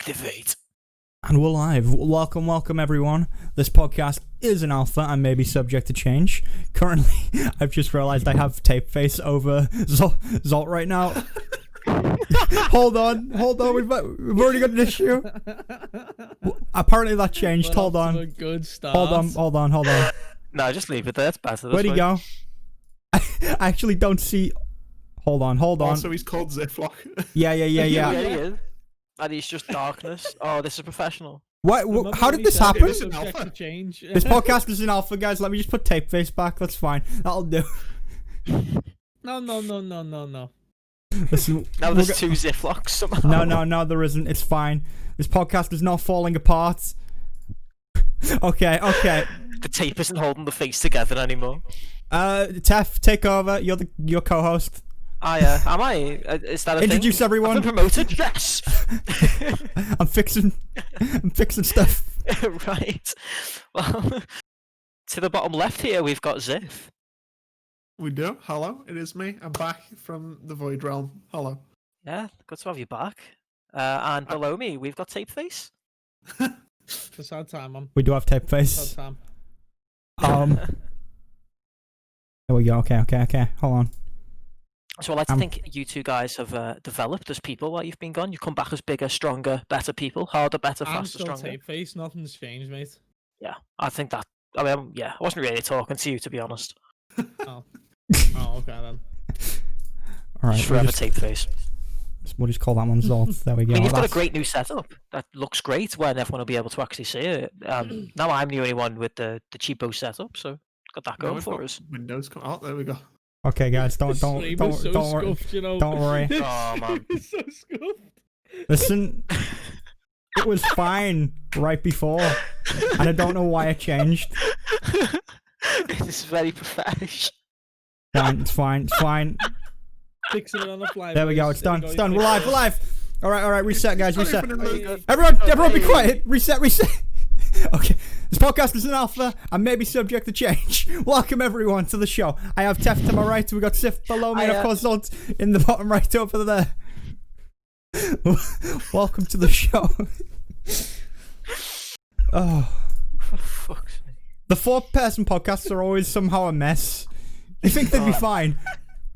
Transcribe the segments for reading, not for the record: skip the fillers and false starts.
Activate. And we're live. Welcome everyone. This podcast is an alpha and may be subject to change. Currently, I've just realised I have tape face over Zolt right now. Hold on. We've already got an issue. Apparently that changed. Hold on. A good start. Hold on. No, just leave it there. It's better. Where'd he go? I actually don't see. Hold on. Also, he's called Ziploc. Yeah. Yeah, he is. And he's just darkness. Oh, this is professional. What? How did this happen? This is an alpha. Change. This podcast is an alpha, guys. Let me just put tape face back. That's fine. That'll do. No. Listen, Now there's two Ziplocs somehow. No, there isn't. It's fine. This podcast is not falling apart. Okay. The tape isn't holding the face together anymore. Tef, take over. You're your co-host. Am I? Is that a Introduce thing? everyone. I've been promoted. Yes. I'm fixing stuff. Right. Well, to the bottom left here, we've got Ziff. We do. Hello, it is me. I'm back from the Void Realm. Hello. Yeah, good to have you back. And below me, we've got Tapeface. It's a sad time, man. We do have tape face. Sad time. There we go. Okay. Hold on. So I like to think you two guys have developed as people while you've been gone. You come back as bigger, stronger, better people. Harder, better, I'm faster, still stronger. tape face. Nothing's changed, mate. Yeah, I think that. I mean, yeah, I wasn't really talking to you, to be honest. Oh, okay then. All right. Forever Tapeface. We'll just call that one Zolt. There we go. I mean, you've got a That's- great new setup. That looks great when everyone will be able to actually see it. Now I'm the only one with the cheapo setup, so got that Now going we've for got us. Windows come out. There we go. Okay, guys. Don't Stream is so worry. scuffed, you know. Don't worry. Oh, man. It's so scuffed. Listen, it was fine right before, and I don't know why it changed. This is very professional. It's fine. Fixing it on the fly. There we go. boys. It's There done. we It's go, done. you We're live. fixed We're live. All right. Reset, guys. Reset. Not even in the- Everyone, be quiet. Reset. Okay. This podcast is an alpha and may be subject to change. Welcome everyone to the show. I have Tef to my right. We got Sif below me, and of course Zolt in the bottom right over there. Welcome to the show. Oh, For fuck's sake. the 4-person podcasts are always somehow a mess. You think they'd be fine,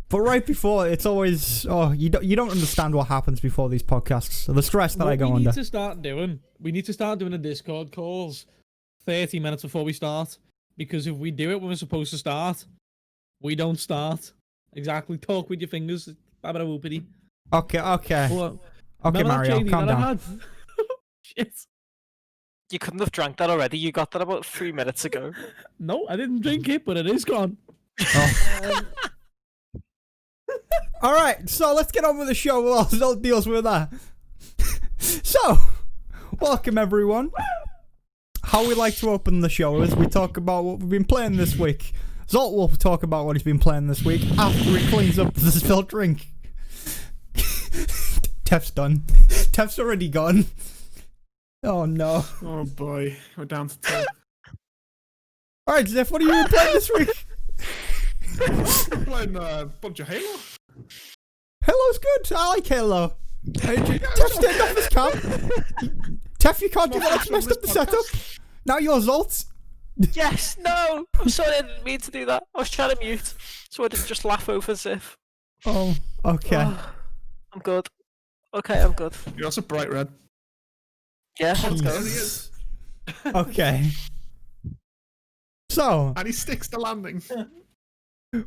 but right before it's always you don't understand what happens before these podcasts. The stress that I go we under. need to start doing the Discord calls 30 minutes before we start, because if we do it when we're supposed to start, we don't start. Exactly. Talk with your fingers. Babada whoopity. Okay. Well, Okay, remember that Mario, JD calm that I down. had? Shit. You couldn't have drank that already. You got that about 3 minutes ago. No, I didn't drink it, but it is gone. Oh. All right, so let's get on with the show while Zolt deals with that. So, welcome everyone. How we like to open the show is we talk about what we've been playing this week. Zolt will talk about what he's been playing this week after he cleans up the spilled drink. Tef's done. Tef's already gone. Oh no. Oh boy, we're down to 2. All right, Ziff, what have you been playing this week? I'm playing a bunch of Halo. Halo's good. I like Halo. Tef's taking off his cap. Tef, you can't do that. That's messed up the setup. Now you're Zolt. Yes, no. I'm sorry, I didn't mean to do that. I was trying to mute, so I didn't just laugh over Ziff. Oh, okay. Oh, I'm good. Okay, I'm good. You're also bright red. Yeah, let's go. There he is. Okay. So, And he sticks the landing.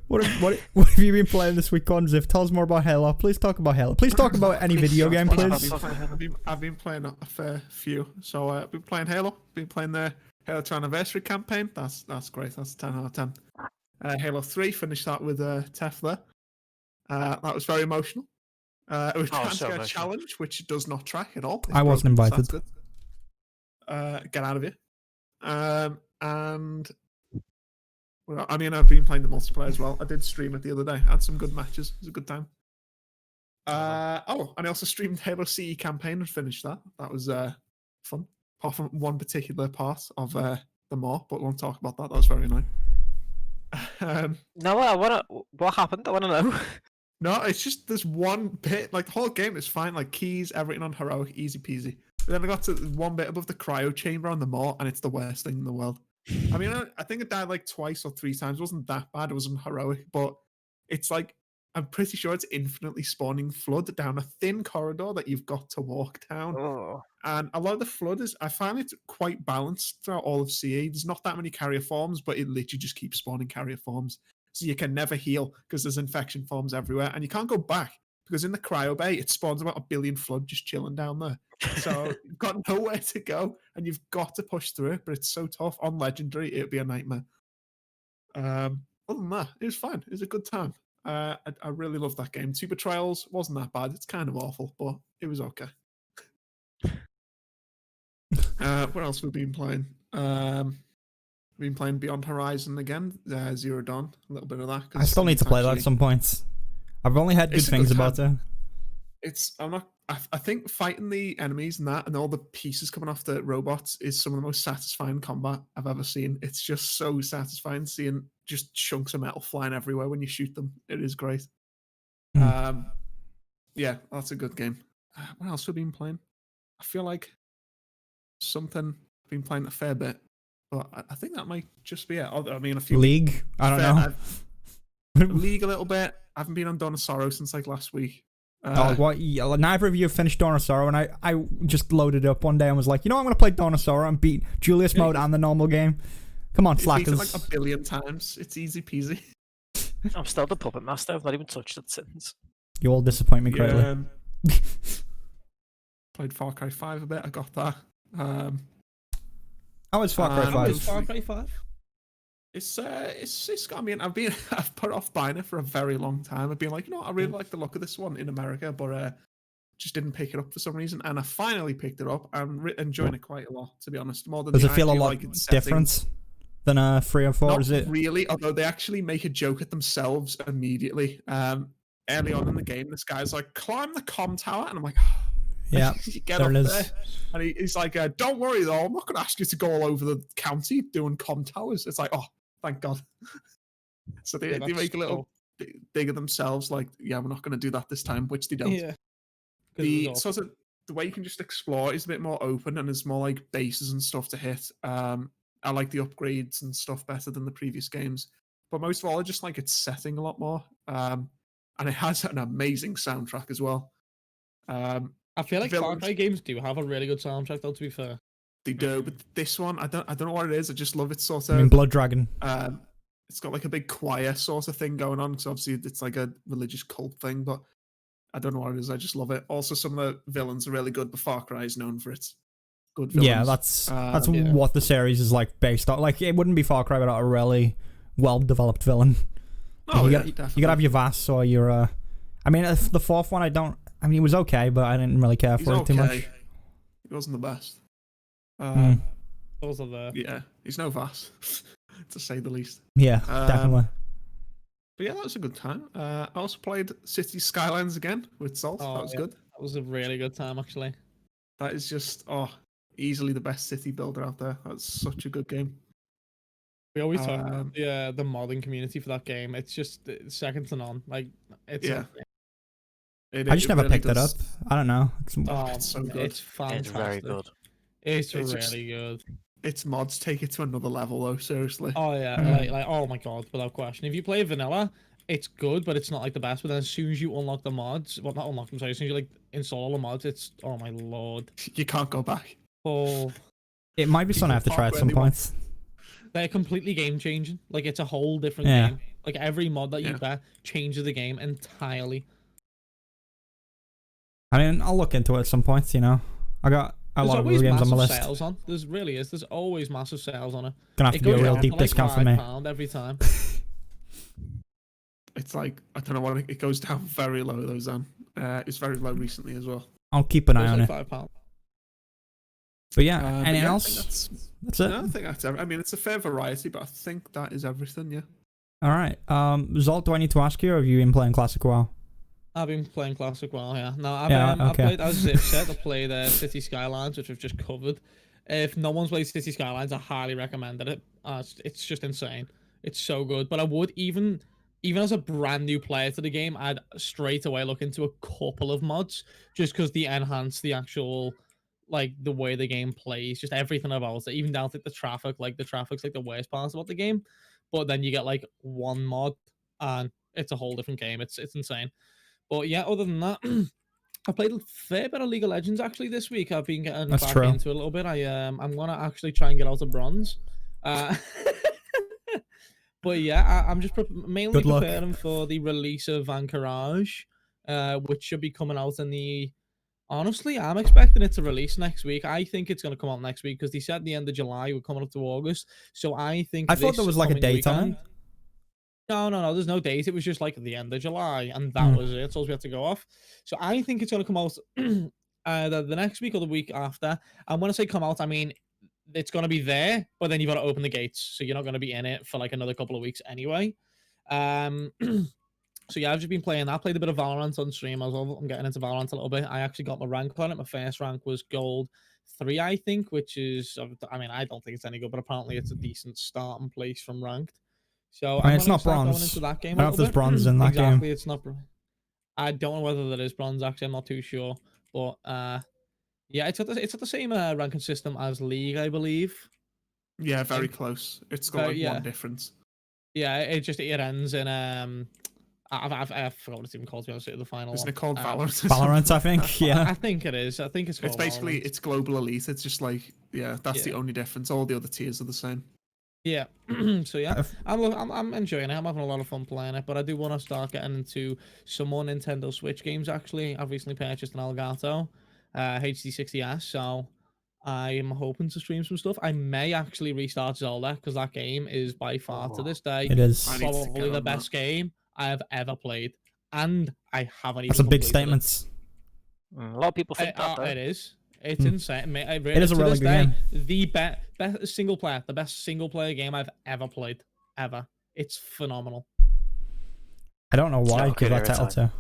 what have you been playing this week on, Ziff? Tell us more about Halo. Please talk about Halo. Please talk about any video game, please. I've been playing a fair few. So I've been playing Halo. Been playing the Halo 2 Anniversary campaign. That's great. That's 10 out of 10. Halo 3, finished that with Tef there. That was very emotional. It was trying to get a challenge, which it does not track at all. I wasn't invited. That's good. Get out of here. And well, I mean, I've been playing the multiplayer as well. I did stream it the other day. Had some good matches. It was a good time. And I also streamed Halo CE campaign and finished that. That was fun. Apart from one particular part of the more, but we won't talk about that. That was very annoying. No, I wanna. What happened? I wanna know. No, it's just this one bit. Like the whole game is fine. Like keys, everything on heroic, easy peasy. Then I got to one bit above the cryo chamber on the mall, and it's the worst thing in the world. I mean, I think it died like twice or 3 times. It wasn't that bad. It wasn't heroic, but it's like I'm pretty sure it's infinitely spawning flood down a thin corridor that you've got to walk down. Oh. And a lot of the flood is, I find it quite balanced throughout all of CE. There's not that many carrier forms, but it literally just keeps spawning carrier forms. So you can never heal because there's infection forms everywhere. And you can't go back because in the cryo bay, it spawns about 1 billion flood just chilling down there. So you've got nowhere to go and you've got to push through it, but it's so tough. On Legendary, it'd be a nightmare. Other than that, it was fine. It was a good time. I really love that game. 2 Betrayals wasn't that bad. It's kind of awful, but it was okay. What else have we been playing? We've been playing Beyond Horizon again, Zero Dawn, a little bit of that. I still need to play that at some points. I've only heard good things about it. I think fighting the enemies and that and all the pieces coming off the robots is some of the most satisfying combat I've ever seen. It's just so satisfying seeing just chunks of metal flying everywhere when you shoot them. It is great. Yeah, that's a good game. What else have we been playing? I feel like something I've been playing a fair bit, but I think that might just be it. I mean, a few League? I don't know. League a little bit. I haven't been on Dawn of Sorrow since like last week. Neither of you have finished Dawn of Sorrow, and I just loaded it up one day and was like, you know, I'm going to play Dawn of Sorrow and beat Julius mode and the normal game. Come on, slackers. It's like 1 billion times. It's easy peasy. I'm still the puppet master. I've not even touched it since. You all disappoint me greatly. Played Far Cry 5 a bit. I got that. How is Far Cry 5? Far Cry 5? It's I mean, I've put off buying it for a very long time. I've been like, you know, I really like the look of this one in America, but just didn't pick it up for some reason. And I finally picked it up. I'm enjoying it quite a lot, to be honest. More than Does it feel a lot different than 3 or 4? Not is it really? Although they actually make a joke at themselves immediately. Early on in the game, this guy's like, climb the comm tower, and I'm like, yeah, you get there up it is. there, and he's like, don't worry though, I'm not going to ask you to go all over the county doing comm towers. It's like, oh, thank God. So they make a little dig of themselves, like, yeah, we're not going to do that this time, which they don't. Yeah. The sort of the way you can just explore is a bit more open, and there's more like bases and stuff to hit. I like the upgrades and stuff better than the previous games, but most of all, I just like its setting a lot more. And it has an amazing soundtrack as well. I feel like Far Cry games do have a really good soundtrack, though, to be fair. They do, but this one, I don't know what it is. I just love it sort of. I mean, Blood Dragon. It's got like a big choir sort of thing going on, because obviously it's like a religious cult thing, but I don't know what it is. I just love it. Also, some of the villains are really good, but Far Cry is known for its good villains. Yeah, that's what the series is like based on. Like, it wouldn't be Far Cry without a really well-developed villain. Oh, you yeah, gotta definitely. have your Vass or your. I mean, the fourth one, I mean, it was okay, but I didn't really care for it too much. It wasn't the best. Those are the... Yeah, he's no Vass, to say the least. Yeah, definitely. But yeah, that was a good time. I also played City Skylines again with Zolt. That was good. That was a really good time, actually. That is just, easily the best city builder out there. That's such a good game. We always talk about the modding community for that game. It's just second to none. Like, it's I just never picked it up. I don't know. It's so good. It's fantastic. It's very good. It's really good. Its mods take it to another level, though. Seriously. Oh yeah, like oh my god, without question. If you play vanilla, it's good, but it's not like the best. But then as soon as you unlock the mods, well, not unlock them, sorry, as soon as you like install all the mods, it's oh my lord. You can't go back. Oh, it might be something I have to try at some point. They're completely game changing. Like, it's a whole different game. Like, every mod that you get changes the game entirely. I mean, I'll look into it at some point. You know, I got a lot of games on my list. Sales on. There's really is. There's always massive sales on it. Gonna have to be a real deep discount for me. £5 every time. It's like, I don't know what it goes down very low though, Zan. It's very low recently as well. I'll keep an eye on it. £5. But yeah, anything else? That's it. No, I think that's I mean, it's a fair variety, but I think that is everything. Yeah. All right. Zolt, do I need to ask you, or have you been playing Classic WoW? I've been playing Classic WoW, yeah. No, I've played, as Zip said, I played City Skylines, which we've just covered. If no one's played City Skylines, I highly recommend it. It's just insane. It's so good. But I would, even as a brand new player to the game, I'd straight away look into a couple of mods, just because they enhance the actual like the way the game plays, just everything about it, even down to the traffic. Like the traffic's like the worst part about the game, but then you get like one mod and it's a whole different game. It's insane. But yeah, other than that, I played a fair bit of League of Legends actually this week. I've been getting That's back true. into it a little bit. I'm gonna actually try and get out of bronze. But yeah, I'm just mainly Good luck. preparing for the release of Vanquirage, which should be coming out in the. Honestly, I'm expecting it to release next week. I think it's going to come out next week because they said the end of July. We're coming up to August, so I think I thought there this was like a coming date on weekend- it. No. There's no date. It was just like the end of July, and that was it. So we had to go off. So I think it's going to come out the next week or the week after. And when I say come out, I mean it's going to be there, but then you've got to open the gates, so you're not going to be in it for like another couple of weeks anyway. So yeah, I've just been playing that. Played a bit of Valorant on stream as well. I'm getting into Valorant a little bit. I actually got my rank on it. My first rank was Gold 3, I think, which is, I mean, I don't think it's any good, but apparently it's a decent starting place from ranked. So I mean, it's gonna not start going bronze. into that game I don't a know if little there's bit. bronze in that game. Exactly, it's not. I don't know whether there is bronze. Actually, I'm not too sure. But yeah, it's at the same ranking system as League, I believe. Yeah, very think- close. It's got like yeah. one difference. Yeah, it ends in I forgot what it's even called. To be honest, the final. Isn't one. it called Valorant? Valorant, I think. Yeah. I think it is. I think it's called. It's basically Valorant. it's global elite. It's just like that's the Yeah. only difference. All the other tiers are the same. Yeah. So yeah, I'm enjoying it. I'm having a lot of fun playing it, but I do want to start getting into some more Nintendo Switch games. Actually, I've recently purchased an Elgato HD60S, so I'm hoping to stream some stuff. I may actually restart Zelda because that game is by far to this day It is. I need to probably get the on best game I have ever played, and I haven't even. That's a big completed it. statement. A lot of people think that, though. It is. It's insane. It is a to really this good day, game. The best single player, the best single player game I've ever played, ever. It's phenomenal. I don't know why no I give that Ocarina title of to.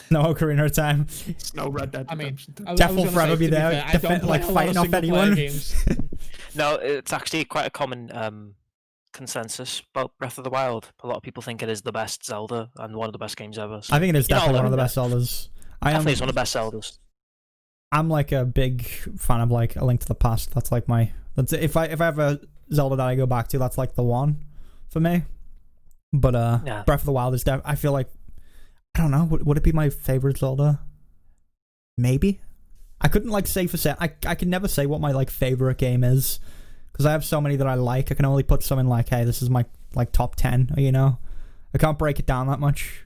No Ocarina of Time. It's no Red Dead I mean, Redemption 2. Jeff will gonna forever say, be to there, fair, I don't defend- play like, a lot fighting of off single-player anyone. games. No, it's actually quite a common consensus about Breath of the Wild. A lot of people think it is the best Zelda and one of the best games ever. So, I think it is you know, definitely one of the like, best Zeldas. definitely it's one of the best Zeldas. I'm like a big fan of like A Link to the Past. That's like if I have a Zelda that I go back to, that's like the one for me. But Yeah. Breath of the Wild is I feel like, I don't know, would it be my favorite Zelda? Maybe. I couldn't like say for set. I can never say what my like favorite game is because I have so many that I like. I can only put some in like, hey, this is my like top 10. You know, I can't break it down that much.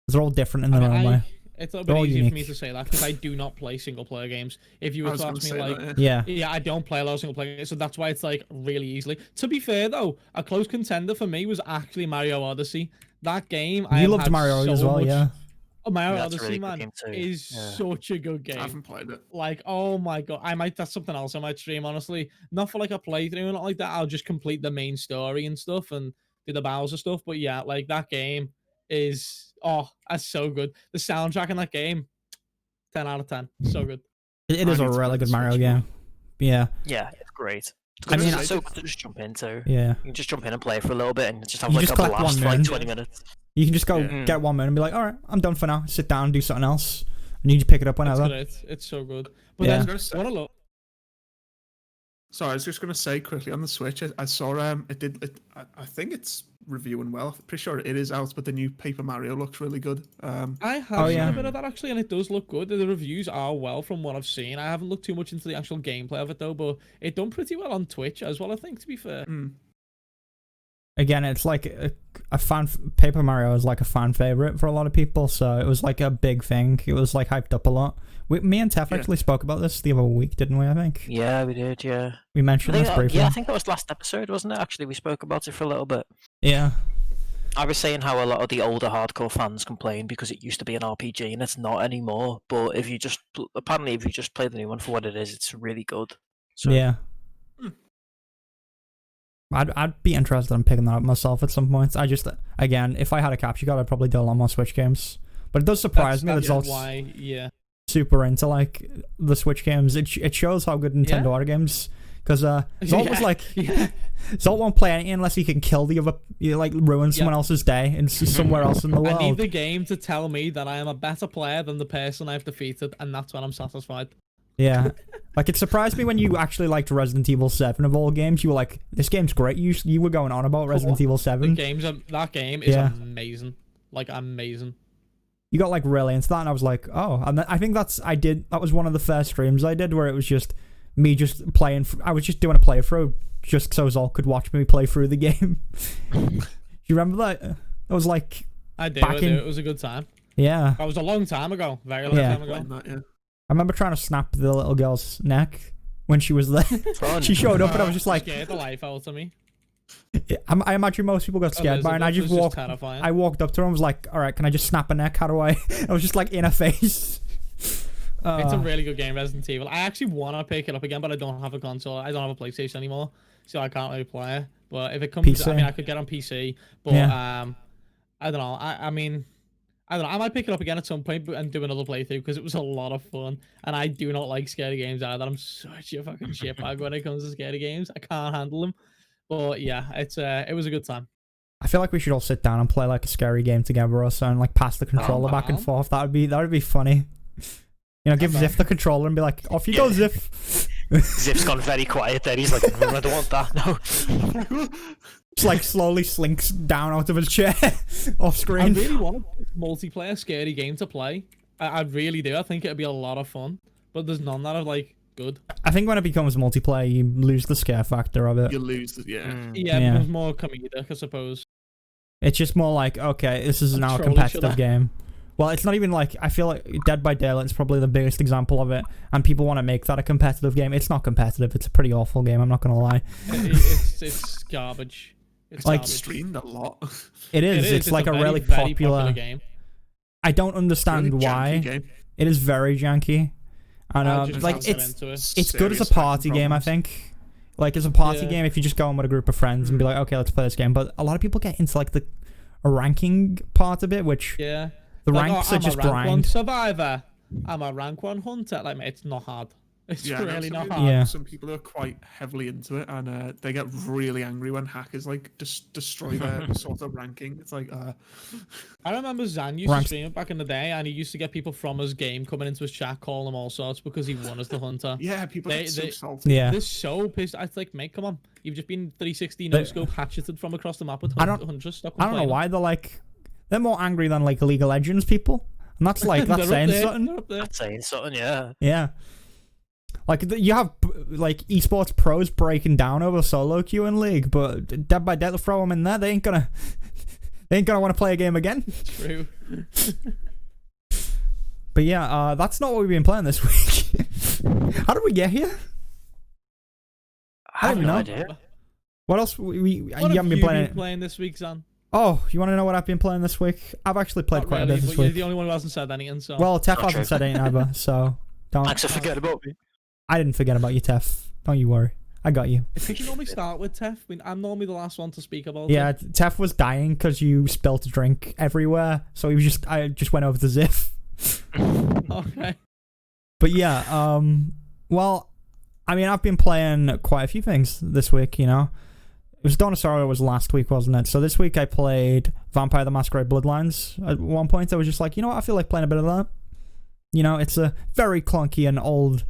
They're all different in their own way. It's a little They're bit all easier for me unique. to say that because I do not play single player games. If you I were was to gonna ask me say like, that, Yeah. yeah, I don't play a lot of single player games, so that's why it's like really easily. To be fair though, a close contender for me was actually Mario Odyssey. That game, I You have loved had Mario so as well, much- yeah. Oh, Mario Yeah, that's a Odyssey, really good man, game too. is Yeah. such a good I game. haven't played it. Like, oh my god, that's something else I might stream. Honestly, not for like a playthrough and not like that. I'll just complete the main story and stuff and do the Bowser stuff. But yeah, like that game is that's so good. The soundtrack in that game, 10 out of 10, so good. It I is a need to really play good the Mario Switch game. Yeah. Yeah, it's great. I mean, it's so good to just jump into. Yeah. You can just jump in and play for a little bit and just have You like just a collect blast one for like moon. 20 minutes. You can just go Yeah. get 1 minute and be like, all right, I'm done for now. Sit down, do something else, and you can pick it up It's whenever. great. It's so good. But Yeah. then, what I love. Sorry, I was just gonna say quickly on the Switch. I saw I think it's reviewing well. I'm pretty sure it is out, but the new Paper Mario looks really good. I have seen yeah. a bit of that actually, and it does look good. The reviews are well from what I've seen. I haven't looked too much into the actual gameplay of it though, but it done pretty well on Twitch as well. I think, to be fair. Again, it's like a fan. Paper Mario is like a fan favorite for a lot of people, so it was like a big thing. It was like hyped up a lot. Me and Tef Yeah. actually spoke about this the other week, didn't we? I think Yeah, we did. Yeah. we mentioned this briefly. Yeah, I think that was last episode, wasn't it? Actually, we spoke about it for a little bit. Yeah. I was saying how a lot of the older hardcore fans complain because it used to be an RPG and it's not anymore. But if you just apparently if you just play the new one for what it is, it's really good. So, Yeah. I'd be interested in picking that up myself at some point. I just, again, if I had a capture card, I'd probably do a lot more Switch games. But it does surprise me that That's Zolt's why, yeah. super into like the Switch games. It shows how good Nintendo are at games. Because Zolt was like, Zolt won't play anything unless he can kill the other, like ruin someone else's day and somewhere else in the world. I need the game to tell me that I am a better player than the person I've defeated, and that's when I'm satisfied. Yeah. Like, it surprised me when you actually liked Resident Evil 7 of all games. You were like, this game's great. You were going on about Resident Evil 7. That game is amazing. Like, amazing. You got, like, really into that, and I was like, oh. And I think that was one of the first streams I did where it was just me just playing. I was just doing a playthrough just so Zolt could watch me play through the game. Do you remember that? That was like... I do. It was a good time. Yeah. That was a long time ago. Very long time ago. I remember trying to snap the little girl's neck when she was there. She showed up and I was just like... Scared the life out of me. I imagine most people got scared by it, and I just walked... I walked up to her and was like, alright, can I just snap a neck? How do I... I was just like in her face. It's a really good game, Resident Evil. I actually want to pick it up again, but I don't have a console. I don't have a PlayStation anymore, so I can't really play it. But if it comes... PC. I mean, I could get on PC, but I don't know. I mean... I don't know. I might pick it up again at some point and do another playthrough because it was a lot of fun. And I do not like scary games either. I'm such a fucking shitbag when it comes to scary games. I can't handle them. But yeah, it was a good time. I feel like we should all sit down and play like a scary game together or something, like pass the controller back and forth. That would be funny. You know, give Ziff the controller and be like, off you go, Ziff. Ziff's gone very quiet there. He's like, no, I don't want that. No. Just like slowly slinks down out of his chair off screen. I really want a multiplayer scary game to play. I really do. I think it'd be a lot of fun. But there's none that are like good. I think when it becomes multiplayer, you lose the scare factor of it. You lose it, Yeah, it becomes more comedic, I suppose. It's just more like, okay, this is now a competitive game. Well, it's not even like, I feel like Dead by Daylight is probably the biggest example of it, and people want to make that a competitive game. It's not competitive. It's a pretty awful game, I'm not going to lie. It's garbage. It's like garbage. Streamed a lot. It is. It's like a really popular game. I don't understand really why. Game. It is very janky. And like it's good as a party game, I think. Like as a party game, if you just go on with a group of friends and be like, okay, let's play this game. But a lot of people get into like a ranking part of it, which the like, ranks are just rank 1 grind. survivor. I'm a rank 1 hunter. Like, mate, it's not hard. It's really not hard. Yeah. Some people are quite heavily into it, and they get really angry when hackers like destroy their sort of ranking. It's like, I remember Zan used to stream it back in the day, and he used to get people from his game coming into his chat, calling him all sorts because he won as the hunter. Yeah, people get so salty. Yeah, they're so pissed. I like, mate, come on, you've just been 360 no scope hatcheted from across the map with hunters. Stop complaining. I don't know why they're more angry than like League of Legends people, and that's like that's saying something. That's saying something, yeah. Yeah. Like, you have, like, esports pros breaking down over solo queue in League, but Dead by Daylight, throw them in there, they ain't gonna want to play a game again. True. But yeah, that's not what we've been playing this week. How did we get here? I have no idea. What else? What you have haven't been playing this week, Zan? Oh, you want to know what I've been playing this week? I've actually played quite a bit this week. You're the only one who hasn't said anything, so... Well, Tef hasn't said anything either, so don't... Thanks for forgetting about me. I didn't forget about you, Tef. Don't you worry. I got you. Did you normally start with Tef? I mean, I'm normally the last one to speak about Yeah, it. Tef was dying because you spilt a drink everywhere, so I just went over to Ziff. Okay. But yeah, well, I mean, I've been playing quite a few things this week, you know. It was Dawn of Sorrow was last week, wasn't it? So this week I played Vampire the Masquerade Bloodlines. At one point I was just like, you know what, I feel like playing a bit of that. You know, it's a very clunky and old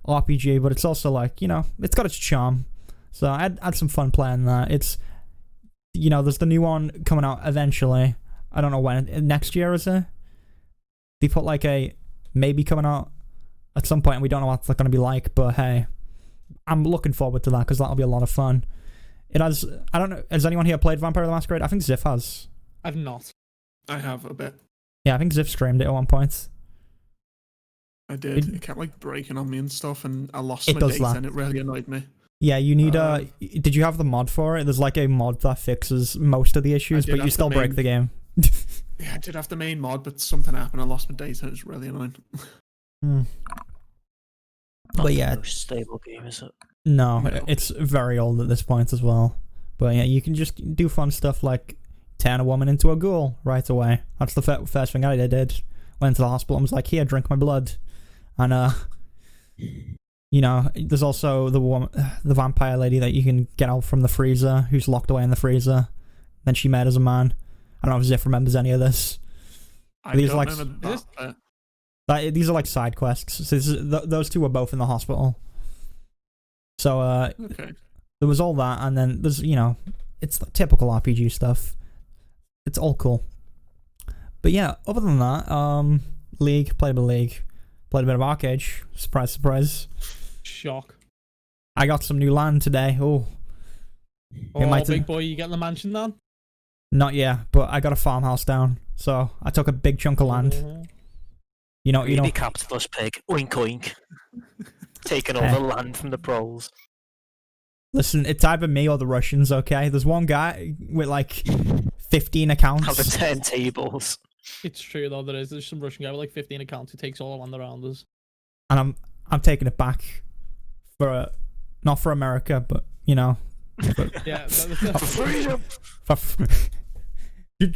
RPG, but it's also like, you know, it's got its charm. So I had some fun playing that. It's, you know, there's the new one coming out eventually. I don't know when. Next year, is it? They put like a maybe coming out at some point, and we don't know what it's going to be like, but hey, I'm looking forward to that because that'll be a lot of fun. It has, I don't know, has anyone here played Vampire the Masquerade? I think Ziff has. I've not. I have a bit. Yeah, I think Ziff streamed it at one point. I did. It kept like breaking on me and stuff, and I lost my data, and it really annoyed me. Yeah, you need did you have the mod for it? There's like a mod that fixes most of the issues, but you still break the game. Yeah, I did have the main mod, but something happened. I lost my data. It was really annoying. But yeah, no stable game, is it? No, it's very old at this point as well. But yeah, you can just do fun stuff like turn a woman into a ghoul right away. That's the first thing I did. Went to the hospital and was like, here, drink my blood. And you know, there's also the vampire lady that you can get out from the freezer, who's locked away in the freezer. Then she murders a man. I don't know if Ziff remembers any of this. I don't remember that. These are like side quests. So those two were both in the hospital. So Okay. there was all that, and then there's it's the typical RPG stuff. It's all cool. But yeah, other than that, League, played a bit of League, played a bit of Arcade. Surprise, surprise. Shock. I got some new land today. Oh, Big boy, you getting the mansion down? not yet, but I got a farmhouse down, so I took a big chunk of land. Really capitalist pig. Oink oink. Taking all the land from the proles. Listen, it's either me or the Russians, okay? There's one guy with like 15 accounts. Have the turntables. It's true though. There's some Russian guy with like 15 accounts who takes all the land around us. And I'm taking it back for not for America, but Yeah. Freedom.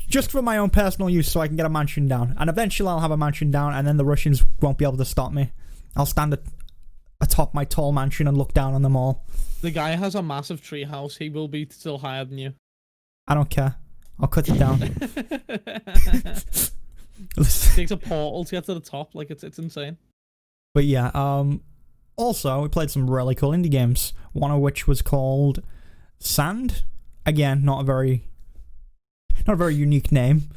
Just for my own personal use, so I can get a mansion down. And eventually I'll have a mansion down, and then the Russians won't be able to stop me. I'll stand atop my tall mansion and look down on them all. The guy has a massive tree house. He will be still higher than you. I don't care. I'll cut it down. Takes a portal to get to the top. Like it's insane. But yeah, also we played some really cool indie games. One of which was called Sand. Again, not a very unique name.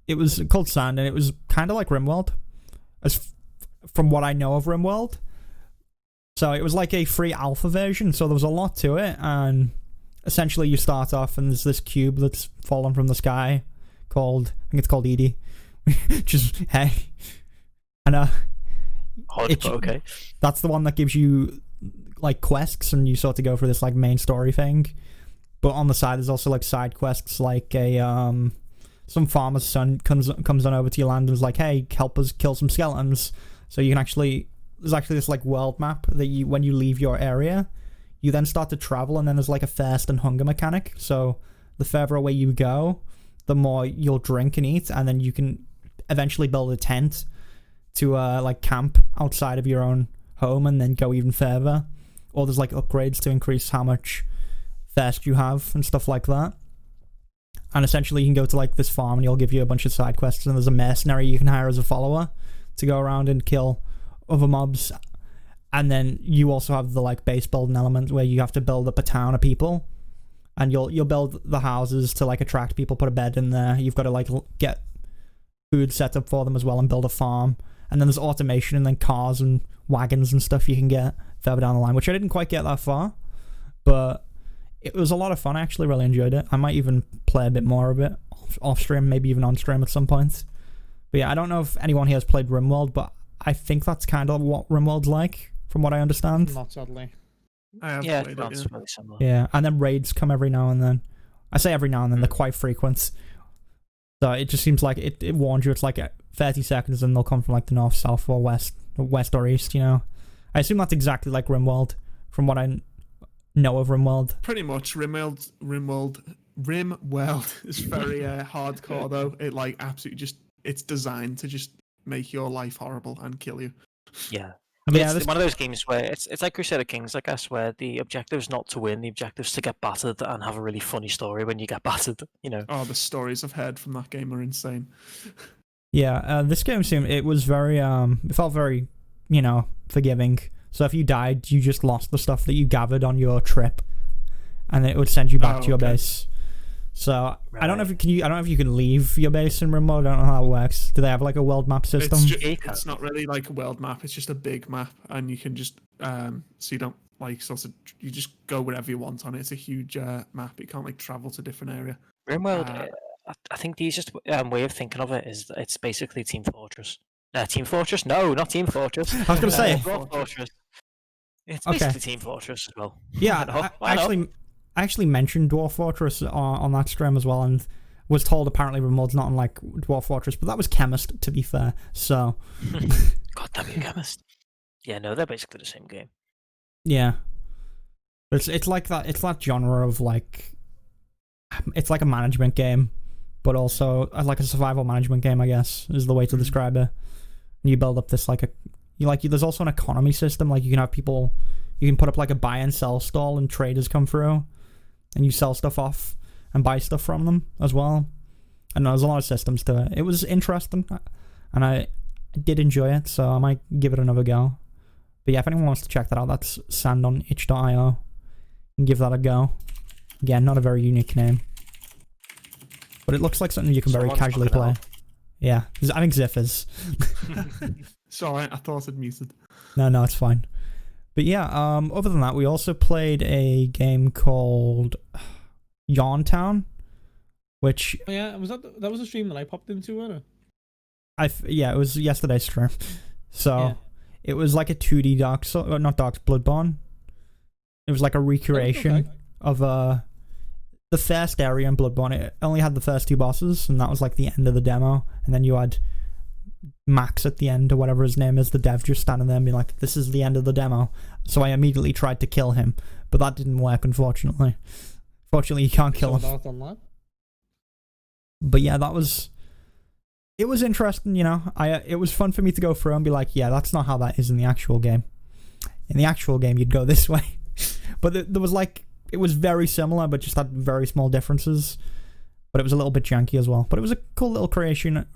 It was called Sand, and it was kind of like RimWorld, from what I know of RimWorld. So it was like a free alpha version, so there was a lot to it, and essentially you start off and there's this cube that's fallen from the sky I think it's called Edie. Just, hey. And Okay. that's the one that gives you like quests, and you sort of go for this like main story thing. But on the side there's also like side quests, like some farmer's son comes on over to your land and is like, hey, help us kill some skeletons. So you can there's actually this like world map that when you leave your area, you then start to travel, and then there's like a thirst and hunger mechanic. So the further away you go, the more you'll drink and eat, and then you can eventually build a tent to like camp outside of your own home and then go even further. Or there's like upgrades to increase how much thirst you have and stuff like that. And essentially you can go to like this farm and he'll give you a bunch of side quests, and there's a mercenary you can hire as a follower to go around and kill other mobs. And then you also have the like base building element where you have to build up a town of people, and you'll build the houses to like attract people, put a bed in there. You've got to like get food set up for them as well and build a farm. And then there's automation and then cars and wagons and stuff you can get further down the line, which I didn't quite get that far, but it was a lot of fun. I actually really enjoyed it. I might even play a bit more of it off stream, maybe even on stream at some point. But yeah, I don't know if anyone here has played RimWorld, but I think that's kind of what RimWorld's like, from what I understand. Not sadly. I have Yeah, played that's it, really similar. Yeah, and then raids come every now and then. I say every now and then, they're quite frequent. So it just seems like it warns you, it's like 30 seconds and they'll come from like the north, south, or west or east, I assume that's exactly like RimWorld, from what I know of RimWorld. Pretty much. RimWorld is very hardcore though. It like absolutely it's designed to just make your life horrible and kill you. Yeah. Yeah, It's one of those games where it's like Crusader Kings, I guess, where the objective is not to win, the objective is to get battered and have a really funny story when you get battered, Oh, the stories I've heard from that game are insane. Yeah, this game it was very it felt very, forgiving. So if you died, you just lost the stuff that you gathered on your trip, and then it would send you back to your base. So Right. I don't know if you can leave your base in RimWorld. I don't know how it works. Do they have like a world map system? It's not really like a world map. It's just a big map, and you can just so you don't like you just go wherever you want on it. It's a huge map. You can't like travel to different area. RimWorld, I think the easiest way of thinking of it is that it's basically Team Fortress. Team Fortress? No, not Team Fortress. I was gonna say. Dwarf Fortress. It's Okay. basically Team Fortress as well. Yeah, Why not? I actually mentioned Dwarf Fortress on that stream as well, and was told apparently RimWorld's not unlike Dwarf Fortress, but that was Chemist, to be fair. So God damn you, Chemist. Yeah, no, they're basically the same game. yeah, it's like that. It's that genre of like, it's like a management game, but also like a survival management game, I guess, is the way to describe it. And you build up this there's also an economy system. Like you can have people, you can put up like a buy and sell stall, and traders come through, and you sell stuff off and buy stuff from them as well. And there's a lot of systems to it. It was interesting, and I did enjoy it, so I might give it another go. But yeah, if anyone wants to check that out, that's sandonitch.io. And give that a go. Again, not a very unique name. But it looks like something you can very Someone's casually fucking play. out. Yeah, I think Ziff is. Sorry, I thought I'd muted. No, it's fine. But yeah, other than that, we also played a game called Yarn Town, which Oh, yeah, that was a stream that I popped into, wasn't it? yeah, it was yesterday's stream. So Yeah. it was like a 2D not Dark Bloodborne. It was like a recreation Okay. of the first area in Bloodborne. It only had the first 2 bosses, and that was like the end of the demo. And then you had Max at the end, or whatever his name is, the dev, just standing there and being like, "This is the end of the demo." So I immediately tried to kill him, but that didn't work, unfortunately. Fortunately, you can't kill him. Saw that online. But yeah, it was interesting, you know. It was fun for me to go through and be like, yeah, that's not how that is in the actual game. In the actual game, you'd go this way. But there was like, it was very similar, but just had very small differences. But it was a little bit janky as well. But it was a cool little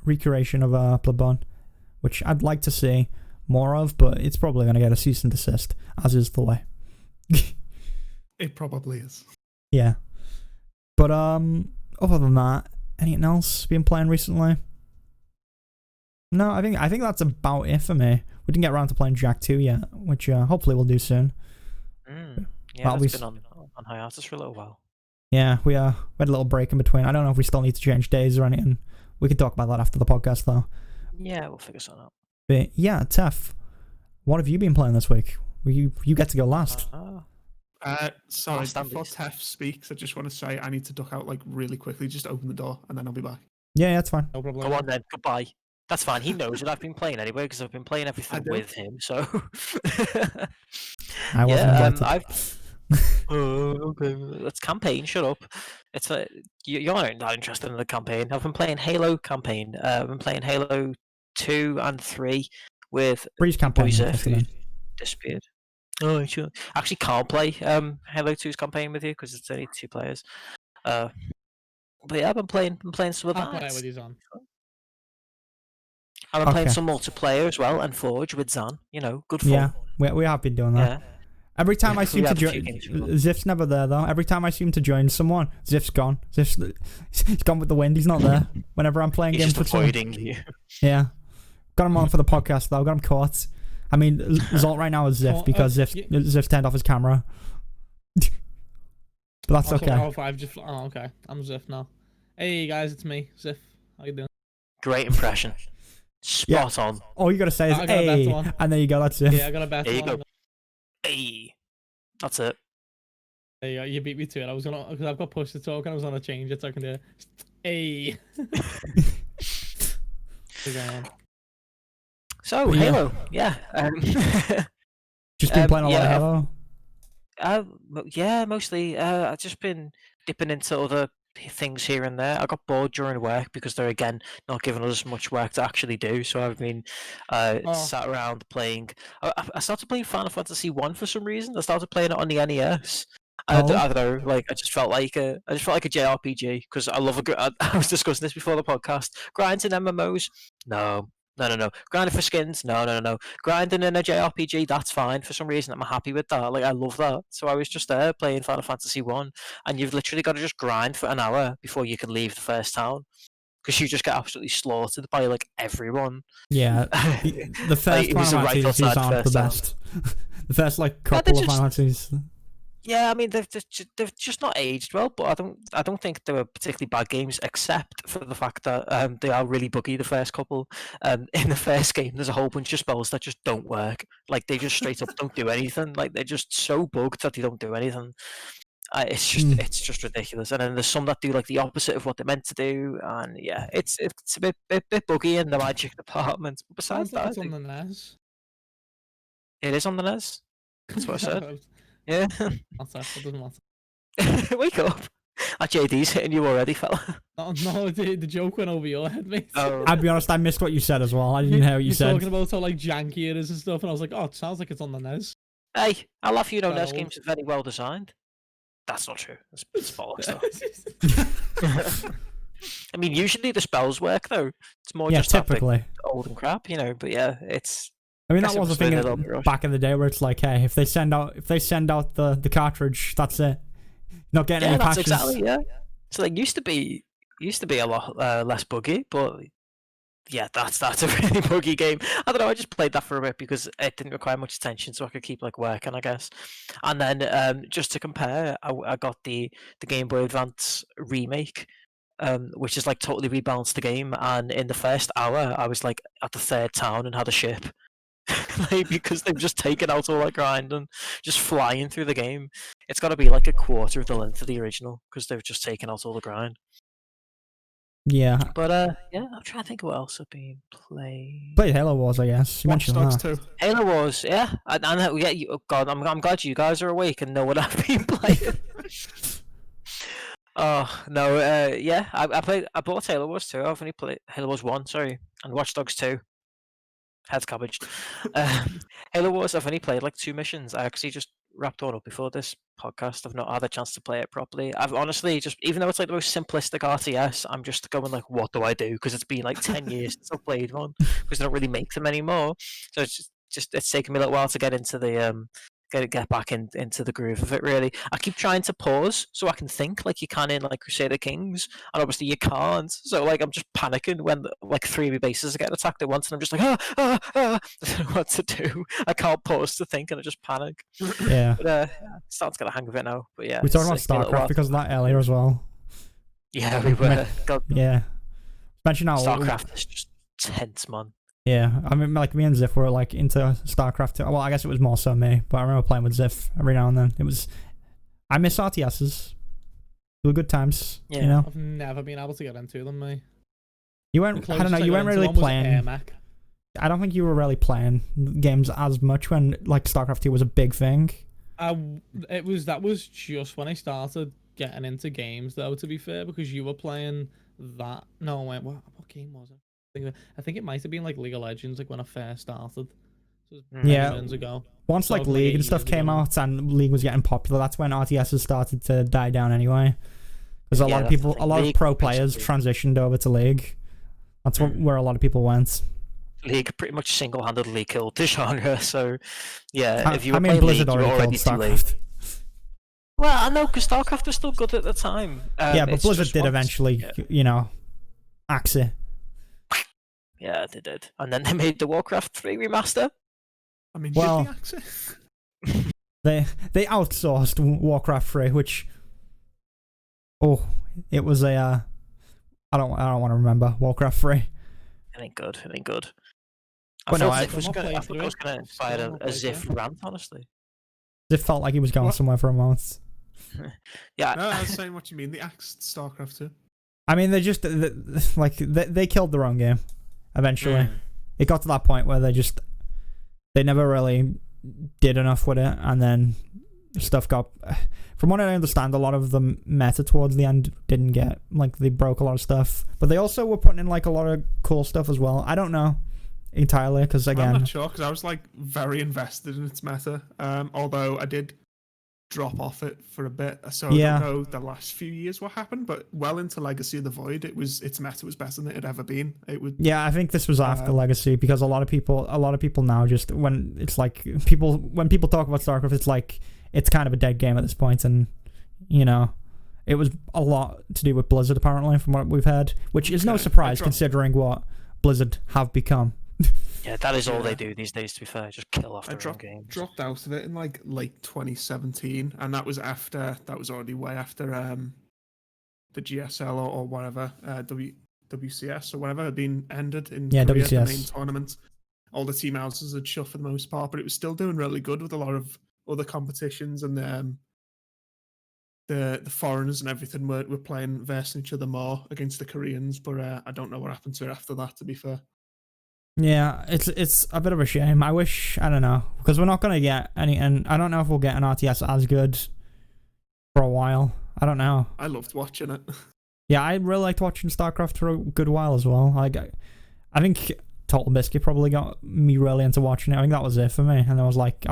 recreation of Bloodborne, which I'd like to see more of, but it's probably going to get a cease and desist, as is the way. It probably is. Yeah. But other than that, anything else been playing recently? No, I think that's about it for me. We didn't get around to playing Jack 2 yet, which hopefully we'll do soon. Yeah, That'll that's be been on hiatus for a little while. Yeah, we had a little break in between. I don't know if we still need to change days or anything. We can talk about that after the podcast, though. Yeah, we'll figure something out. But yeah, Tef, what have you been playing this week? You get to go last. Sorry, Last and before least. Tef speaks, I just want to say I need to duck out like really quickly. Just open the door and then I'll be back. Yeah, that's fine. No problem. Go on then. Goodbye. That's fine. He knows that I've been playing anyway because I've been playing everything do. with him. So I wasn't yeah, invited. I've. Okay. It's campaign. Shut up. It's you're not interested in the campaign. I've been playing Halo campaign. I've been playing Halo 2 and 3 with Breeze campaign. boys interested who in. disappeared. Oh, sure. I actually can't play Halo 2's campaign with you because it's only 2 players. But yeah, I've been playing some of I'll that. play it with you, on. I've been playing Okay. some multiplayer as well and Forge with Zan. You know, good fun. Yeah, we have been doing that. Yeah. Every time I We seem to have a few join, games as well. Ziff's never there though. Every time I seem to join someone, Ziff's gone. He's gone with the wind. He's not there. Whenever I'm playing He's games just with someone. avoiding you. Yeah. Got him on for the podcast though. Got him caught. I mean, Zolt right now is Ziff Oh, because Ziff turned off his camera. But that's Also, okay. okay. I'm Ziff now. Hey guys, it's me, Ziff. How you doing? Great impression. Spot on. All you gotta say is I got a better hey, one. and there you go. That's it. Yeah, I got a better There you one. go. Hey. That's it. There you go. You beat me to it. I was gonna, because I've got push to talk, and I was gonna change it so I can do it. Hey. So But yeah. Halo, yeah. Just been playing a lot of yeah, Halo. Yeah, mostly. I've just been dipping into other things here and there. I got bored during work because they're again not giving us much work to actually do. So I've been sat around playing. I started playing Final Fantasy 1 for some reason. I started playing it on the NES. I don't know, like I just felt like a JRPG because I love I was discussing this before the podcast. Grinding MMOs, no. Grinding for skins, no. Grinding in a JRPG, that's fine. For some reason, I'm happy with that. Like I love that. So I was just there playing Final Fantasy 1, and you've literally got to just grind for an hour before you can leave the first town because you just get absolutely slaughtered by like everyone. Yeah, the first it was Final right Fantasies outside aren't the first town. best. The first like couple of Final Fantasies. Yeah, I mean they've just not aged well, but I don't think they were particularly bad games, except for the fact that they are really buggy. The first couple, in the first game, there's a whole bunch of spells that just don't work. Like they just straight up don't do anything. Like they're just so bugged that they don't do anything. It's just ridiculous. And then there's some that do like the opposite of what they're meant to do, and yeah, it's a bit buggy in the magic department. But besides Sounds like that, it's on the NES. it is on the NES. That's what I said. Yeah. It doesn't matter. Wake up. That JD's hitting you already, fella. No, the joke went over your head, mate. Oh. I'll be honest, I missed what you said as well. I didn't hear what you You're said. talking about how like janky it is and stuff, and I was like, oh, it sounds like it's on the NES. Hey, I laugh, Well. NES games are very well designed. That's not true. It's bollocks, though. I mean, usually the spells work though. It's more Yeah, just that bit typically. old and crap, you know. But yeah, it's. I mean, Guess that it was the must have thing been a little bit rushed. back in the day where it's like, hey, if they send out the cartridge, that's it. Not getting Yeah, any that's patches. exactly yeah. So like used to be a lot less buggy, but yeah, that's a really buggy game. I don't know. I just played that for a bit because it didn't require much attention, so I could keep like working, I guess. And then just to compare, I got the Game Boy Advance remake, which is like totally rebalanced the game. And in the first hour, I was like at the third town and had a ship, like because they've just taken out all that grind and just flying through the game. It's got to be like a quarter of the length of the original because they've just taken out all the grind. Yeah. But yeah, I'm trying to think what else I've been playing. Played Halo Wars, I guess. You Watch mentioned Dogs that. 2. Halo Wars, yeah. Yeah, oh God, I'm glad you guys are awake and know what I've been playing. Oh no, yeah, I bought Halo Wars 2. I've only played Halo Wars 1, sorry, and Watch Dogs 2. Head's cabbage. Halo Wars, I've only played like 2 missions. I actually just wrapped one up before this podcast. I've not had a chance to play it properly. I've honestly just, even though it's like the most simplistic RTS, I'm just going like, what do I do? Because it's been like 10 years since I've played one, because they don't really make them anymore. So it's just it's taken me a little while to get into the get back into the groove of it. Really, I keep trying to pause so I can think like you can in like Crusader Kings, and obviously you can't. So like I'm just panicking when like 3 of my bases are getting attacked at once, and I'm just like I don't know what to do. I can't pause to think, and I just panic. Yeah. But starting to get a hang of it now. But yeah, We talked about it's taken me a little StarCraft while. because of that earlier as well. Yeah, we were. God, Yeah. Mention how StarCraft is just tense, man. Yeah, I mean, like me and Ziff were like into StarCraft. Well, I guess it was more so me, but I remember playing with Ziff every now and then. I miss RTSs. They were good times. Yeah. You know, I've never been able to get into them, mate. you The weren't. I closest don't know. I You got weren't into really one was playing. AirMac. I don't think you were really playing games as much when like StarCraft 2 was a big thing. That was just when I started getting into games, though. To be fair, because you were playing that. No, wait, what game was it? I think it might have been like League of Legends, like when I first started. So it was Yeah. moons ago. Once like Something like League 8 and stuff years came ago. out and League was getting popular, that's when RTSs started to die down anyway. Because a Yeah, lot of that's the people, a thing. lot of League pro players basically- transitioned over to League. That's where a lot of people went. League pretty much single-handedly killed the genre. So yeah, I if you were mean, playing Blizzard League, you were already already killed too late. StarCraft. Well, I know because StarCraft was still good at the time. Yeah, but it's Blizzard just did once- eventually, Yeah, you know, axe it. yeah, they did, and then they made the Warcraft 3 remaster. I mean, Well- did they actually? They outsourced Warcraft 3, which it was a I don't want to remember Warcraft 3. It ain't good. It ain't good. I Well, no, thought I- Ziff was I'm not gonna. I playing thought through I was it. gonna invite Still a not playing Ziff through rant, honestly. It felt like he was going What? somewhere for a month. Yeah, No, I was saying what you mean. They axed StarCraft 2. I mean, they killed their own game. Eventually, Mm. it got to that point where they never really did enough with it, and then stuff got. From what I understand, a lot of the meta towards the end didn't get like they broke a lot of stuff, but they also were putting in like a lot of cool stuff as well. I don't know entirely because I'm again, not sure because I was like very invested in its meta. Although I did drop off it for a bit, so Yeah. I don't know the last few years what happened. But well into Legacy of the Void, its meta was better than it had ever been. It would. yeah, I think this was after Um, Legacy because a lot of people now just when it's like when people talk about StarCraft, it's like it's kind of a dead game at this point, and you know, it was a lot to do with Blizzard apparently from what we've heard, which is no Okay, surprise I dropped- considering what Blizzard have become. yeah, that is all Yeah. they do these days. To be fair, just kill off I their own games. dropped out of it in like late 2017, and that was already way after the GSL or whatever WCS or whatever had been ended in Yeah, Korea, the main WCS. tournament. All the team houses had shut for the most part, but it was still doing really good with a lot of other competitions, and the foreigners and everything were playing versing each other more against the Koreans. But I don't know what happened to it after that, to be fair. Yeah, it's a bit of a shame. I don't know, because we're not gonna get any, and I don't know if we'll get an RTS as good for a while. I don't know. I loved watching it. Yeah, I really liked watching StarCraft for a good while as well. I think Total Biscuit probably got me really into watching it. I think that was it for me, and I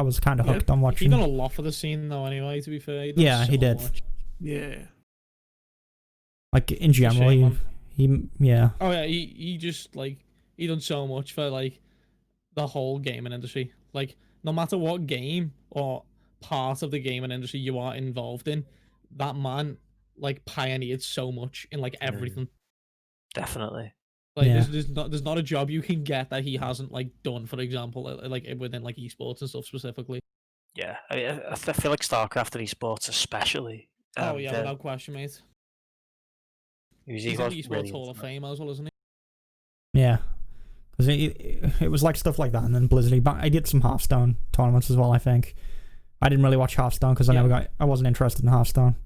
was kind of Yeah. hooked on He watching. done a lot for the scene, though. Anyway, to be fair, he done Yeah, he so did. much. Yeah. Like in general, shame, man. Yeah. Oh yeah, he just like he done so much for like the whole gaming industry. Like no matter what game or part of the gaming industry you are involved in, that man like pioneered so much in like everything. Definitely. Like Yeah. there's not a job you can get that he hasn't like done. For example, like within like esports and stuff specifically. Yeah, I mean, I feel like StarCraft and esports especially. Oh yeah, The, without question, mate. he He's in was the esports really Hall of into it. Fame as well, isn't Yeah. Because it was like stuff like that, and then Blizzard. But I did some Hearthstone tournaments as well. I think I didn't really watch Hearthstone because I wasn't interested in Hearthstone.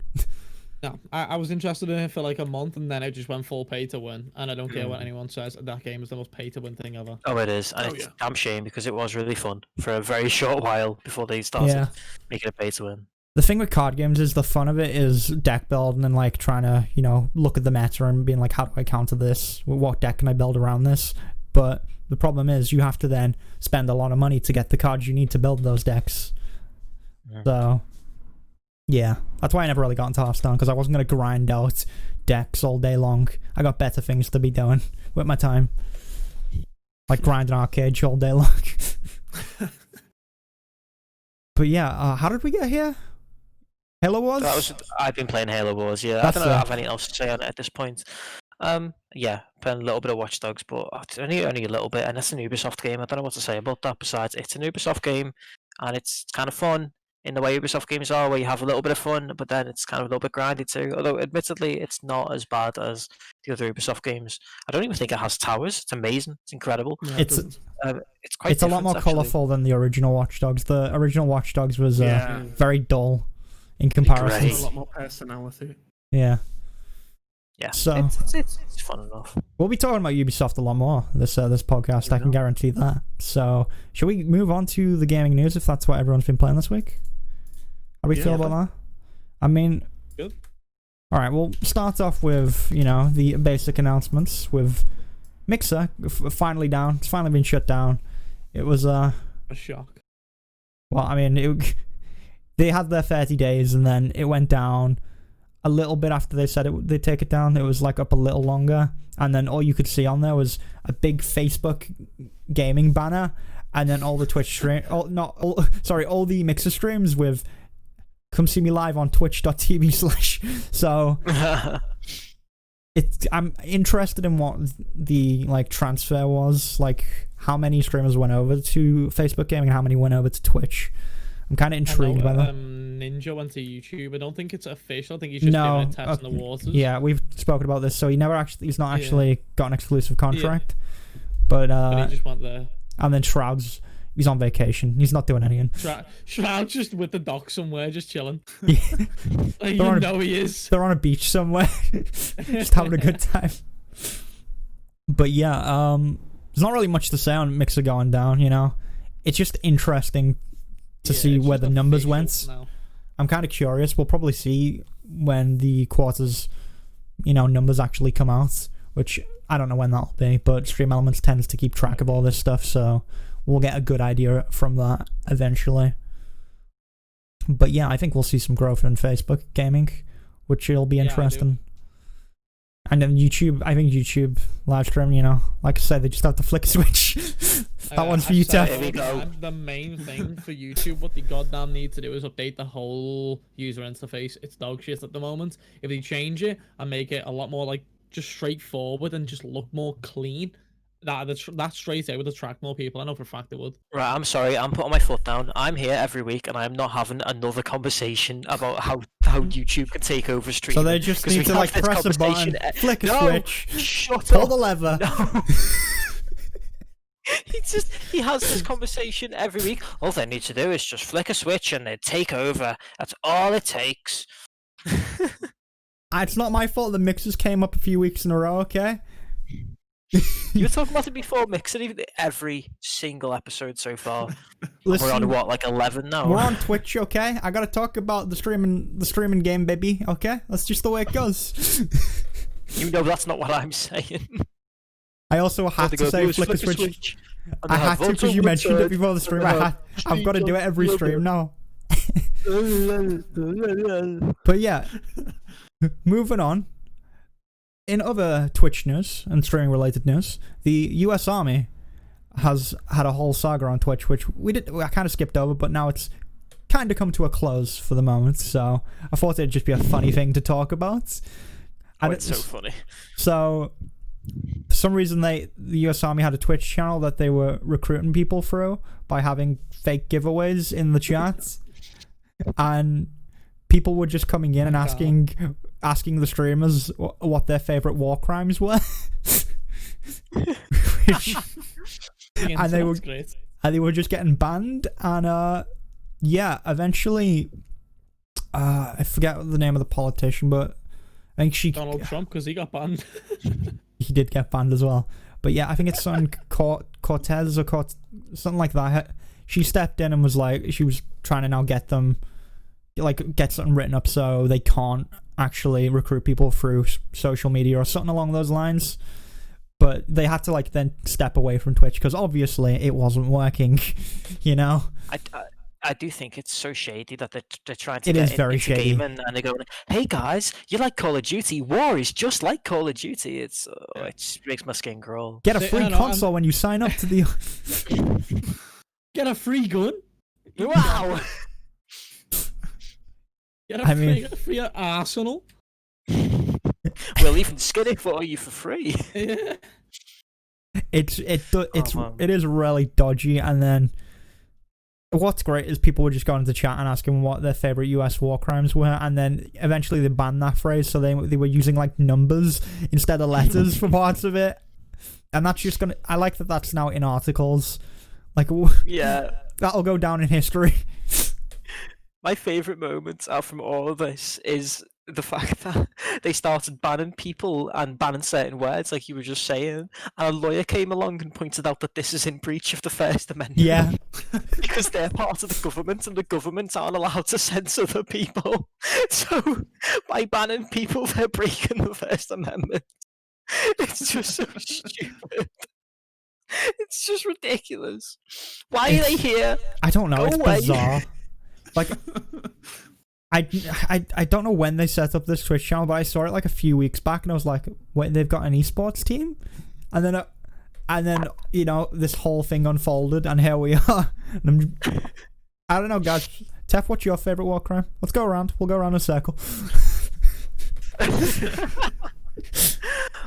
No, I was interested in it for like a month, and then it just went full pay to win. And I don't care what anyone says. That game is the most pay to win thing ever. Oh, it is, and Oh, it's yeah. damn shame because it was really fun for a very short while before they started Yeah. making it pay to win. The thing with card games is the fun of it is deck building and like trying to look at the meta and being like, how do I counter this? What deck can I build around this? But the problem is you have to then spend a lot of money to get the cards you need to build those decks. Yeah. So, yeah. That's why I never really got into Hearthstone, because I wasn't going to grind out decks all day long. I got better things to be doing with my time. Like grinding arcade all day long. But yeah, how did we get here? Halo Wars? I've been playing Halo Wars, yeah. That's I don't know if I fair. have anything else to say on it at this point. Yeah, playing a little bit of Watch Dogs, but it's only a little bit, and it's an Ubisoft game. I don't know what to say about that besides it's an Ubisoft game, and it's kind of fun in the way Ubisoft games are, where you have a little bit of fun, but then it's kind of a little bit grindy too. Although, admittedly, it's not as bad as the other Ubisoft games. I don't even think it has towers. It's amazing. It's incredible. No, It's- doesn't. It's quite. It's a lot different, more actually. colourful than the original Watch Dogs. The original Watch Dogs was Yeah. very dull in comparison. It's a lot more personality. Yeah. Yeah, So- it's fun enough. We'll be talking about Ubisoft a lot more this podcast. I can guarantee that. So, shall we move on to the gaming news if that's what everyone's been playing this week? How do we feel about that? I mean, Good. All right, we'll start off with the basic announcements with Mixer finally down. It's finally been shut down. It was A shock. well, I mean, they had their 30 days and then it went down a little bit after they said they'd take it down. It was like up a little longer, and then all you could see on there was a big Facebook gaming banner, and then all the Twitch stream, all the Mixer streams with "Come see me live on twitch.tv/." So I'm interested in what the transfer was, like how many streamers went over to Facebook gaming and how many went over to Twitch. I'm kind of intrigued by that. Ninja went to YouTube. I don't think it's official. I think he's just doing a test in the waters. Yeah, we've spoken about this. So he's not actually got an exclusive contract. But But he just went there. and then Shroud's he's on vacation. He's not doing anything. Shroud just with the doc somewhere, just chilling. Yeah. Like, They're on you know he is. They're on a beach somewhere, just having a good time. But yeah, there's not really much to say on Mixer going down. It's just interesting to see it's where just the numbers official went. now. I'm kind of curious. We'll probably see when the quarters, numbers actually come out, which I don't know when that'll be, but Stream Elements tends to keep track of all this stuff, so we'll get a good idea from that eventually. But yeah, I think we'll see some growth in Facebook gaming, which will be Yeah, I do. interesting. And then YouTube, I think YouTube live stream, like I said, they just have to flick a switch. That one's for you, said Here we Tef. go. The main thing for YouTube, what they goddamn need to do is update the whole user interface. It's dog shit at the moment. If they change it and make it a lot more just straightforward and just look more clean, that straight out would attract more people. I know for a fact it would. Right, I'm sorry, I'm putting my foot down. I'm here every week and I'm not having another conversation about how YouTube can take over streaming. So they just 'cause need we to have this press a button, conversation flick a No, switch, Shut pull up. the lever. No. He has this conversation every week. All they need to do is just flick a switch and they take over. That's all it takes. It's not my fault the mixers came up a few weeks in a row, okay? You were talking about it before, Mixer, even every single episode so far. Listen, We're on what, like 11 now? we're on Twitch, okay? I gotta talk about the streaming game, baby, okay? That's just the way it goes. You know that's not what I'm saying. I also had to say flick a switch. I had to because you mentioned it before the stream. I've got to do it every stream now. But yeah, moving on. in other Twitch news and streaming related news, the U.S. Army has had a whole saga on Twitch, which I kind of skipped over, but now it's kind of come to a close for the moment. So I thought it'd just be a funny thing to talk about. Oh, it's so funny. So for some reason, the U.S. Army had a Twitch channel that they were recruiting people through by having fake giveaways in the chat, and people were just coming in and asking the streamers what their favorite war crimes were. And they were just getting banned, and eventually I forget the name of the politician, but I think Donald Trump, because he got banned. He did get banned as well, but yeah, I think it's on Cortez or something like that. She stepped in and was like, she was trying to now get them, like, get something written up so they can't actually recruit people through social media or something along those lines. But they had to, like, then step away from Twitch because obviously it wasn't working, you know? I do think it's so shady that they're trying to It get is very into shady. gaming, and they go, "Hey guys, you like Call of Duty? War is just like Call of Duty." It just makes my skin crawl. Get a free console when you sign up to the... Get a free gun. Wow! Get a free arsenal. We'll even skin it for you for free. Yeah. It is really dodgy, and then what's great is people were just going into chat and asking what their favorite US war crimes were, and then eventually they banned that phrase, so they were using like numbers instead of letters for parts of it, and that's just gonna. I like that that's now in articles, like Yeah, that'll go down in history. my favorite moments out from all of this is the fact that they started banning people and banning certain words, like you were just saying, and a lawyer came along and pointed out that this is in breach of the First Amendment. Yeah. Because they're part of the government, and the government aren't allowed to censor the people. So, by banning people, they're breaking the First Amendment. It's just so stupid. It's just ridiculous. Why are they here? I don't know. Go It's away. bizarre. Like, I don't know when they set up this Twitch channel, but I saw it like a few weeks back, and I was like, wait, they've got an esports team? And then you know, this whole thing unfolded, and here we are. And I don't know, guys. Tef, what's your favorite war crime? Let's go around. We'll go around in a circle.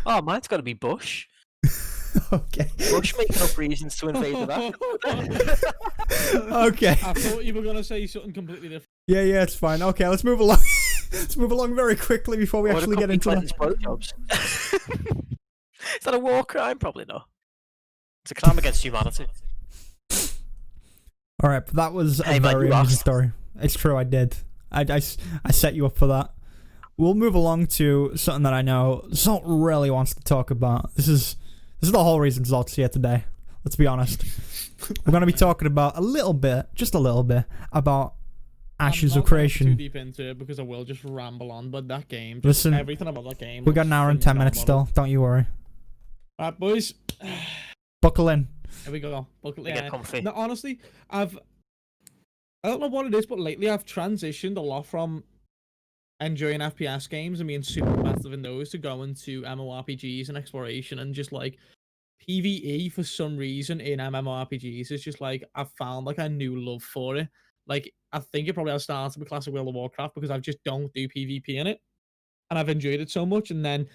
Oh, mine's got to be Bush. Okay. Bush making up reasons to invade Iraq. Okay. I thought you were gonna say something completely different. Yeah, it's fine. Okay, let's move along. Let's move along very quickly before we actually get into Clinton's blowjobs. Is that a war crime? Probably not. It's a crime against humanity. All right, but that was Hey, a man, very you amusing asked. story. It's true, I did. I set you up for that. We'll move along to something that I know Zolt really wants to talk about. This is the whole reason Zolt's here today. Let's be honest. We're going to be talking about just a little bit, about Ashes of I'm not Creation. going too deep into it because I will just ramble on. But that game, Listen, everything about that game. We got an hour and 10 minutes still. Don't you worry. All right, boys. Buckle in. Here we go. Buckle Get comfy. No, honestly, I don't know what it is, but lately I've transitioned a lot from enjoying FPS games and being super competitive in those to going to MMORPGs and exploration, and just like PvE for some reason in MMORPGs. It's just like I've found like a new love for it. Like I think it probably has started with Classic World of Warcraft because I just don't do PvP in it, and I've enjoyed it so much. And then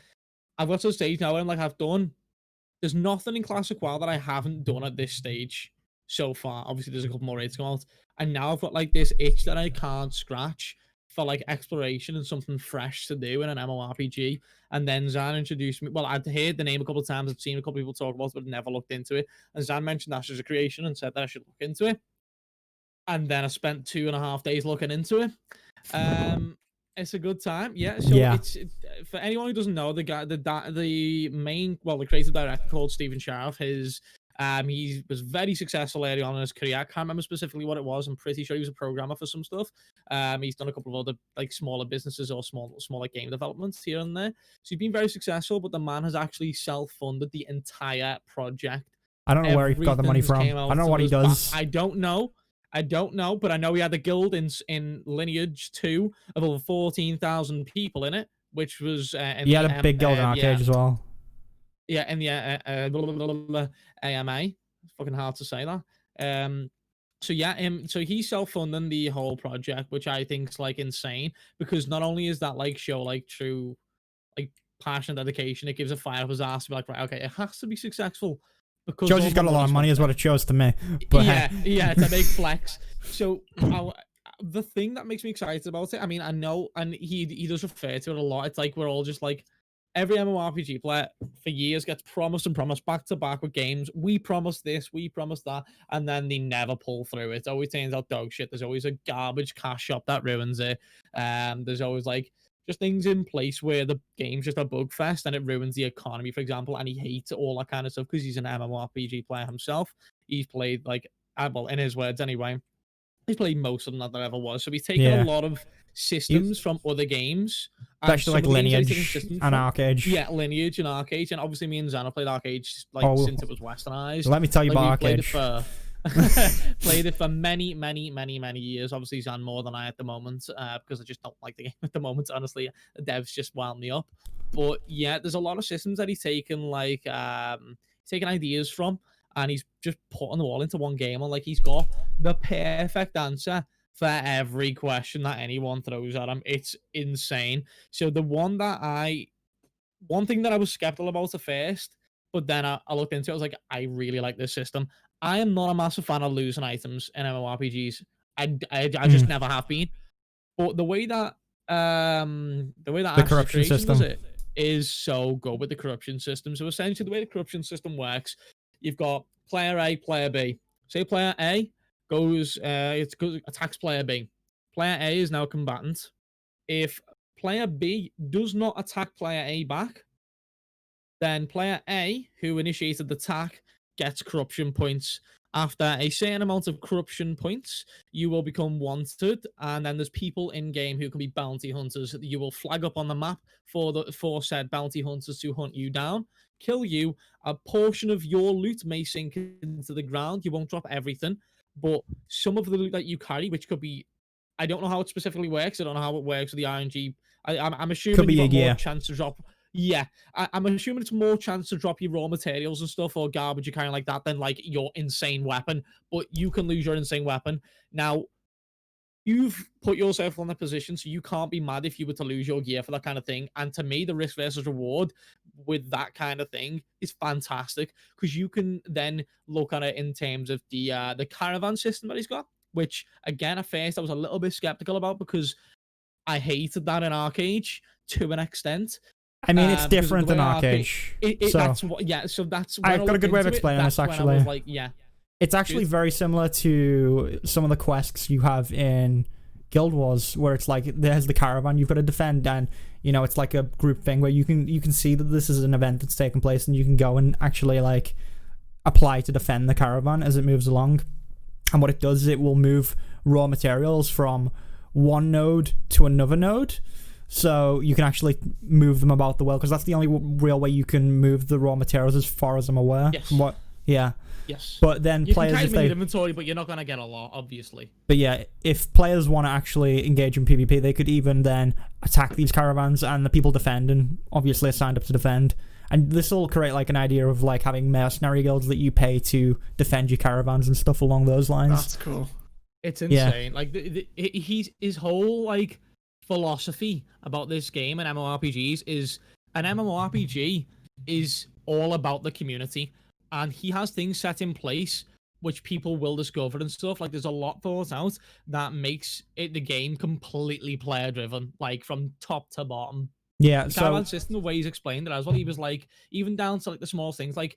I've got to a stage now where I'm like, there's nothing in Classic WoW that I haven't done at this stage so far. Obviously, there's a couple more raids to come out, and now I've got like this itch that I can't scratch for like exploration and something fresh to do in an MMORPG. And then Zan introduced me. Well, I'd heard the name a couple of times. I'd seen a couple of people talk about it, but never looked into it. And Zan mentioned Ashes of Creation and said that I should look into it. And then I spent 2.5 days looking into it. It's a good time, yeah. So Yeah. it's for anyone who doesn't know, the creative director called Stephen Sharf. He was very successful early on in his career. I can't remember specifically what it was. I'm pretty sure he was a programmer for some stuff. He's done a couple of other like smaller businesses or smaller game developments here and there. So he's been very successful, but the man has actually self-funded the entire project. I don't know where he got the money Everything's from. came I out don't know of what he his back. does. I don't know, but I know he had a guild in Lineage 2 of over 14,000 people in it. which was in He the had a big golden arcade as well. Yeah, in the AMA. It's fucking hard to say that. So yeah, so he's self-funding the whole project, which I think is like insane, because not only is that like show like true like passion and dedication, it gives a fire up his ass to be like, right, okay, it has to be successful because Shows he's got a lot of money is what it shows to me. But yeah, it's a big flex. So the thing that makes me excited about it, I mean, I know, and he does refer to it a lot. It's like we're all just like, every MMORPG player for years gets promised and promised back to back with games. We promised this, we promised that, and then they never pull through. It always turns out dog shit. There's always a garbage cash shop that ruins it. There's always like just things in place where the game's just a bug fest and it ruins the economy, for example. And he hates all that kind of stuff because he's an MMORPG player himself. He's played like, well, in his words anyway, he's played most of them that there ever was. So he's taken a lot of systems from other games, especially like Lineage and Arcade. Yeah, Lineage and Arcade, and obviously me and Zan have played Arcade like since it was westernized. Let me tell you about Arcade. Played it for many years. Obviously Zan more than I at the moment, because I just don't like the game at the moment. Honestly, the devs just wound me up. But yeah, there's a lot of systems that he's taken like taking ideas from, and he's just putting them all into one game. And like he's got the perfect answer for every question that anyone throws at him. It's insane. So the one thing that I was skeptical about at first, but then I looked into it, I was like, I really like this system. I am not a massive fan of losing items in MMORPGs. I just never have been. But the way that the corruption system does it is so good with the corruption system. So essentially the way the corruption system works, you've got player A, player B. Say player A attacks player B. Player A is now a combatant. If player B does not attack player A back, then player A, who initiated the attack, gets corruption points. After a certain amount of corruption points, you will become wanted, and then there's people in game who can be bounty hunters. You will flag up on the map for said bounty hunters to hunt you down, kill you. A portion of your loot may sink into the ground. You won't drop everything, but some of the loot that you carry, which could be, I don't know how it specifically works. I don't know how it works with the RNG. I'm assuming you've got more chance to drop. Yeah, I'm assuming it's more chance to drop your raw materials and stuff or garbage or kind of like that than like your insane weapon. But you can lose your insane weapon. Now, you've put yourself in a position so you can't be mad if you were to lose your gear for that kind of thing. And to me, the risk versus reward with that kind of thing is fantastic, because you can then look at it in terms of the caravan system that he's got, which again at first I was a little bit skeptical about because I hated that in Arcade to an extent. I mean, it's different than Arcade. So that's I've got a good way of explaining this, actually. Like, it's actually very similar to some of the quests you have in Guild Wars, where it's like there's the caravan you've got to defend, and it's like a group thing where you can see that this is an event that's taking place, and you can go and actually like apply to defend the caravan as it moves along. And what it does is it will move raw materials from one node to another node. So you can actually move them about the world, because that's the only real way you can move the raw materials, as far as I'm aware. Yes. Yes. But then you players, can kind of inventory, but you're not gonna get a lot, obviously. But yeah, if players want to actually engage in PvP, they could even then attack these caravans, and the people defend, and obviously are signed up to defend. And this will create like an idea of like having mercenary guilds that you pay to defend your caravans and stuff along those lines. That's cool. It's insane. Yeah. Like his whole like philosophy about this game and MMORPGs is an MMORPG is all about the community, and he has things set in place which people will discover and stuff. Like there's a lot thought out that makes the game completely player driven, like from top to bottom. Yeah, the caravan system, the way he's explained it as well, he was like, even down to like the small things, like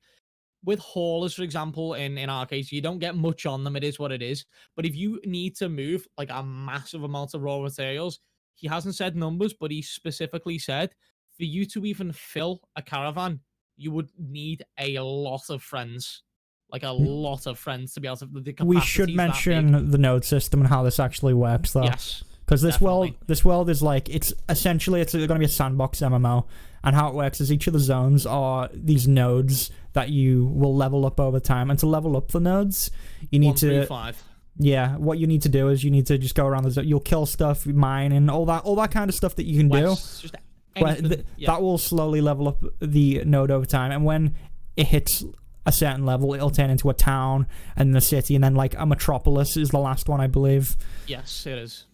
with haulers, for example, in Arcade, you don't get much on them. It is what it is. But if you need to move like a massive amount of raw materials, he hasn't said numbers, but he specifically said for you to even fill a caravan, you would need a lot of friends. Like a lot of friends to be able to. The we should mention the node system and how this actually works, though. Yes. Because this world is like, it's essentially going to be a sandbox MMO, and how it works is each of the zones are these nodes that you will level up over time, and to level up the nodes, you need 1, 3, 5. Yeah, what you need to do is you need to just go around the zone. You'll kill stuff, mine, and all that kind of stuff that you can do. Just That will slowly level up the node over time, and when it hits a certain level, it'll turn into a town and the city, and then like a metropolis is the last one, I believe. Yes, it is.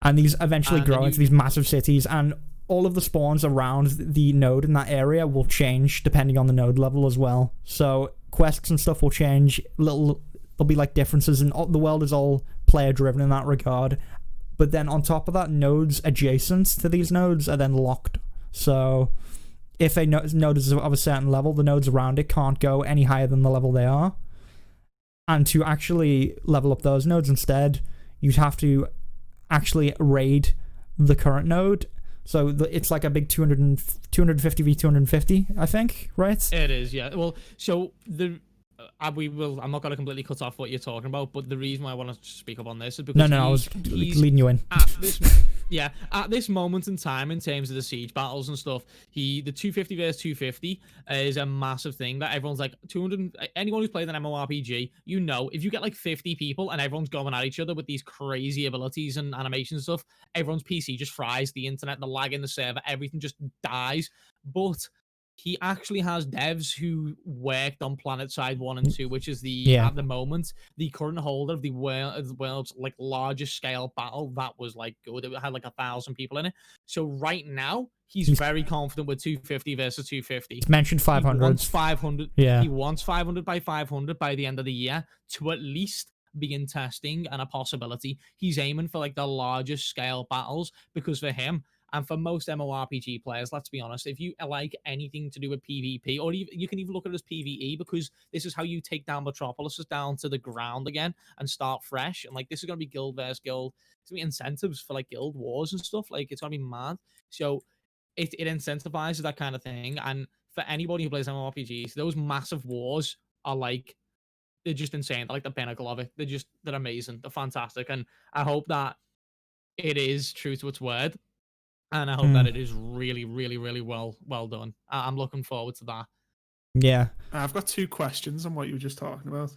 And these eventually grow into these massive cities, and all of the spawns around the node in that area will change depending on the node level as well. So quests and stuff will change. There'll be like differences, and the world is all player driven in that regard. But then on top of that, nodes adjacent to these nodes are then locked. So if a node is of a certain level, the nodes around it can't go any higher than the level they are. And to actually level up those nodes instead, you'd have to actually raid the current node. So it's like a big 250 v 250, I think, right? It is, yeah. Well, so I'm not going to completely cut off what you're talking about, but the reason why I want to speak up on this is because I was leading you in. At this moment in time, in terms of the siege battles and stuff, the 250 versus 250 is a massive thing that everyone's like 200. Anyone who's played an MMORPG, you know, if you get like 50 people and everyone's going at each other with these crazy abilities and animation stuff, everyone's PC just fries, the internet, the lag in the server, everything just dies. But he actually has devs who worked on PlanetSide 1 and 2, which is at the moment, the current holder of the world's like largest scale battle. That was like good. It had like 1,000 people in it. So right now, he's very confident with 250 versus 250. It's mentioned 500. He wants 500. Yeah. He wants 500 by 500 by the end of the year to at least begin testing and a possibility. He's aiming for like the largest scale battles, because for him, and for most MMORPG players, let's be honest, if you like anything to do with PvP, or you can even look at it as PvE, because this is how you take down metropolises down to the ground again and start fresh. And like, this is going to be guild versus guild. It's going to be incentives for like guild wars and stuff. Like, it's going to be mad. So it incentivizes that kind of thing. And for anybody who plays MMORPGs, those massive wars are like, they're just insane. They're like the pinnacle of it. They're amazing. They're fantastic. And I hope that it is true to its word. And I hope that it is really, really, really well done. I'm looking forward to that. Yeah. I've got 2 questions on what you were just talking about.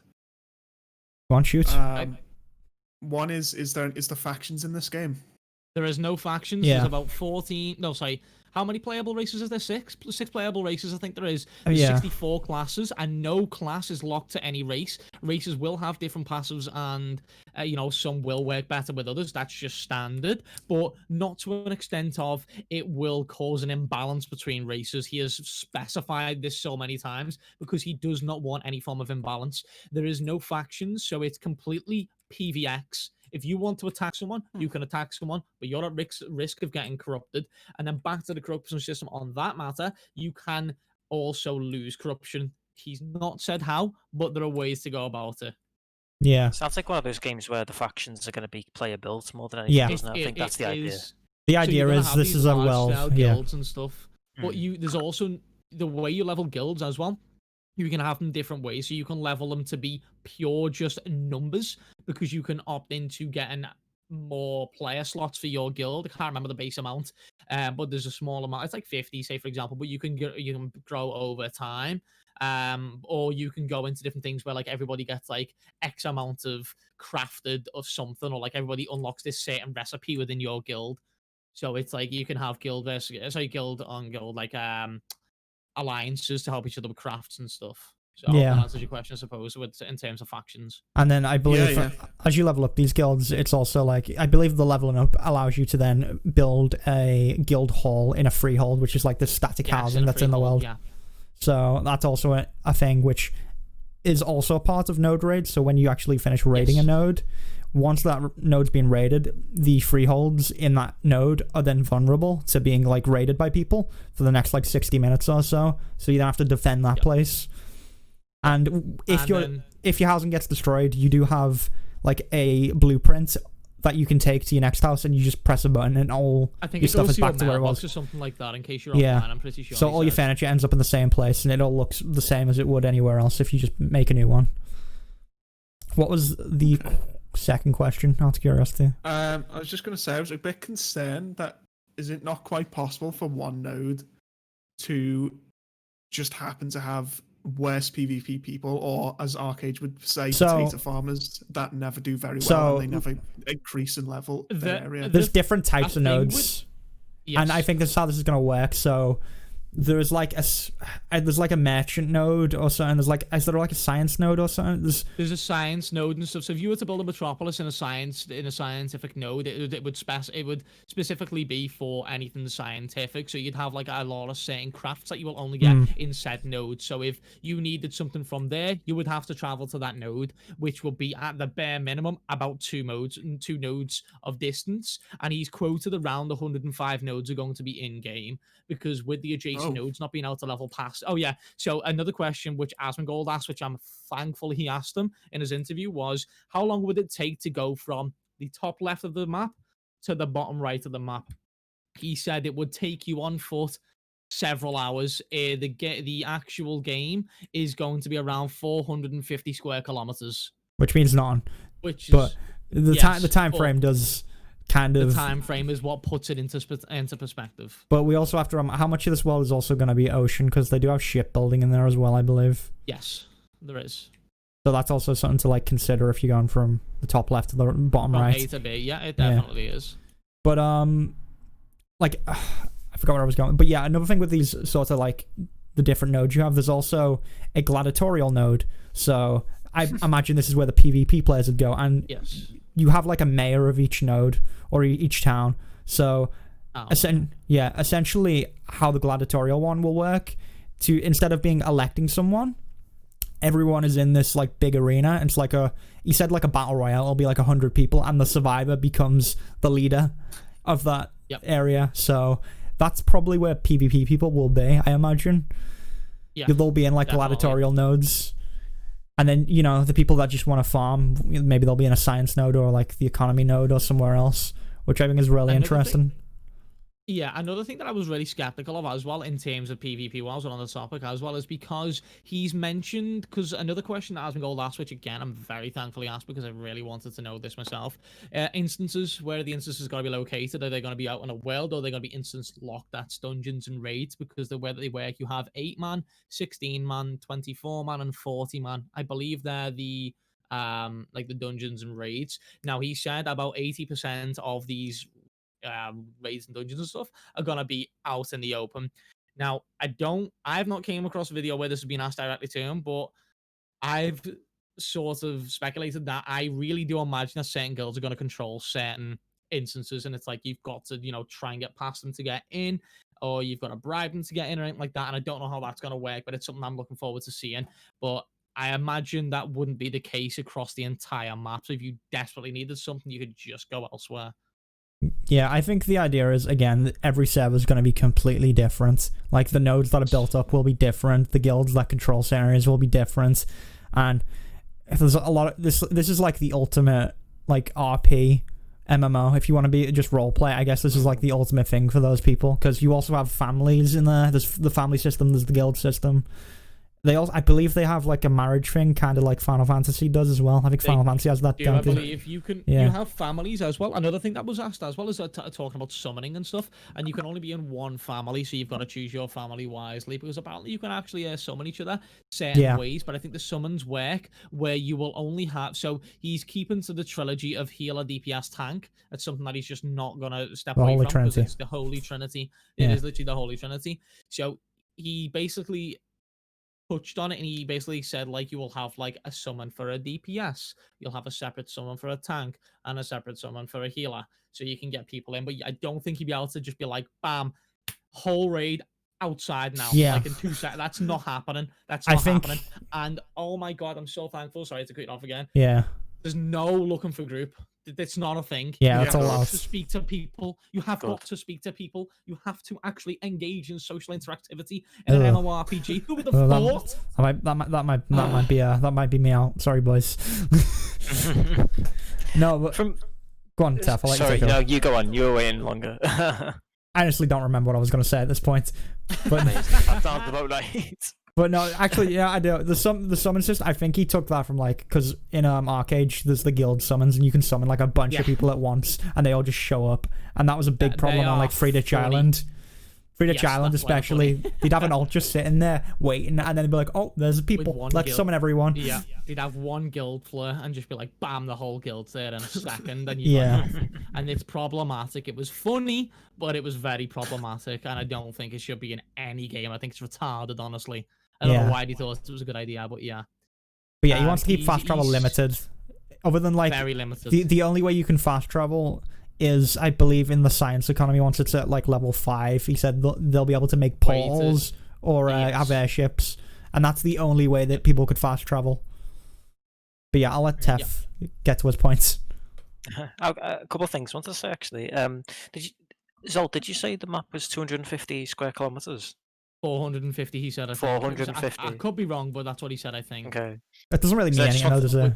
Go on, shoot. One is the factions in this game? There is no factions. Yeah. There's about 14. No, sorry. How many playable races is there? 6? 6 playable races, I think there is. There's 64 classes, and no class is locked to any race. Races will have different passives, and some will work better with others. That's just standard, but not to an extent of it will cause an imbalance between races. He has specified this so many times because he does not want any form of imbalance. There is no factions, so it's completely PvX. If you want to attack someone, you can attack someone, but you're at risk of getting corrupted. And then back to the corruption system on that matter, you can also lose corruption. He's not said how, but there are ways to go about it. Yeah. Sounds like one of those games where the factions are going to be player built more than anything, doesn't it? I think that's the idea. The idea is this is a guilds and stuff. But there's also the way you level guilds as well. You can have them different ways. So you can level them to be pure just numbers, because you can opt into getting more player slots for your guild. I can't remember the base amount, but there's a small amount. It's like 50, say, for example, but you can grow over time. Or you can go into different things where like everybody gets like X amount of crafted of something, or like everybody unlocks this certain recipe within your guild. So it's like you can have guild on guild, like alliances to help each other with crafts and stuff. So that answers your question, I suppose, in terms of factions. And then I believe as you level up these guilds, it's also like, I believe the leveling up allows you to then build a guild hall in a freehold, which is like the static housing that's in the world. Yeah. So that's also a thing which is also a part of node raids. So when you actually finish raiding a node, once that node's been raided, the freeholds in that node are then vulnerable to being like raided by people for the next like 60 minutes or so. So you don't have to defend that place. And if your housing gets destroyed, you do have like a blueprint that you can take to your next house, and you just press a button and all your stuff is back to where it was. Or something like that, in case you're offline, I'm pretty sure. So all your furniture ends up in the same place, and it all looks the same as it would anywhere else if you just make a new one. What was the second question, out of curiosity? I was just going to say, I was a bit concerned that is it not quite possible for one node to just happen to have worse PvP people, or as Arcade would say, potato farmers that never do very well and they never increase in level area. There's different types of nodes. And I think this is how this is going to work. So there's like a merchant node or something. Is there like a science node or something? There's a science node and stuff. So if you were to build a metropolis in a scientific node, it would specifically be for anything scientific. So you'd have like a lot of certain crafts that you will only get in said node. So if you needed something from there, you would have to travel to that node, which would be at the bare minimum about 2 nodes of distance. And he's quoted around 105 nodes are going to be in game, because with the adjacent nodes not being able to level past. Oh yeah. So another question which Asmongold asked, which I'm thankful he asked him in his interview, was how long would it take to go from the top left of the map to the bottom right of the map? He said it would take you on foot several hours. The actual game is going to be around 450 square kilometers, which means none. The time frame does kind of. The time frame is what puts it into perspective. But we also have to remember how much of this world is also going to be ocean, because they do have shipbuilding in there as well, I believe. Yes, there is. So that's also something to like consider if you're going from the top left to the bottom from right. A to B, yeah, it definitely is. But like I forgot where I was going. But yeah, another thing with these sort of like the different nodes you have, there's also a gladiatorial node. So I imagine this is where the PvP players would go, and yes, you have like a mayor of each node or each town. So essentially how the gladiatorial one will work, to instead of being electing someone, everyone is in this like big arena, and it's like he said like a battle royale. It'll be like 100 people, and the survivor becomes the leader of that area. So that's probably where PvP people will be, I imagine. Yeah, they'll be in like gladiatorial nodes. And then, you know, the people that just want to farm, maybe they'll be in a science node or like the economy node or somewhere else, which I think is really interesting. Another thing that I was really skeptical of as well in terms of PvP while I was on the topic as well is because he's mentioned, because another question that Asmongold asked, which again I'm very thankfully asked because I really wanted to know this myself, instances, where are the instances going to be located? Are they going to be out in a world, or are they going to be instance locked? That's dungeons and raids, because the way that they work, you have 8-man, 16-man, 24-man, and 40-man. I believe they're the like the dungeons and raids. Now he said about 80% of these raids and dungeons and stuff are gonna be out in the open. Now I've not came across a video where this has been asked directly to him, but I've sort of speculated that I really do imagine that certain guilds are going to control certain instances, and it's like you've got to, you know, try and get past them to get in, or you've got to bribe them to get in, or anything like that. And I don't know how that's going to work, but it's something I'm looking forward to seeing. But I imagine that wouldn't be the case across the entire map. So if you desperately needed something, you could just go elsewhere. Yeah, I think the idea is, again, that every server is going to be completely different. Like, the nodes that are built up will be different. The guilds that control certain areas will be different. And if there's a lot of this is like the ultimate, like, RP MMO. If you want to be just roleplay, I guess this is like the ultimate thing for those people, because you also have families in there. There's the family system, there's the guild system. They also, I believe they have like a marriage thing, kind of like Final Fantasy does as well. I think Final Fantasy has that. I believe you can. Yeah. You have families as well. Another thing that was asked as well is talking about summoning and stuff, and you can only be in one family, so you've got to choose your family wisely, because apparently you can actually summon each other certain ways. But I think the summons work where you will only have. So he's keeping to the trilogy of healer, DPS, tank. That's something that he's just not gonna step away from, because it's the Holy Trinity. It is literally the Holy Trinity. So he basically touched on it, and he basically said, like, you will have like a summon for a DPS, you'll have a separate summon for a tank, and a separate summon for a healer, so you can get people in. But I don't think he'd be able to just be like, bam, whole raid outside now, like in 2 seconds. That's not happening. That's not happening. And oh my god, I'm so thankful. Sorry to cut it off again. There's no looking for group. It's not a thing. That's you a have lot. to speak to people. You have got to speak to people. You have to actually engage in social interactivity in an MMORPG. Who would have thought? That might be me out. Sorry, boys. No, but go on, Tef. I'll let Sorry, you take it. You go on. You were waiting longer. I honestly don't remember what I was going to say at this point. But that sounds about right. But no, actually, yeah, I do. The summon system, I think he took that from, like, because in Arcade, there's the guild summons, and you can summon like a bunch of people at once, and they all just show up. And that was a big problem on like Free Ditch Island. Free Island that's why they're funny. especially, they'd have an alt just sitting there waiting, and then they'd be like, "Oh, there's the people. one Let's guild. summon everyone." Yeah, they'd have one guild flare and just be like, bam, the whole guild's there in a second, and you Yeah. and it's problematic. It was funny, but it was very problematic, and I don't think it should be in any game. I think it's retarded, honestly. I don't Yeah. know why they thought it was a good idea, but yeah, But yeah, he wants to keep he's- fast travel he's limited. Other than like very limited. the only way you can fast travel is, I believe, in the science economy. Once it's at like level 5, he said they'll be able to make portals or have airships, and that's the only way that people could fast travel. But yeah, I'll let Tef get to his points. A couple of things I want to say actually. Zolt, did you say the map was 250 square kilometers? 450, he said. I think. 450. I could be wrong, but that's what he said. I think. Okay. It doesn't really So mean I just anything, though, does it?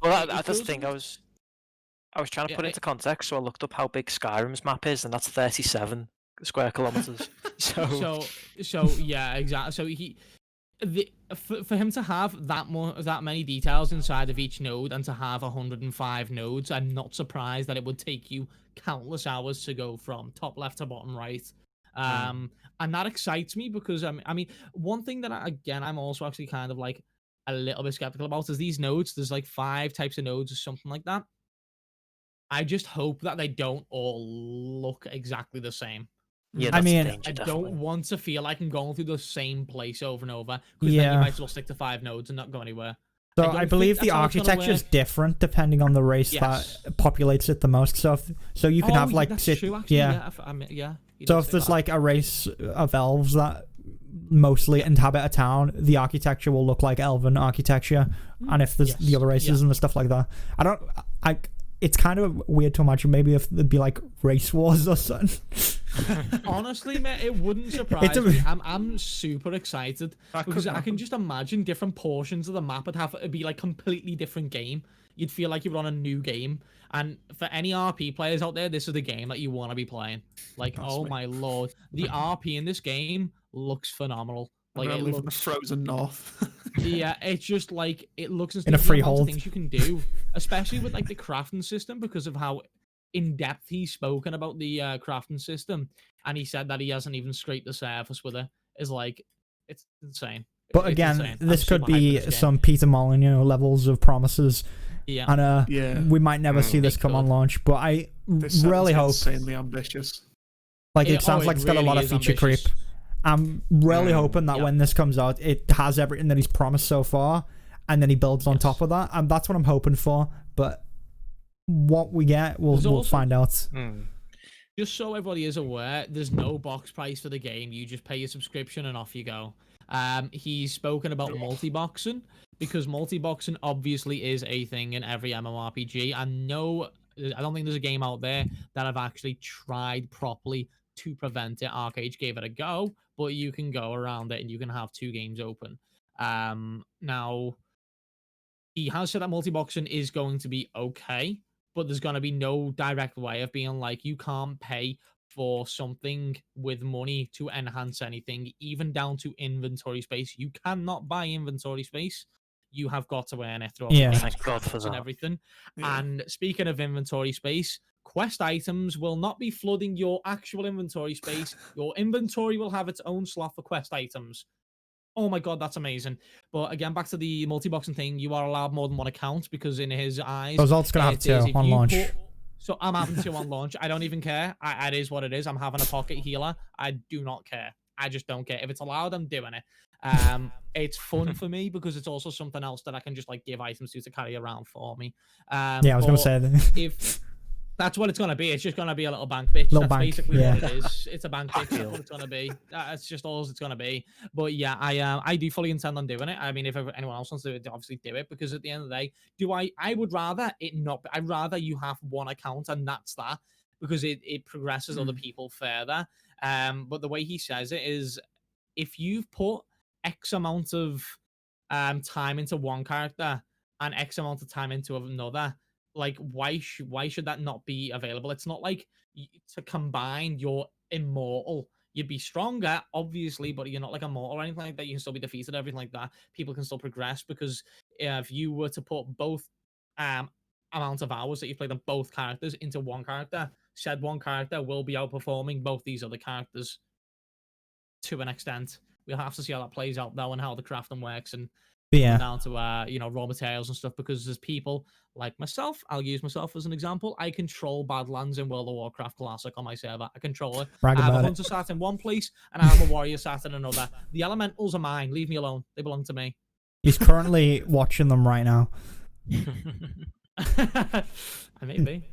Well, It that's the feels thing. like- I was trying to Yeah, put it into context, so I looked up how big Skyrim's map is, and that's 37 square kilometers. So yeah, exactly. So for him to have that many details inside of each node and to have 105 nodes, I'm not surprised that it would take you countless hours to go from top left to bottom right. And that excites me because I mean, one thing that I'm also actually kind of like a little bit skeptical about is these nodes. There's like 5 types of nodes or something like that. I just hope that they don't all look exactly the same. Yeah, I that's the mean, danger, I definitely. don't want to feel like I'm going through the same place over and over, because then you might as well stick to 5 nodes and not go anywhere. So don't I think believe the that's how it's gonna architecture is work. different depending on the race Yes. that populates it the most. So you can have like that's true, actually. Yeah. You So did if say there's that. like a race of elves that mostly inhabit a town, the architecture will look like elven architecture. And if there's the other races and the stuff like that, it's kind of weird to imagine maybe if there'd be like race wars or something. Honestly, mate, it wouldn't surprise me. I'm super excited because I can just imagine different portions of the map would have to be like completely different game. You'd feel like you're on a new game. And for any RP players out there, this is the game that you want to be playing. Like, oh my lord, the RP in this game looks phenomenal. Like, I it live in the looks frozen north. yeah, it's just like it looks as In a the amount of freehold. things you can do, especially with like the crafting system, because of how in depth he's spoken about the crafting system, and he said that he hasn't even scraped the surface with it. Is like, it's insane. But It's again, insane. I'm this could super hyped for be this game. some Peter Molyneux levels of promises. Yeah. And Yeah. we might never see this It come on could. launch, but I This really hope. insanely ambitious. Like It- it sounds oh, like it it's got a really lot of is feature ambitious. creep. I'm really hoping that Yeah. when this comes out, it has everything that he's promised so far, and then he builds on top of that, and that's what I'm hoping for. But what we get, we'll also- find out. Just so everybody is aware, there's no box price for the game. You just pay your subscription and off you go. He's spoken about multi-boxing, because multi-boxing obviously is a thing in every MMORPG. And no, I don't think there's a game out there that have actually tried properly to prevent it. Arcade gave it a go, but you can go around it and you can have 2 games open. Now, he has said that multi-boxing is going to be okay, but there's going to be no direct way of being like, you can't pay for something with money to enhance anything, even down to inventory space. You cannot buy inventory space. You have got to earn it through Yeah. Thank God for and that. everything. Yeah. And speaking of inventory space, quest items will not be flooding your actual inventory space. Your inventory will have its own slot for quest items. Oh my god, that's amazing. But again, back to the multi-boxing thing, you are allowed more than one account, because in his eyes, So Zolt's gonna have it is two if on you launch. So I'm having 2 on launch. I don't even care. It is what it is. I'm having a pocket healer. I do not care. I just don't care. If it's allowed, I'm doing it. It's fun for me because it's also something else that I can just like give items to carry around for me. Yeah, I was gonna but say that. if that's what it's gonna be, it's just gonna be a little bank bitch. Little That's bank, basically yeah. what it is. It's a bank bitch. That's what it's gonna be. That's just all it's gonna be. But yeah, I do fully intend on doing it. I mean, if anyone else wants to do it, obviously do it, because at the end of the day, I would rather it not. I'd rather you have one account and that's that, because it progresses other people further. But the way he says it is, if you've put X amount of time into one character and X amount of time into another, like why should that not be available? It's not like to combine your immortal. You'd be stronger, obviously, but you're not like immortal or anything like that. You can still be defeated, everything like that. People can still progress, because if you were to put both amount of hours that you played on both characters into one character, said one character will be outperforming both these other characters. to an extent. We'll have to see how that plays out though, and how the crafting works, and Yeah. down to raw materials and stuff. Because there's people like myself. I'll use myself as an example. I control Badlands in World of Warcraft Classic on my server. I control it. Brag I have a about it. hunter sat in one place, and I have a warrior sat in another. The elementals are mine. Leave me alone. They belong to me. He's currently watching them right now. I may be.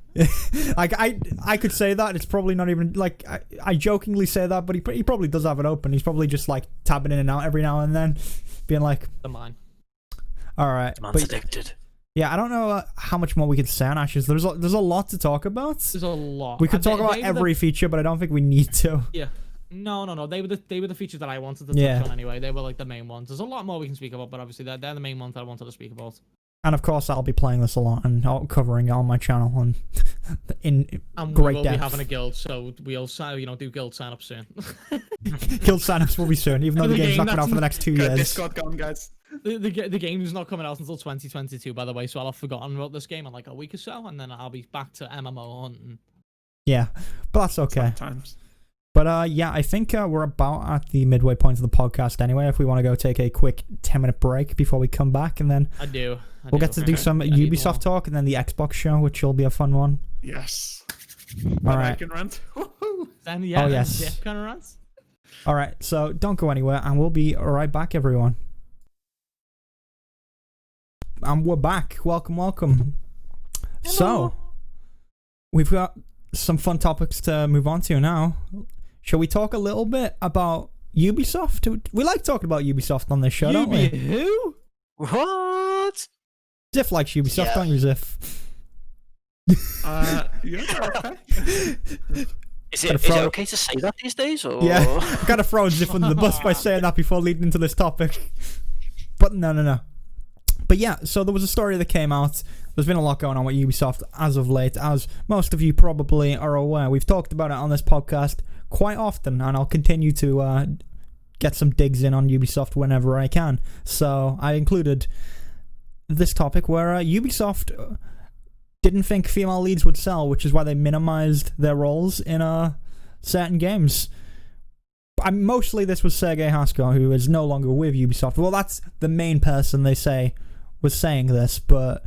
Like I could say that. It's probably not even like I jokingly say that, but he probably does have it open. He's probably just like tabbing in and out every now and then, being like, They're mine. "All right." Man's But addicted. yeah, I don't know how much more we could say on Ashes. There's a lot to talk about. There's a lot. We could And talk about they were every feature, but I don't think we need to. Yeah. No. They were the features that I wanted to Yeah. touch on anyway. They were like the main ones. There's a lot more we can speak about, but obviously they're the main ones that I wanted to speak about. And of course, I'll be playing this a lot and covering it on my channel and in And great we will depth. be having a guild, so we'll do guild sign up soon. Guild signups will be soon, even though the The game's game, not coming out for the next 2 Get years. Discord going, guys. The game's not coming out until 2022, by the way, so I'll have forgotten about this game in like a week or so, and then I'll be back to MMO hunting. Yeah, but that's okay. Sometimes. But yeah, I think we're about at the midway point of the podcast anyway. If we want to go take a quick 10-minute break before we come back, and then I do. we'll get to do some I need Ubisoft more. talk, and then the Xbox show, which will be a fun one. Yes. All right. Can rant. Woohoo. Then yeah, Oh, yes. yeah, kind of runs. All right, so don't go anywhere, and we'll be right back, everyone. And we're back. Welcome. So, we've got some fun topics to move on to now. Shall we talk a little bit about Ubisoft? We like talking about Ubisoft on this show, don't we? Who? What? Ziff likes Ubisoft, Yeah. don't you, Ziff? Yeah, okay. Is Gotta it throw- okay to say that these days? Or Yeah, I'm kind of throwing Ziff under the bus by saying that before leading into this topic. But no. But yeah, so there was a story that came out. There's been a lot going on with Ubisoft as of late, as most of you probably are aware. We've talked about it on this podcast quite often, and I'll continue to get some digs in on Ubisoft whenever I can. So I included this topic where Ubisoft didn't think female leads would sell, which is why they minimized their roles in certain games. Mostly this was Sergei Haskell, who is no longer with Ubisoft. Well, that's the main person they say was saying this, but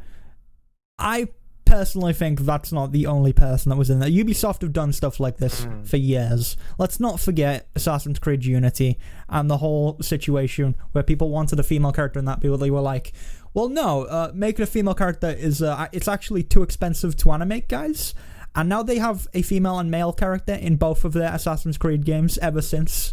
I personally think that's not the only person that was in there. Ubisoft have done stuff like this for years. Let's not forget Assassin's Creed Unity and the whole situation where people wanted a female character in that, people they were like, well, no, making a female character is it's actually too expensive to animate, guys. And now they have a female and male character in both of their Assassin's Creed games ever since.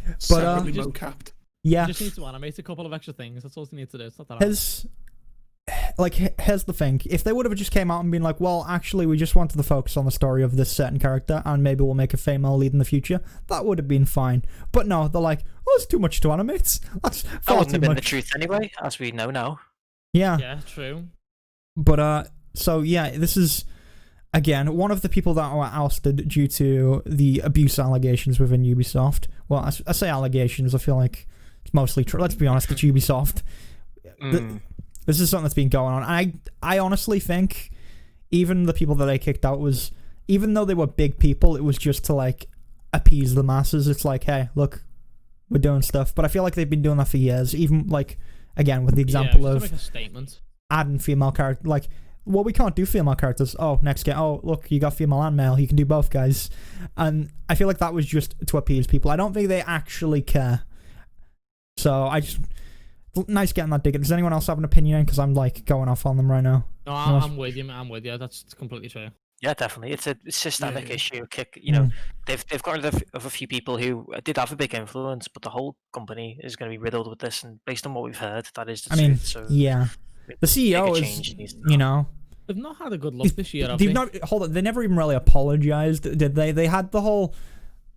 But Separately mo-capped. yeah, You just need to animate a couple of extra things. That's all you need to do. It's not that hard. here's the thing. If they would have just came out and been like, well, actually, we just wanted to focus on the story of this certain character and maybe we'll make a female lead in the future, that would have been fine. But no, they're like, oh, it's too much to animate. That's that far wouldn't too have been the much. truth anyway, as we know now. Yeah. Yeah, true. But so yeah, this is again one of the people that were ousted due to the abuse allegations within Ubisoft. Well, I say allegations. I feel like it's mostly true. Let's be honest, it's Ubisoft. This is something that's been going on. I honestly think even the people that they kicked out was, even though they were big people, it was just to like appease the masses. It's like, hey, look, we're doing stuff. But I feel like they've been doing that for years. Even like again with the example just to of make a statement. adding female character, like, well, we can't do female characters. Oh, next game. Oh, look, you got female and male. You can do both, guys. And I feel like that was just to appease people. I don't think they actually care. So I just nice getting that dig. Does anyone else have an opinion? Because I'm like going off on them right now. No, I'm with you. I'm with you. That's completely true. Yeah, definitely. It's a systemic Yeah. issue. You know, they've got rid of a few people who did have a big influence, but the whole company is going to be riddled with this. And based on what we've heard, that is the I mean, truth. So yeah, the CEO bigger is, change needs to you know, They've not had a good look this year, have they've they? not. Hold on, they never even really apologized, did they? They had the whole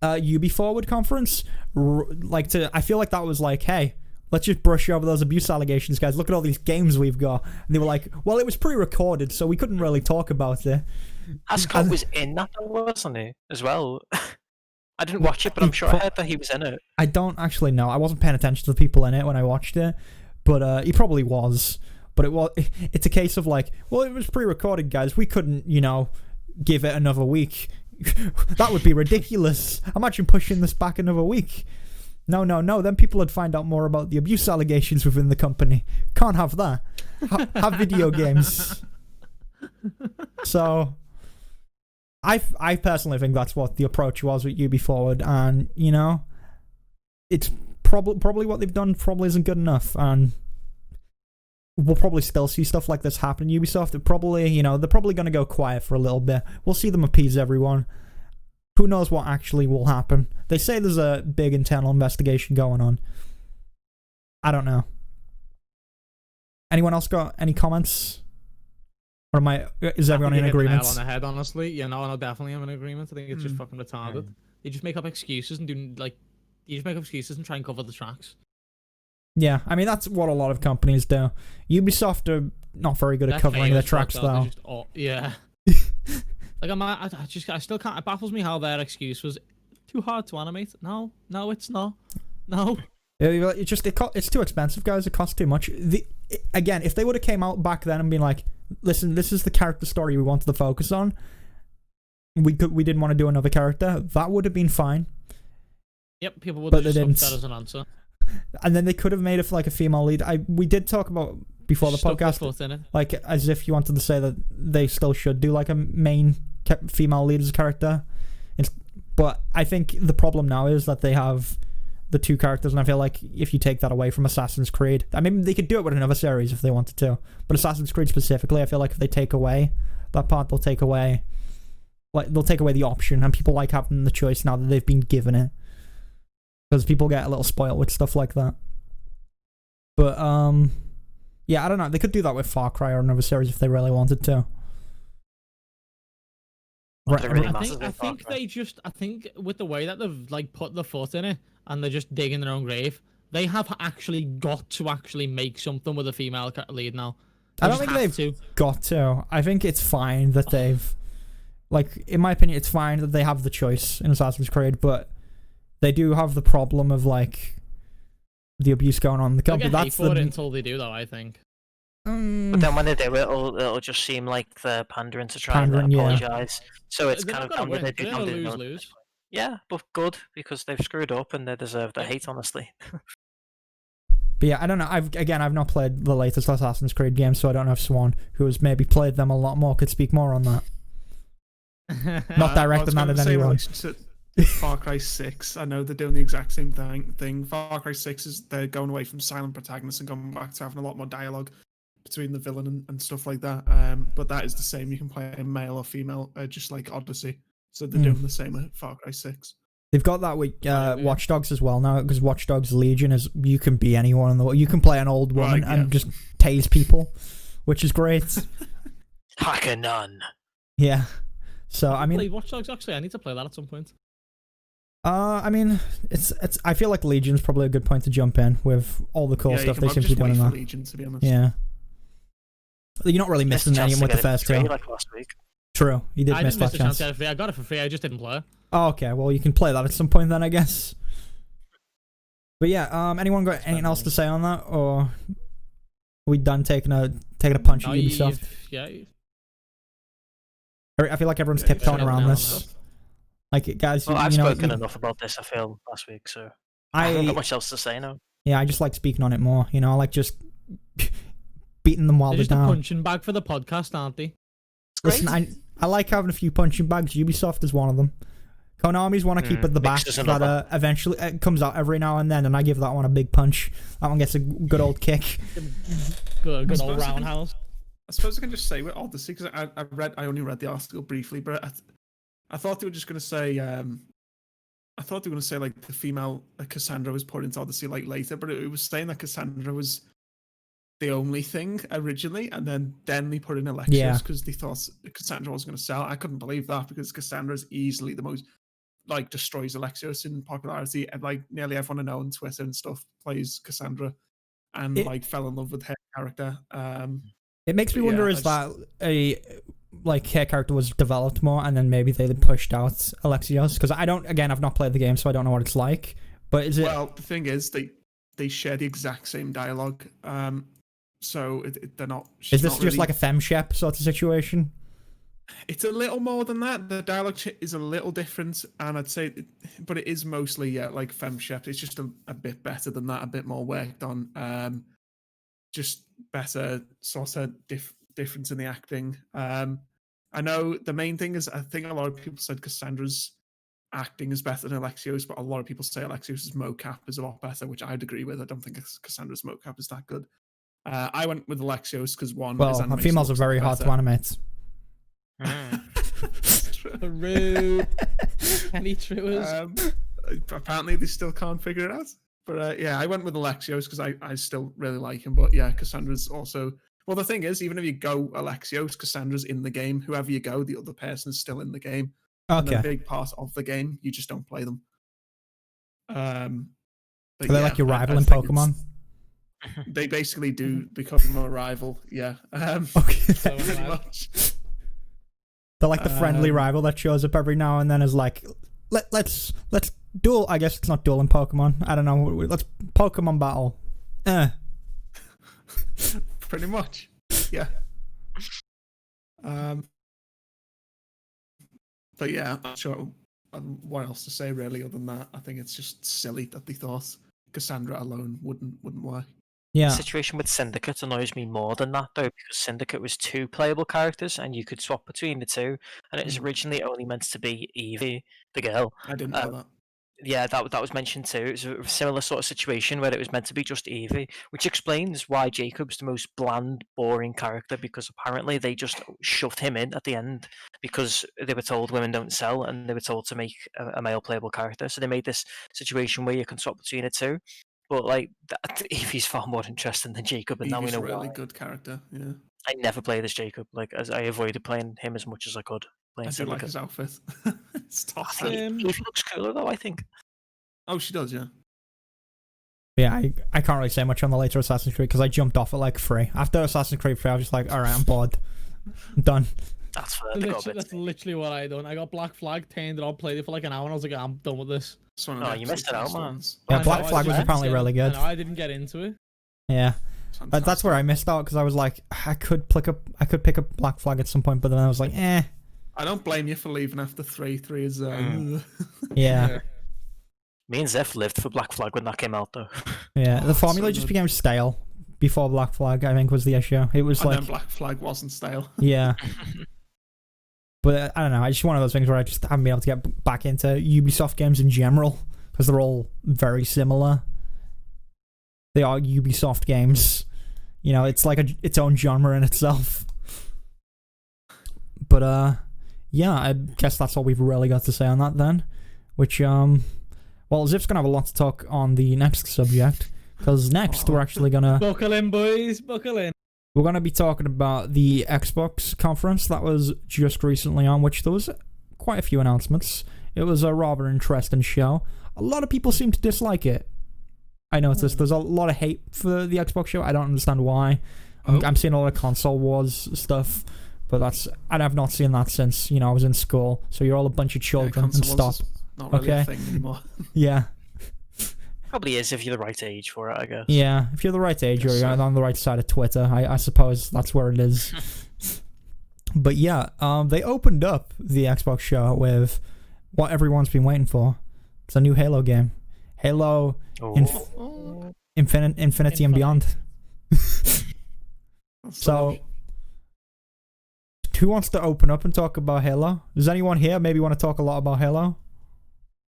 Ubi Forward conference. I feel like that was like, hey, let's just brush over those abuse allegations, guys. Look at all these games we've got. And they were like, well, it was pre-recorded, so we couldn't really talk about it. Haskell was in that, wasn't he, as well? I didn't watch it, but I'm sure I heard that he was in it. I don't actually know. I wasn't paying attention to the people in it when I watched it, but he probably was. But it's a case of like, well, it was pre-recorded, guys. We couldn't, give it another week. That would be ridiculous. Imagine pushing this back another week. No. Then people would find out more about the abuse allegations within the company. Can't have that. Have video games. So, I personally think that's what the approach was with Ubi Forward, and it's probably what they've done probably isn't good enough, and we'll probably still see stuff like this happen in Ubisoft. They're probably going to go quiet for a little bit. We'll see them appease everyone. Who knows what actually will happen? They say there's a big internal investigation going on. I don't know. Anyone else got any comments? Or is everyone in agreement? Nail on the head, honestly. No, definitely I'm in agreement. I think it's just fucking retarded. They just make up excuses and try and cover the tracks. Yeah, I mean that's what a lot of companies do. Ubisoft are not very good at covering their tracks, though. Yeah. Like I still can't. It baffles me how their excuse was too hard to animate. No, it's not. No. It's too expensive, guys. It costs too much. Again, if they would have came out back then and been like, "Listen, this is the character story we wanted to focus on. We didn't want to do another character." That would have been fine. Yep, people would have just looked at that as an answer. And then they could have made it like a female lead. We did talk about before the podcast, like as if you wanted to say that they still should do like a main female lead as a character. But I think the problem now is that they have the two characters, and I feel like if you take that away from Assassin's Creed, I mean they could do it with another series if they wanted to, but Assassin's Creed specifically, I feel like if they take away that part, they'll take away the option, and people like having the choice now that they've been given it. Because people get a little spoiled with stuff like that. But, yeah, I don't know. They could do that with Far Cry or another series if they really wanted to. Right, I think with the way that they've, like, put the foot in it, and they're just digging their own grave, they have actually got to actually make something with a female lead now. I don't think they've got to. I think it's fine that they've... Like, in my opinion, it's fine that they have the choice in Assassin's Creed, but... They do have the problem of like the abuse going on in the company. That's for it until they do, though. I think. But then when they do it, it'll just seem like they're pandering to try and apologise. Yeah. So it's kind of lose. Yeah, but good because they've screwed up and they deserve the hate, honestly. But yeah, I don't know. I've not played the latest Assassin's Creed game, so I don't know if Swan, who has maybe played them a lot more, could speak more on that. Not directed at anyone. Far Cry 6, I know they're doing the exact same thing. Far Cry 6 is they're going away from silent protagonists and going back to having a lot more dialogue between the villain and stuff like that. But that is the same. You can play a male or female, just like Odyssey. So they're doing the same at Far Cry 6. They've got that with Watch Dogs as well now, because Watch Dogs Legion is you can be anyone in the world. You can play an old woman and just tase people, which is great. Hacker none. Yeah. So I mean, Watch Dogs actually. I need to play that at some point. I mean, it's. I feel like Legion's probably a good point to jump in with all the cool stuff they seem to be doing. Legion, to be honest. Yeah. You're not really missing anything with the first two. Like last week. True, you did miss that chance. I got it for free. I just didn't play. Oh, okay. Well, you can play that at some point then, I guess. But yeah, anyone got anything else to say on that, or are we done taking a punch at Ubisoft? Yeah. I feel like everyone's tiptoeing around this. Like, guys, well, I've spoken enough about this, I feel, last week, so I don't got much else to say now. Yeah, I just like speaking on it more. I like just beating them while they're down. Just a punching bag for the podcast, aren't they? Listen, I like having a few punching bags. Ubisoft is one of them. Konami's one I keep at the back that eventually it comes out every now and then, and I give that one a big punch. That one gets a good old kick. good old roundhouse. I suppose I can just say with Odyssey, because I only read the article briefly, but I thought they were just going to say, like the female Cassandra was put into Odyssey like later, but it was saying that Cassandra was the only thing originally, and then they put in Alexios because they thought Cassandra wasn't going to sell. I couldn't believe that because Cassandra is easily the most destroys Alexios in popularity, and like nearly everyone I know on Twitter and stuff plays Cassandra, and fell in love with her character. It makes me wonder is that her character was developed more, and then maybe they pushed out Alexios, because I've not played the game, so I don't know what it's like. But is it? Well, the thing is, they share the exact same dialogue, so they're not. Is this just like a femshep sort of situation? It's a little more than that. The dialogue is a little different, and I'd say, but it is mostly like femshep. It's just a bit better than that, a bit more worked on. Just better sort of difference in the acting. I know the main thing is I think a lot of people said Cassandra's acting is better than Alexios, but a lot of people say Alexios' mocap is a lot better, which I'd agree with. I don't think Cassandra's mocap is that good. I went with Alexios because one. Well, females are very hard to animate. Rude. Any truers? Apparently, they still can't figure it out. But yeah, I went with Alexios because I still really like him. But yeah, Cassandra's also. Well, the thing is, even if you go Alexios, Cassandra's in the game. Whoever you go, the other person's still in the game. Okay. And they're a big part of the game. You just don't play them. Are they like your rival in Pokemon? They basically do become a rival. Yeah. Okay. Pretty much. They're like the friendly rival that shows up every now and then is like, let's duel. I guess it's not duel in Pokemon. I don't know. Let's Pokemon battle. Pretty much. Yeah. But yeah, I'm not sure what else to say really other than that. I think it's just silly that they thought Cassandra alone wouldn't work. Yeah. The situation with Syndicate annoys me more than that, though, because Syndicate was 2 playable characters, and you could swap between the 2, and it was originally only meant to be Evie, the girl. I didn't know that. Yeah, that was mentioned too. It was a similar sort of situation where it was meant to be just Evie, which explains why Jacob's the most bland, boring character, because apparently they just shoved him in at the end because they were told women don't sell, and they were told to make a male playable character. So they made this situation where you can swap between the 2. But like Evie's far more interesting than Jacob, and now we Evie's know a really why. good character. Yeah, I never played as Jacob. Like, as I avoided playing him as much as I could. I do like his outfit. It's I tough. think Evie looks cooler though, I think. Oh, she does, yeah. Yeah, I can't really say much on the later Assassin's Creed because I jumped off at like 3. After Assassin's Creed 3, I was just like, alright, I'm bored. I'm done. That's fair. That's literally what I done. I got Black Flag, turned it on, played it for like an hour, and I was like, I'm done with this. Oh, you missed it out, man. Yeah, Black Flag was apparently really good. I didn't get into it. Yeah. But that's where I missed out because I was like, I could pick up Black Flag at some point, but then I was like, eh. I don't blame you for leaving after 3. 3 is Yeah. Me and Zeph lived for Black Flag when that came out, though. Yeah, the formula just became stale before Black Flag, I think, was the issue. It was and like... then Black Flag wasn't stale. Yeah. But I don't know, it's just one of those things where I just haven't been able to get back into Ubisoft games in general, because they're all very similar. They are Ubisoft games. You know, it's like its own genre in itself. But, yeah, I guess that's all we've really got to say on that then. Which, well, Zip's gonna have a lot to talk on the next subject, because next we're actually gonna... Buckle in, boys, buckle in. We're gonna be talking about the Xbox conference that was just recently on, which there was quite a few announcements. It was a rather interesting show. A lot of people seem to dislike it. I noticed there's a lot of hate for the Xbox show. I don't understand why. I'm seeing a lot of console wars stuff, but I have not seen that since, I was in school. So you're all a bunch of children and stop. Not really a thing anymore. Yeah. Probably is if you're the right age for it, I guess. Yeah, if you're the right age or you're on the right side of Twitter, I suppose that's where it is. But yeah, they opened up the Xbox show with what everyone's been waiting for. It's a new Halo game. Halo Infinity and Beyond. So, who wants to open up and talk about Halo? Does anyone here maybe want to talk a lot about Halo?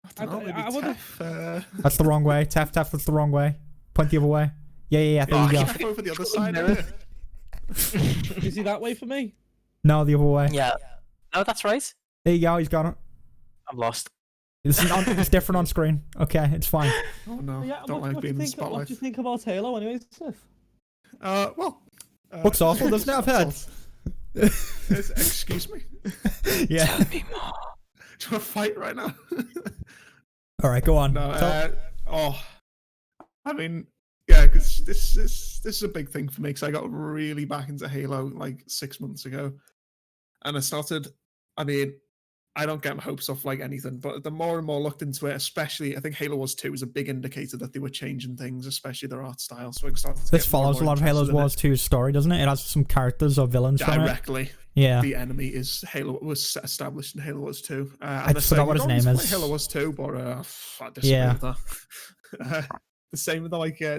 I don't know, maybe Tef, That's the wrong way. Tef, that's the wrong way. Point the other way. Yeah, there you go. Tef over the other side. Is he that way for me? No, the other way. Yeah. No, that's right. There you go, he's got it. I'm lost. It's different on screen. Okay, it's fine. Oh no, Yeah, don't like being in the What spotlight. do you think about Halo anyway, Sif? Looks awful, doesn't it? I've heard. Excuse me. Yeah. Tell me more. Do you want to fight right now? Alright, go on. No, I mean, yeah, because this is a big thing for me, because I got really back into Halo like 6 months ago. And I started, I mean, I don't get my hopes off like anything, but the more and more looked into it, especially I think Halo Wars 2 was a big indicator that they were changing things, especially their art style. So I started to This get more and follows a more lot of Halo interested in Wars 2's story, doesn't it? It has some characters or villains it from it. directly. Yeah. The enemy is was established in Halo Wars 2. I forgot what his name is. Halo Wars 2, but I disagree Yeah. with that. The same with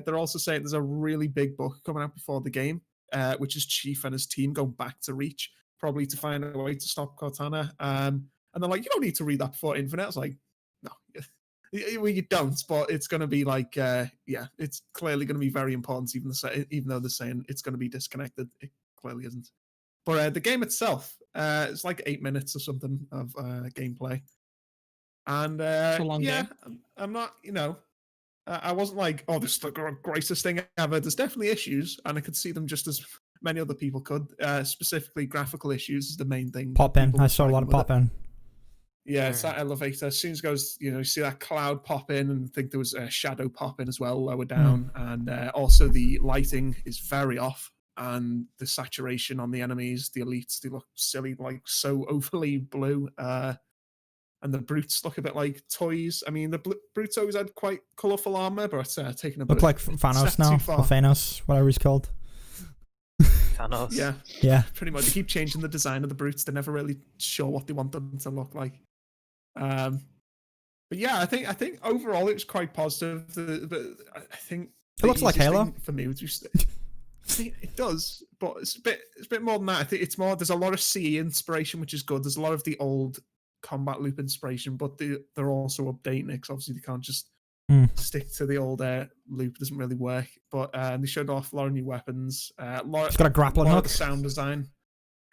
they're also saying there's a really big book coming out before the game, which is Chief and his team going back to Reach, probably to find a way to stop Cortana. And they're like, you don't need to read that before Infinite. I was like, no, you don't, but it's going to be like, it's clearly going to be very important, even though they're saying it's going to be disconnected. It clearly isn't. But the game itself, it's like 8 minutes or something of gameplay. And It's a long yeah, game. I'm not, I wasn't like, oh, this is the greatest thing ever. There's definitely issues, and I could see them just as many other people could. Specifically, graphical issues is the main thing. Pop in. I saw a lot of pop in. Yeah, it's that elevator. As soon as it goes, you see that cloud pop in, and I think there was a shadow pop in as well lower down. And also the lighting is very off, and the saturation on the enemies, the elites, they look silly, like so overly blue. And the brutes look a bit like toys. I mean, the brutes always had quite colourful armor, but it's taking a bit. Look like Thanos now, or Thanos, whatever he's called. Thanos. Yeah. Pretty much. They keep changing the design of the brutes. They're never really sure what they want them to look like. But yeah, I think overall it was quite positive. But I think it looks like Halo for me. It does, but it's a bit more than that. I think it's more. There's a lot of CE inspiration, which is good. There's a lot of the old combat loop inspiration, but they're also updating it because obviously they can't just stick to the old loop. It doesn't really work. But they showed off a lot of new weapons. It's got a grappling hook. The sound design.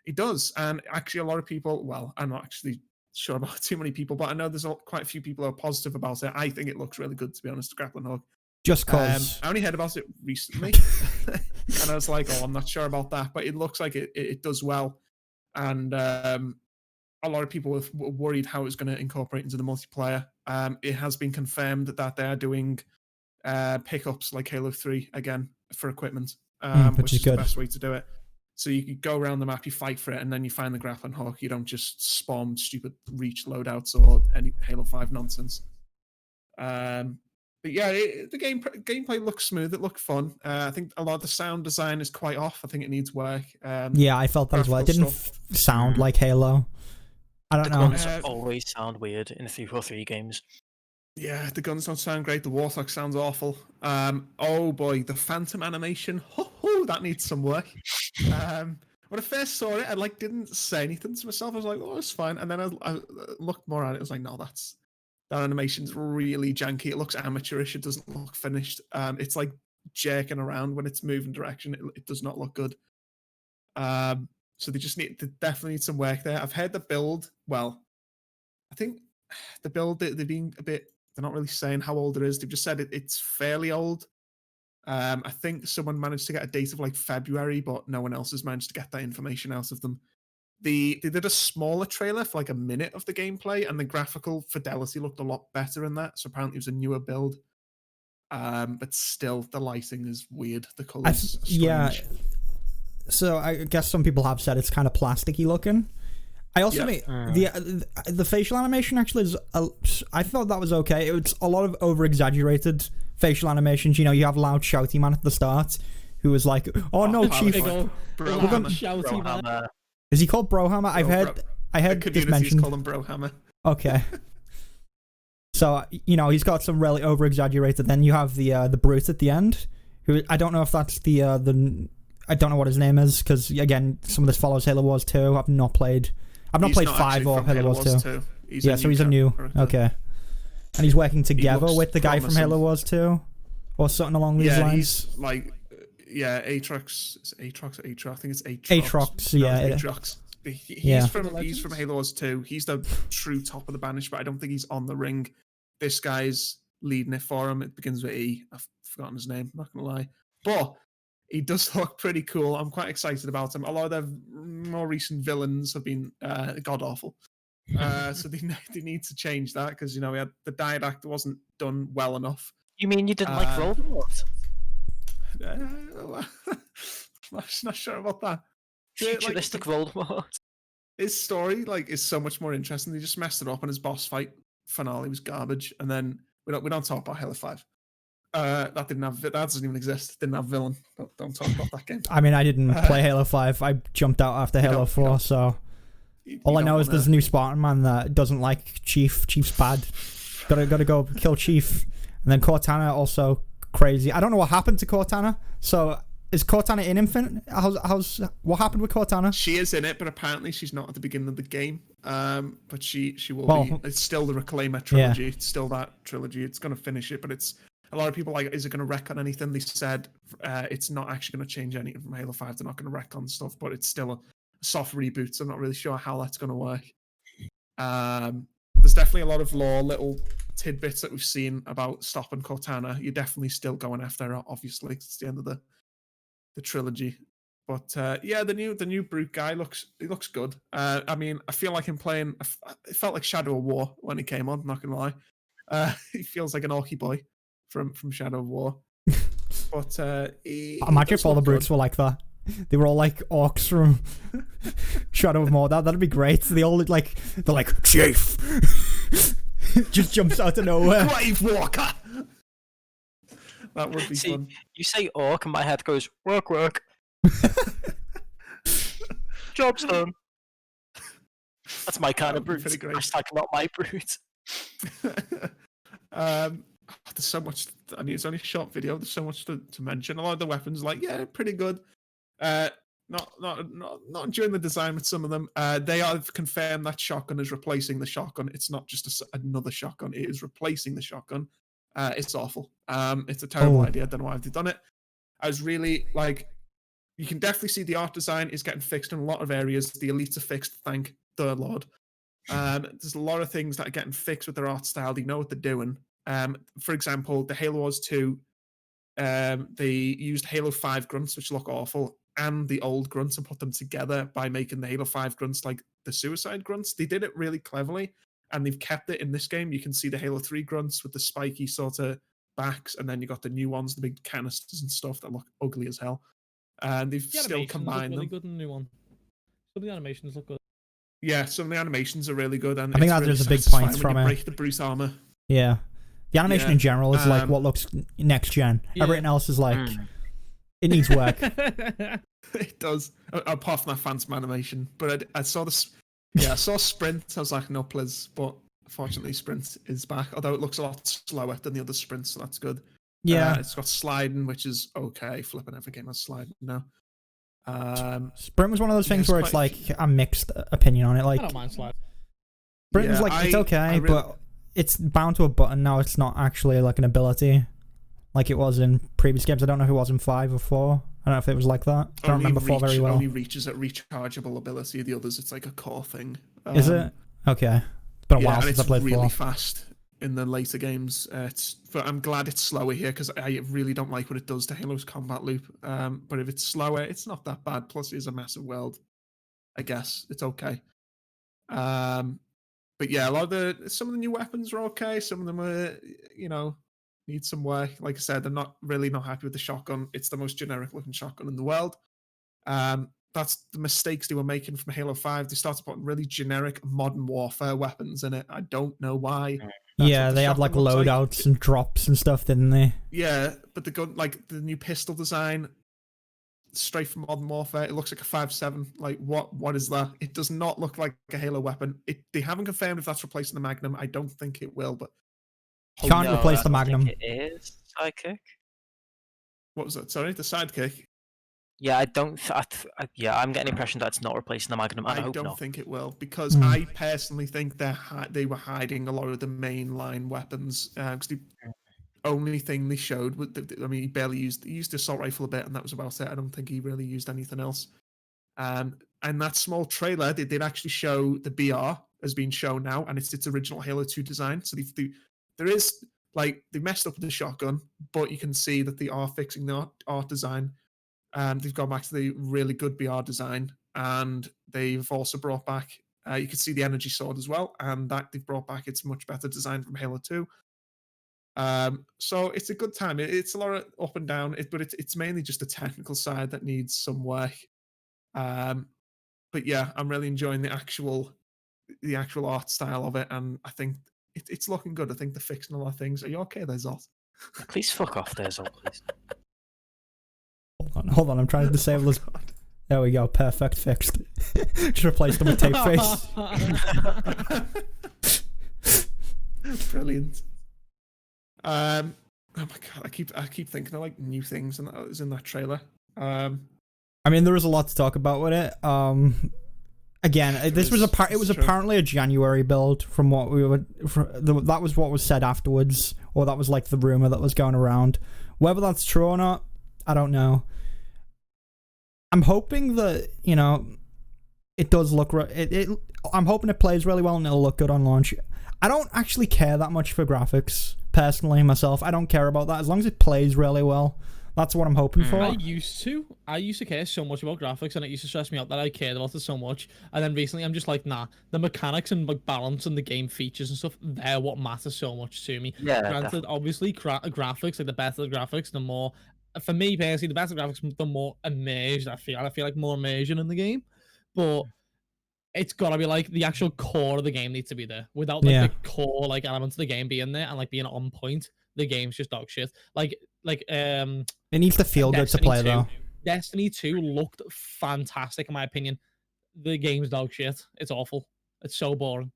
It does, and actually a lot of people. Well, I'm not actually sure about too many people, but I know there's quite a few people who are positive about it. I think it looks really good, to be honest. The grappling hook. Just cause I only heard about it recently, and I was like, "Oh, I'm not sure about that," but it looks like it does well, and a lot of people were worried how it was going to incorporate into the multiplayer. It has been confirmed that they are doing pickups like Halo 3 again for equipment, which is the best way to do it. So you could go around the map, you fight for it, and then you find the grappling hook. You don't just spawn stupid Reach loadouts or any Halo 5 nonsense. But yeah, the gameplay looks smooth. It looked fun. I think a lot of the sound design is quite off. I think it needs work. Yeah, I felt that as well. It didn't sound like Halo. I don't know. The guns always sound weird in the 343 games. Yeah, the guns don't sound great. The Warthog sounds awful. Oh boy, the Phantom animation. That needs some work. When I first saw it, I didn't say anything to myself. I was like, oh, it's fine. And then I looked more at it. I was like, no, that animation's really janky. It looks amateurish. It doesn't look finished. It's like jerking around when it's moving direction. It does not look good. So they definitely need some work there. I've heard the build. Well, I think the build, they're being they're not really saying how old it is. They've just said it's fairly old. I think someone managed to get a date of February, but no one else has managed to get that information out of them. They did a smaller trailer for a minute of the gameplay, and the graphical fidelity looked a lot better in that. So apparently it was a newer build. But still, the lighting is weird. The colors are strange. Yeah. So I guess some people have said it's kind of plasticky looking. I also mean the facial animation actually is. I thought that was okay. It was a lot of over exaggerated facial animations. You have loud shouty man at the start who was like, "Oh no, Chief, shouty man." Is he called Brohammer? I heard this mentioned. Call him Brohammer. Okay. So he's got some really over exaggerated. Then you have the brute at the end, who I don't know if that's the I don't know what his name is because again some of this follows Halo Wars 2. I've not played 5 or Halo Wars 2. So he's a new character. Okay, and he's working together with the guy from Halo Wars 2 or something along these lines. He's Aatrox. Is Aatrox or Aatrox? I think it's Aatrox. Aatrox, yeah. Aatrox. He's from Halo Wars 2. He's the true top of the banish, but I don't think he's on the ring. This guy's leading it for him. It begins with E. I've forgotten his name. I'm not gonna lie, but he does look pretty cool. I'm quite excited about him. A lot of their more recent villains have been god awful. So they need to change that because we had the Didact wasn't done well enough. You mean you didn't like Voldemort? I'm not sure about that. Futuristic Voldemort. his story like is so much more interesting. They just messed it up, and his boss fight finale was garbage. And then we don't talk about Halo 5. That doesn't even exist. Didn't have villain. Don't talk about that game. I mean, I didn't play Halo 5. I jumped out after Halo 4, so all I know is there's a new Spartan man that doesn't like Chief. Chief's bad. Gotta go kill Chief. And then Cortana also crazy. I don't know what happened to Cortana. So is Cortana in Infinite? What happened with Cortana? She is in it, but apparently she's not at the beginning of the game. But she will be. It's still the Reclaimer trilogy. Yeah. It's still that trilogy. It's gonna finish it, but it's a lot of people like, is it gonna wreck on anything? They said it's not actually gonna change anything from Halo 5. They're not gonna wreck on stuff, but it's still a soft reboot. So I'm not really sure how that's gonna work. There's definitely a lot of lore, little tidbits that we've seen about stopping Cortana. You're definitely still going after her, obviously. It's the end of the trilogy. But yeah, the new Brute guy looks good. I mean, I feel like him playing. It felt like Shadow of War when he came on. Not gonna lie, he feels like an orky boy from Shadow of War. But imagine if all the Brutes were like that. They were all like orcs from Shadow of War. That'd be great. They're like Chief. Just jumps out of nowhere. Grave Walker. That would be fun. You say orc, and my head goes work. Job's done. That's my kind of brute. Hashtag not my brute. There's so much. I mean, it's only a short video. There's so much to mention. A lot of the weapons, like, yeah, pretty good. Not during the design with some of them. They have confirmed that shotgun is replacing the shotgun. It's not just another shotgun. It is replacing the shotgun. It's awful. It's a terrible idea. I don't know why they've done it. I was really like, you can definitely see the art design is getting fixed in a lot of areas. The elites are fixed, thank the Lord. There's a lot of things that are getting fixed with their art style. They know what they're doing. For example, the Halo Wars 2, they used Halo 5 grunts, which look awful, and the old grunts, and put them together by making the Halo 5 grunts like the suicide grunts. They did it really cleverly, and they've kept it in this game. You can see the Halo 3 grunts with the spiky sort of backs, and then you got the new ones, the big canisters and stuff that look ugly as hell. And they've still combined really them. Good in the new one. Some of the animations look good. Yeah, some of the animations are really good, and I think that there's a big point from it. Break the Bruce armor. Yeah, the animation in general is like what looks next gen. Yeah. Everything else is like it needs work. It does, apart from that phantom animation. But I saw this. Yeah, I saw Sprint. I was like, no, please. But fortunately, Sprint is back. Although it looks a lot slower than the other sprints, so that's good. Yeah, it's got sliding, which is okay. Flipping every game has sliding now. Sprint was one of those things where it's like a mixed opinion on it. Like, I don't mind slide. Sprint was like, it's okay, but it's bound to a button now. It's not actually like an ability like it was in previous games. I don't know if it was in 5 or 4. I don't know if it was like that. I don't remember 4 very well. Only reaches at rechargeable ability. The others, it's like a core thing. Is it? Okay. It's been a while since I played 4. It's really fast in the later games. But I'm glad it's slower here, because I really don't like what it does to Halo's combat loop. But if it's slower, it's not that bad. Plus, it is a massive world. I guess it's okay. But yeah, some of the new weapons are okay. Some of them are, need some work. Like I said, they're not happy with the shotgun. It's the most generic looking shotgun in the world. That's the mistakes they were making from Halo 5. They started putting really generic modern warfare weapons in it. I don't know why. Yeah, they had like loadouts and drops and stuff, didn't they? Yeah, but the gun, like the new pistol design, straight from Modern Warfare, it looks like a 5.7. Like, what is that? It does not look like a Halo weapon. They haven't confirmed if that's replacing the Magnum. I don't think it will, but can't replace the Magnum. It is sidekick. What was that? Sorry, the sidekick. Yeah, I don't. I'm getting the impression that it's not replacing the Magnum. I hope don't not. think it will, because I personally think they were hiding a lot of the mainline weapons. Because the only thing they showed, he barely used the assault rifle a bit, and that was about it. I don't think he really used anything else. And that small trailer, they did actually show the BR as being shown now, and it's its original Halo 2 design. So there is, like, they messed up with the shotgun, but you can see that they are fixing the art design. They've gone back to the really good BR design, and they've also brought back, you can see the energy sword as well, and that they've brought back its much better design from Halo 2. So it's a good time. It's a lot of up and down, but it's mainly just the technical side that needs some work. but yeah, I'm really enjoying the actual art style of it, and I think it's looking good. I think they're fixing a lot of things. Are you okay there, Zolt? Please fuck off there, Zolt, please. Hold on, I'm trying to disable this. There we go, perfect, fixed. Just replaced them with tape face. Brilliant. Oh my god, I keep thinking of like new things and that was in that trailer. I mean, there was a lot to talk about with it. Again, it was apparently a January build from what we were. That was what was said afterwards, or that was like the rumor that was going around. Whether that's true or not, I don't know. I'm hoping that it does look. I'm hoping it plays really well and it'll look good on launch. I don't actually care that much for graphics personally myself. I don't care about that as long as it plays really well. That's what I'm hoping for. I used to care so much about graphics, and it used to stress me out that I cared about it so much. And then recently, I'm just like, nah. The mechanics and like balance and the game features and stuff, they're what matters so much to me. Yeah, Granted, definitely. obviously, graphics, like the better the graphics, the more. For me personally, the better graphics, the more immersed I feel. I feel like more immersion in the game, but it's gotta be like the actual core of the game needs to be there. Without like the core like elements of the game being there and like being on point, the game's just dog shit. It needs to feel good to play 2, though. Destiny 2 looked fantastic in my opinion. The game's dog shit. It's awful. It's so boring.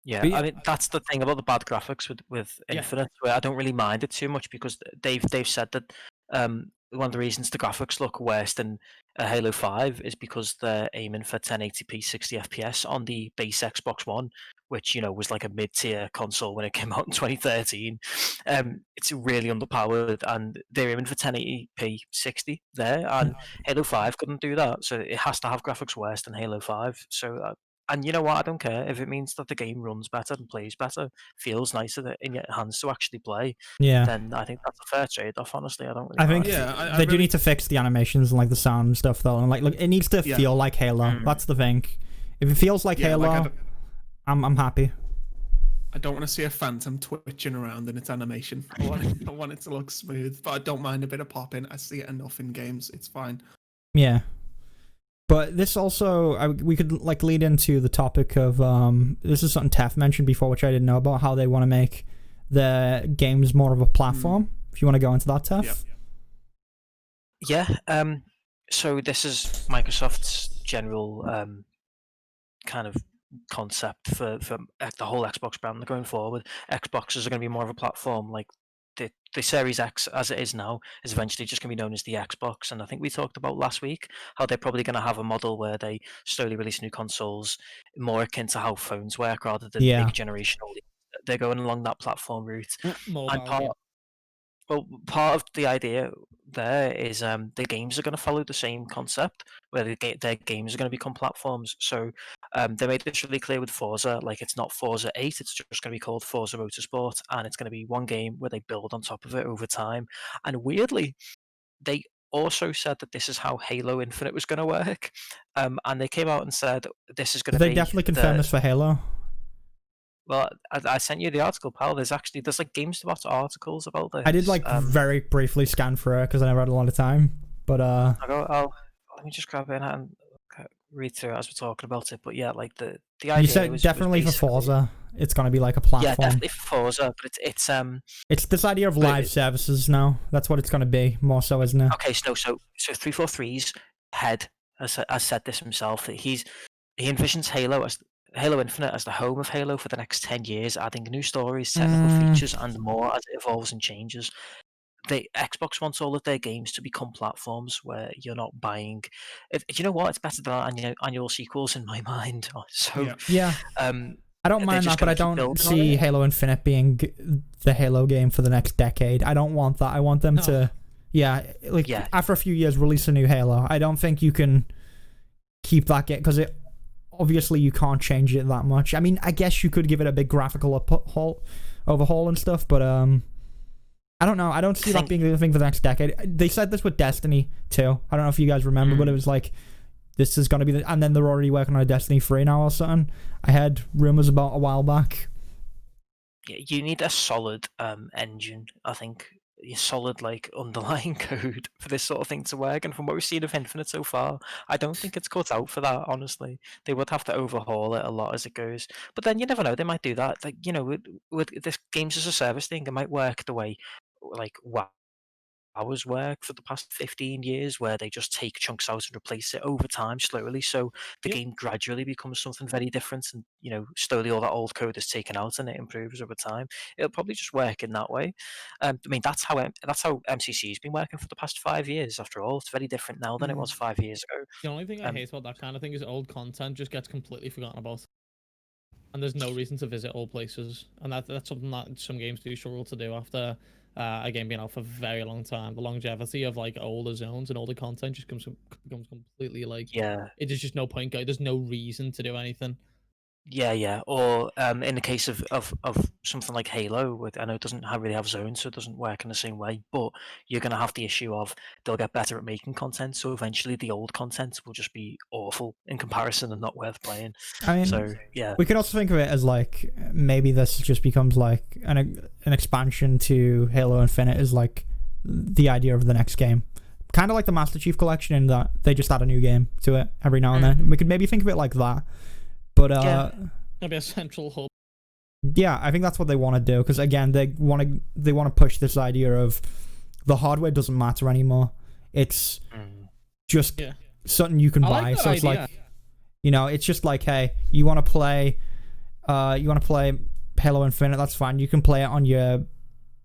Yeah, I mean that's the thing about the bad graphics with Infinite. Where I don't really mind it too much because they've said that one of the reasons the graphics look worse than Halo 5 is because they're aiming for 1080p 60 FPS on the base Xbox One, which was like a mid-tier console when it came out in 2013. It's really underpowered, and they're aiming for 1080p 60 there, and Halo 5 couldn't do that, so it has to have graphics worse than Halo 5. So. And you know what? I don't care if it means that the game runs better and plays better, feels nicer in your hands to actually play. Yeah. Then I think that's a fair trade-off. Honestly, I don't. Really I think they do need to fix the animations and like the sound and stuff though. And like, look, it needs to feel like Halo. That's the thing. If it feels like Halo, like I'm happy. I don't want to see a phantom twitching around in its animation. I want it to look smooth, but I don't mind a bit of popping. I see it enough in games. It's fine. Yeah. But this also, we could like lead into the topic of, this is something Tef mentioned before, which I didn't know about, how they want to make the games more of a platform. If you want to go into that, Tef. Yeah. So this is Microsoft's general kind of concept for the whole Xbox brand going forward. Xboxes are going to be more of a platform, like the Series X as it is now is eventually just going to be known as the Xbox, and I think we talked about last week how they're probably going to have a model where they slowly release new consoles more akin to how phones work rather than big generational. They're going along that platform route. Part of the idea there is the games are going to follow the same concept where their games are going to become platforms. So they made this really clear with Forza. Like, it's not Forza 8, it's just going to be called Forza Motorsport, and it's going to be one game where they build on top of it over time. And weirdly, they also said that this is how Halo Infinite was going to work. And they came out and said this is going to be... They definitely confirmed this for Halo. Well, I sent you the article, pal. There's like GameSpot articles about this. I did very briefly scan through it because I never had a lot of time. But let me just grab it and read through it as we're talking about it. But yeah, like the idea. You said definitely for Forza, it's going to be like a platform. Yeah, definitely for Forza, but it's this idea of live services now. That's what it's going to be more so, isn't it? Okay, so 343's head has said this himself. He envisions Halo Infinite as the home of Halo for the next 10 years, adding new stories, technical features, and more as it evolves and changes. The Xbox wants all of their games to become platforms where you're not buying. You know what? It's better than annual sequels in my mind. So yeah, I don't mind that, but I don't see Halo Infinite being the Halo game for the next decade. I don't want that. I want them to, after a few years, release a new Halo. I don't think you can keep that game because obviously you can't change it that much. I mean, I guess you could give it a big graphical overhaul and stuff, but I don't know. I don't see that being the thing for the next decade. They said this with Destiny too. I don't know if you guys remember, but it was like, this is going to be and then they're already working on a Destiny 3 now or something. I heard rumors about a while back. Yeah, you need a solid engine, I think, solid like underlying code for this sort of thing to work. And from what we've seen of Infinite so far, I don't think it's cut out for that. Honestly, they would have to overhaul it a lot as it goes. But then you never know; they might do that. Like with this games as a service thing, it might work the way like hours work for the past 15 years, where they just take chunks out and replace it over time slowly, so the Yep. game gradually becomes something very different, and slowly all that old code is taken out and it improves over time. It'll probably just work in that way. I mean, that's how MCC's been working for the past 5 years. After all, it's very different now than it was 5 years ago. The only thing I um, hate about that kind of thing is old content just gets completely forgotten about, and there's no reason to visit old places. And that's something that some games do struggle to do after a game being out for a very long time. The longevity of like older zones and older content just becomes completely like yeah. it is just no point. There's no reason to do anything. Yeah. Or in the case of something like Halo, I know it doesn't really have zones, so it doesn't work in the same way. But you're going to have the issue of they'll get better at making content, so eventually the old content will just be awful in comparison and not worth playing. I mean, So yeah, we could also think of it as like maybe this just becomes like an expansion to Halo Infinite, is like the idea of the next game. Kind of like the Master Chief Collection, in that they just add a new game to it every now and then. We could maybe think of it like that. But Maybe a central hub. yeah, I think that's what they want to do, because again, they want to push this idea of the hardware doesn't matter anymore. It's just something you can buy. So it's like, it's just like, hey, you want to play Halo Infinite, that's fine. You can play it on your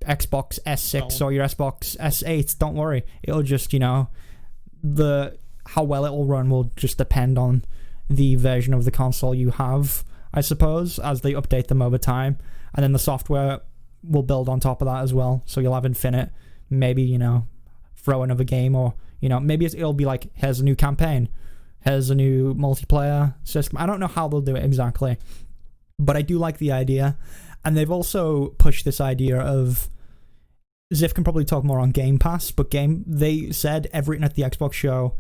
Xbox S6 or your Xbox S8. Don't worry, it'll just how well it will run will just depend on the version of the console you have, I suppose, as they update them over time. And then the software will build on top of that as well. So you'll have Infinite, maybe, throw another game, or, maybe it'll be like, here's a new campaign, here's a new multiplayer system. I don't know how they'll do it exactly, but I do like the idea. And they've also pushed this idea of, Ziff can probably talk more on Game Pass, but they said everything at the Xbox show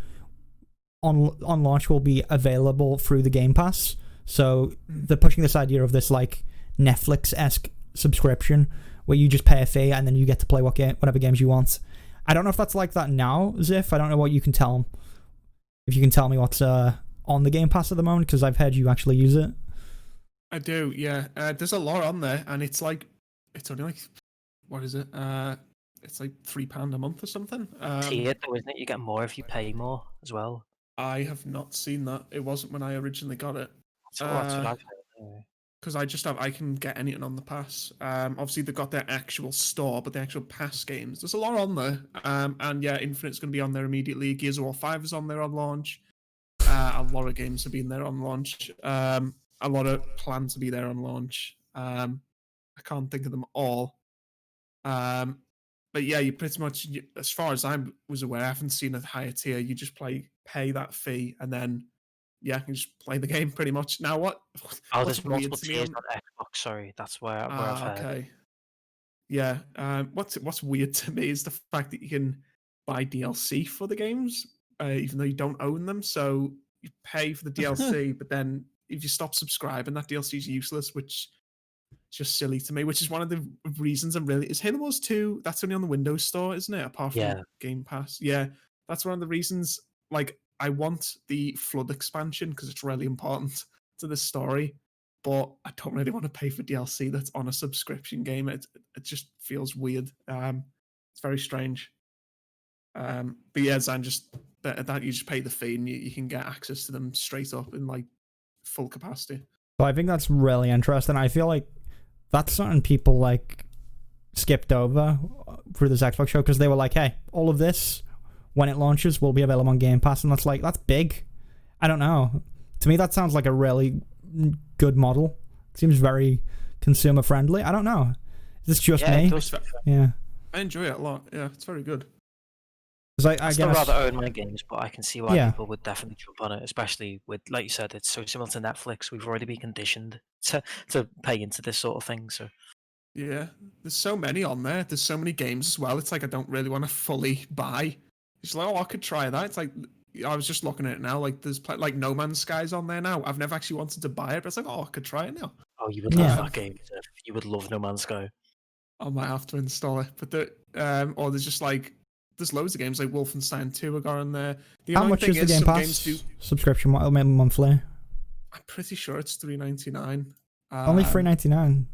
on launch will be available through the Game Pass. So they're pushing this idea of this like Netflix-esque subscription where you just pay a fee and then you get to play whatever games you want. I don't know if that's like that now, Ziff. I don't know what you can tell. If you can tell me what's on the Game Pass at the moment, because I've heard you actually use it. I do, yeah. There's a lot on there, and it's only like, what is it? It's like £3 a month or something. tiered though, isn't it? You get more if you pay more as well. I have not seen that. It wasn't when I originally got it. That's what I've heard. Anyway. Because I can get anything on the pass. Obviously they've got their actual store, but the actual pass games, there's a lot on there. And yeah, Infinite's going to be on there immediately. Gears of War 5 is on there on launch. A lot of games have been there on launch. A lot of plan to be there on launch. I can't think of them all. But yeah, you pretty much, as far as I was aware, I haven't seen a higher tier. You just pay that fee, and then you can just play the game pretty much. Now There's multiple tiers on Xbox. Sorry, that's where I've heard. Okay. Yeah. What's weird to me is the fact that you can buy DLC for the games, even though you don't own them. So you pay for the DLC, but then if you stop subscribing, that DLC is useless, which is just silly to me. Which is one of the reasons is Halo Wars 2. That's only on the Windows Store, isn't it? Apart from Game Pass. Yeah, that's one of the reasons. Like, I want the Flood expansion because it's really important to the story, but I don't really want to pay for DLC that's on a subscription game. It just feels weird. It's very strange. But yeah, Zan, just that you just pay the fee and you can get access to them straight up in like full capacity. So I think that's really interesting. I feel like that's something people like skipped over through this Xbox show, because they were like, hey, all of this, when it launches, will be available on Game Pass. And that's big. I don't know. To me, that sounds like a really good model. It seems very consumer friendly. I don't know. Is this just me? Yeah. I enjoy it a lot. Yeah, it's very good. I still rather own my games, but I can see why people would definitely jump on it, especially with, like you said, it's so similar to Netflix. We've already been conditioned to pay into this sort of thing. So yeah, there's so many on there. There's so many games as well. It's like I don't really want to fully buy. It's like, I could try that. It's like, I was just looking at it now. Like, there's like No Man's Sky's on there now. I've never actually wanted to buy it, but it's like, I could try it now. Oh, you would love that game. You would love No Man's Sky. I might have to install it. But or there's just like there's loads of games like Wolfenstein 2 are on there. The How annoying much thing is the Game some Pass games subscription? Maybe monthly? I'm pretty sure it's $3.99. Only $3.99.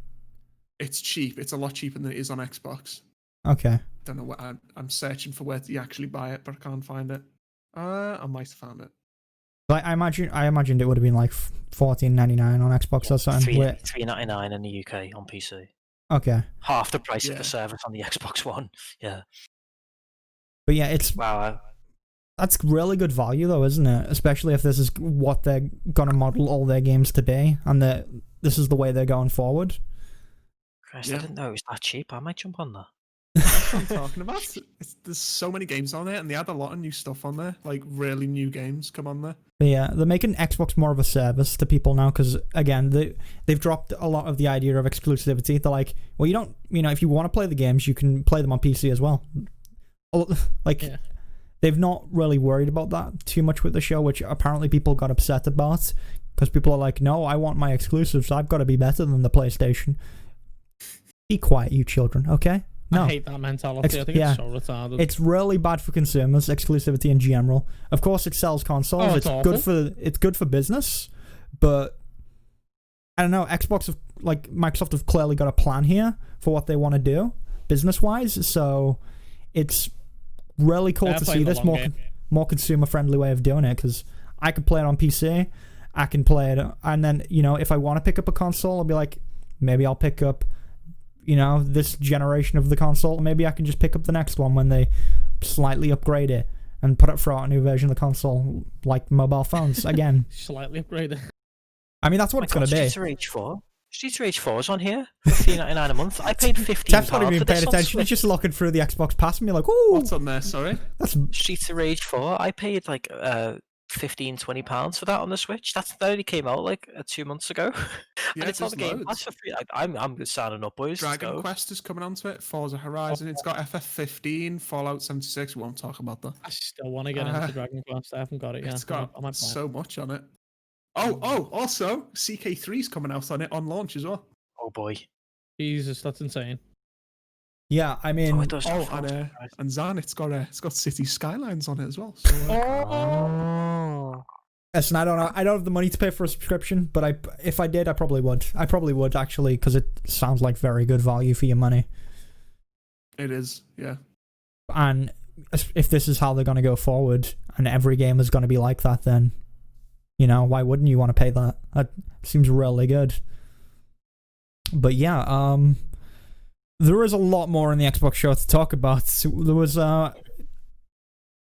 It's cheap. It's a lot cheaper than it is on Xbox. Okay. Don't know what I'm searching for where you actually buy it, but I can't find it. I might have found it. Like I imagined it would have been like $14.99 on Xbox or something. $3.99 in the UK on PC. Okay. Half the price of Yeah. the service on the Xbox One. Yeah. But yeah, it's Wow. that's really good value though, isn't it? Especially if this is what they're gonna model all their games to be, and this is the way they're going forward. Christ, Yeah. I didn't know it was that cheap. I might jump on that. That's what I'm talking about. There's so many games on there, and they had a lot of new stuff on there, like really new games come on there. But yeah, they're making Xbox more of a service to people now because again, they've dropped a lot of the idea of exclusivity. They're like, well, you don't, if you want to play the games, you can play them on PC as well. Like, Yeah. they've not really worried about that too much with the show, which apparently people got upset about because people are like, no, I want my exclusives. I've got to be better than the PlayStation. Be quiet, you children, okay? No. I hate that mentality. I think it's so retarded. It's really bad for consumers, exclusivity in general. Of course, it sells consoles. Oh, it's good for business, but I don't know. Microsoft have clearly got a plan here for what they want to do business wise. So it's really cool to see this more consumer friendly way of doing it because I can play it on PC. I can play it, and then if I want to pick up a console, I'll be like, maybe I'll pick up this generation of the console. Maybe I can just pick up the next one when they slightly upgrade it and throw out a new version of the console, like mobile phones again. Slightly upgraded. I mean, that's what it's going to be. Streets of Rage 4 is on here for $3.99 a month. I paid $15 Tef's not even for paying this on attention. He's Switch. just looking through the Xbox Pass and be like, ooh. What's on there? Sorry. That's Streets of Rage 4, I paid like £15-20 for that on the Switch. That only came out like 2 months ago. Yeah, And it's on there's the Game loads. Pass for free. I'm signing up, boys. Let's Dragon go. Quest is coming onto it. Forza Horizon. It's got FF15, Fallout 76. We won't talk about that. I still want to get into Dragon Quest. I haven't got it yet. It's got I might buy it. so much on it. Oh, also CK3 is coming out on it on launch as well. Oh boy. Jesus, that's insane. yeah. I mean, Oh, it does. And Zan, it's got City Skylines on it as well. So, Oh. listen, I don't know. I don't have the money to pay for a subscription, but if I did, I probably would. I probably would actually because it sounds like very good value for your money. it is, yeah. And if this is how they're going to go forward, and every game is going to be like that, then why wouldn't you want to pay that? That seems really good. But yeah, there is a lot more in the Xbox show to talk about. There was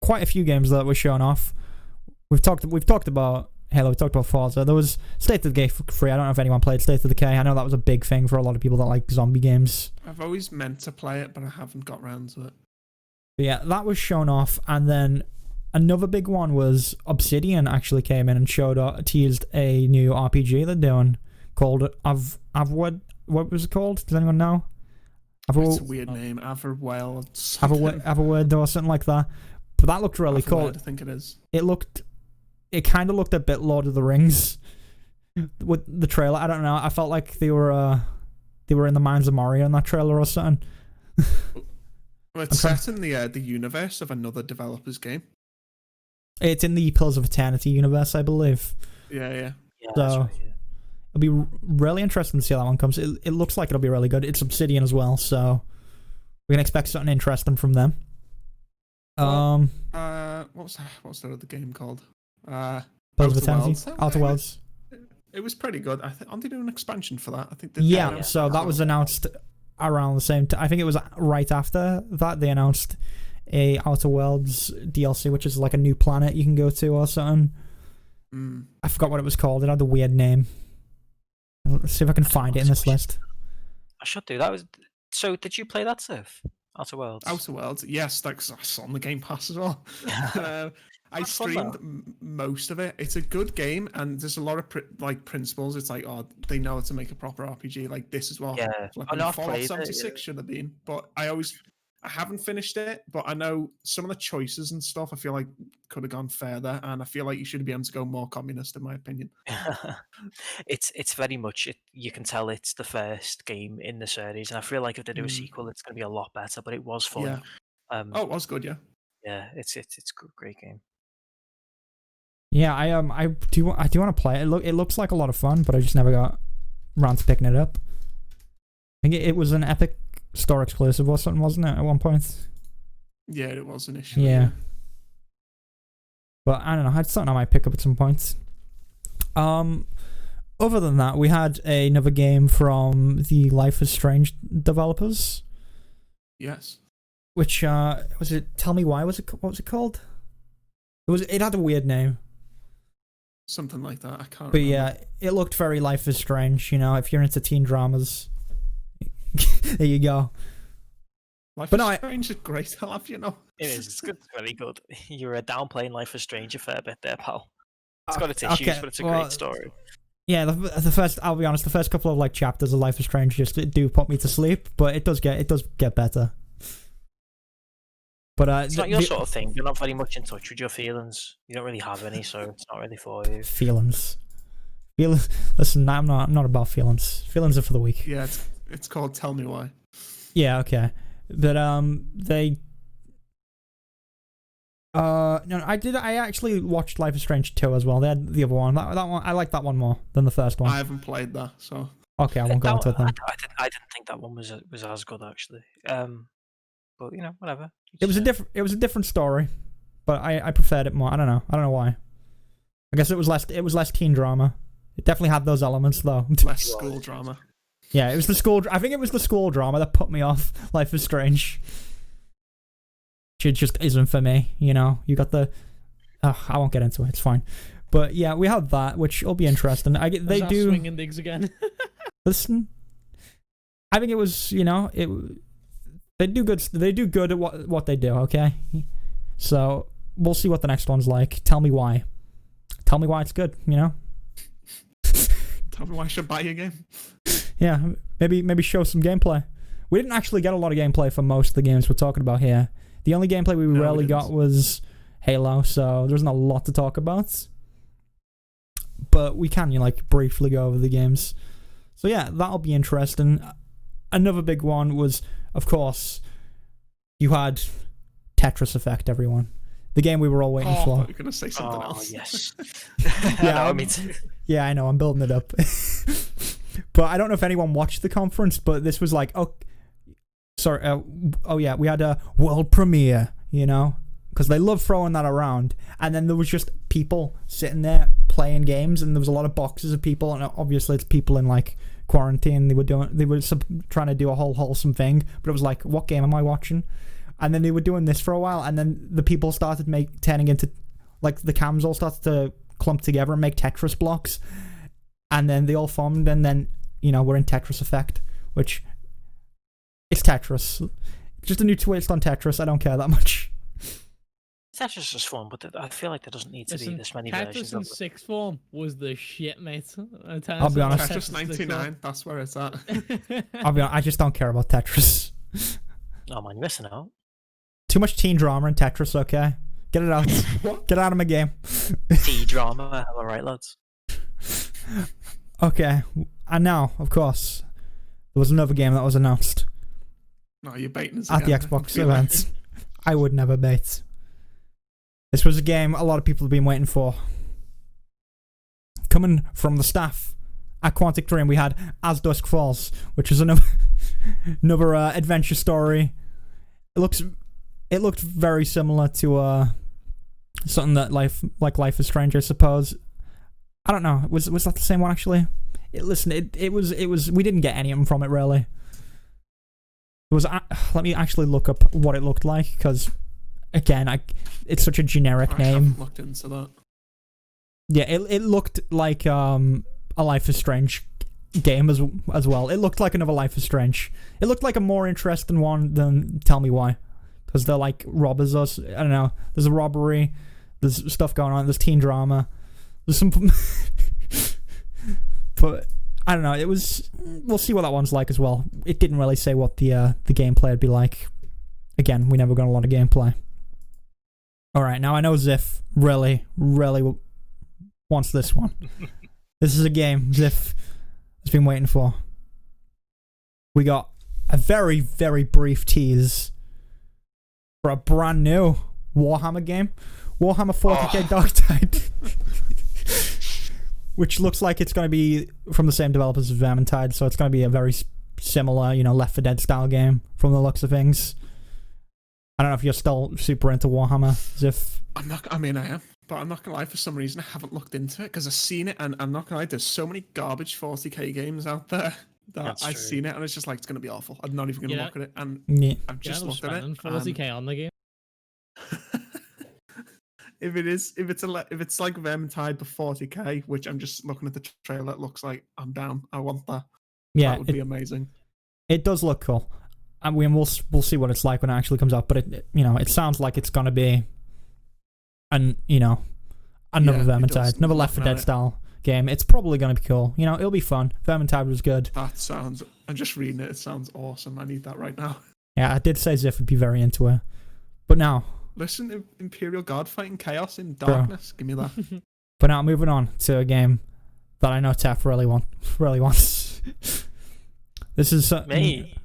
quite a few games that were shown off. We've talked about Halo. We talked about Forza. There was State of Decay for free. I don't know if anyone played State of Decay. I know that was a big thing for a lot of people that like zombie games. I've always meant to play it, but I haven't got round to it. But yeah, that was shown off, and then another big one was Obsidian actually came in and teased a new RPG they're doing called Avward. What was it called? Does anyone know? It's a weird name, Averwell. Avward or something like that. But that looked really cool. I think it is. It kind of looked a bit Lord of the Rings with the trailer. I don't know. I felt like they were in the Mines of Moria in that trailer or something. Well, it's set in the universe of another developer's game. It's in the Pillars of Eternity universe, I believe. Yeah. Yeah, So- that's right, yeah. It'll be really interesting to see how that one comes. It looks like it'll be really good. It's Obsidian as well, so we can expect something interesting from them. What was that other game called? Pillars of Outer Eternity, Worlds. Outer Worlds. It was pretty good. Aren't they doing an expansion for that? I think. Yeah, so that was announced around the same time. I think it was right after that they announced a Outer Worlds DLC, which is like a new planet you can go to or something. I forgot what it was called. It had a weird name. Let's see if I can find it in this list. I should do that. So, did you play that, Sif? Outer Worlds? Outer Worlds, yes, that's on the Game Pass as well. I That's fun, streamed most of it. It's a good game, and there's a lot of principles. It's like, they know how to make a proper RPG. Like this is what Yeah. like I've Fallout played it, 76 should have been. But I always I haven't finished it, but I know some of the choices and stuff I feel like could have gone further, and I feel like you should be able to go more communist, in my opinion. It's very much you can tell it's the first game in the series, and I feel like if they do a sequel, it's going to be a lot better. But it was fun. Yeah. Oh, it was good, yeah. Yeah, it's a great game. Yeah, I do want to play it. It looks like a lot of fun, but I just never got around to picking it up. I think it was an Epic Store exclusive or something, wasn't it, at one point? Yeah, it was initially. Yeah. But I don't know. I just thought I might pick up at some point. Other than that, we had another game from the Life is Strange developers. Yes. Which was it? Tell Me Why? What was it called? It had a weird name. Something like that. I can't. But remember. yeah, it looked very Life is Strange. If you're into teen dramas, there you go. Life But is no, Strange is great. I'll have It is. It's good. It's very good. You're downplaying Life is Strange a fair bit there, pal. It's got its issues, but it's a great story. Yeah, the first. I'll be honest. The first couple of chapters of Life is Strange just do put me to sleep, but it does get better. But it's not your sort of thing. You're not very much in touch with your feelings. You don't really have any, so it's not really for you. Feelings. Listen, I'm not about feelings. Feelings are for the weak. Yeah, it's called Tell Me Why. Yeah, okay. But they. No, I actually watched Life is Strange 2 as well. They had the other one. That one, I like that one more than the first one. I haven't played that, so. Okay, I won't go into it then. I didn't think that one was as good actually. But whatever. It was a different story, but I preferred it more. I don't know why. I guess it was less teen drama. It definitely had those elements though. Less school drama. Yeah, it was the school. I think it was the school drama that put me off Life is Strange. It just isn't for me. You got the. I won't get into it. It's fine. But yeah, we have that, which will be interesting. They do swinging digs again. Listen, I think it was. They do good. They do good at what they do. Okay, so we'll see what the next one's like. Tell me why. Tell me why it's good. Tell me why I should buy your game. Yeah, maybe show some gameplay. We didn't actually get a lot of gameplay for most of the games we're talking about here. The only gameplay we rarely got was Halo, so there isn't a lot to talk about. But we can briefly go over the games. So yeah, that'll be interesting. Another big one was, of course, you had Tetris Effect, everyone. The game we were all waiting for. I thought you were going to say something else. Yes. Yeah, me too. Yeah, I know. I'm building it up. But I don't know if anyone watched the conference, but this was we had a world premiere, because they love throwing that around. And then there was just people sitting there playing games, and there was a lot of boxes of people, and obviously it's people in quarantine. They were trying to do a whole wholesome thing, but it was what game am I watching? And then they were doing this for a while, and then the people started turning into the cams all started to clump together and make Tetris blocks, and then they all formed, and then we're in Tetris Effect, which it's Tetris, just a new twist on Tetris. I don't care that much. Tetris is fun, but I feel like there doesn't need to be this many versions Tetris in of it. sixth form was the shit, mate. I'll be honest. Tetris 99, that's where it's at. I'll be honest, I just don't care about Tetris. Oh man, you're missing out. Too much teen drama in Tetris, okay? Get it out. Get it out of my game. T-drama, am I right, lads? Okay, and now, of course, there was another game that was announced. No, you're baiting us at the again. Xbox event. I would never bait. This was a game a lot of people have been waiting for. Coming from the staff at Quantic Dream, we had As Dusk Falls, which is another adventure story. It looked very similar to something that Life is Strange, I suppose. I don't know. Was that the same one actually? It was. We didn't get any of them from it really. It was. Let me actually look up what it looked like, because again, it's such a generic name. I haven't looked into that. Yeah, it looked like a Life is Strange game as well. It looked like another Life is Strange. It looked like a more interesting one than Tell Me Why, because they're robbers. I don't know. There's a robbery. There's stuff going on. There's teen drama. There's some. But I don't know. It was. We'll see what that one's like as well. It didn't really say what the gameplay would be like. again, we never got a lot of gameplay. All right, now I know Ziff really, really wants this one. This is a game Ziff has been waiting for. We got a very, very brief tease for a brand new Warhammer game, Warhammer 40k Darktide, which looks like it's going to be from the same developers as Vermintide, so it's going to be a very similar, Left 4 Dead style game from the looks of things. I don't know if you're still super into Warhammer, Ziff. I am, but I'm not gonna lie. For some reason, I haven't looked into it because I've seen it, and I'm not gonna lie. There's so many garbage 40k games out there that I've seen it, and it's just like it's gonna be awful. I'm not even gonna look at it, and I've just looked at it. 40k on the game. if it's like Vermintide for 40k, which I'm just looking at the trailer, it looks like I'm down. I want that. Yeah, that would be amazing. It does look cool. I mean, we'll see what it's like when it actually comes out, but it sounds like it's gonna be another Vermintide, another Left 4 Dead style game. It's probably gonna be cool. It'll be fun. Vermintide was good. I'm just reading it. It sounds awesome. I need that right now. Yeah, I did say Ziff would be very into it, but now listen, Imperial Guard fighting chaos in darkness. Give me that. But now moving on to a game that I know Tef really wants. This is Me.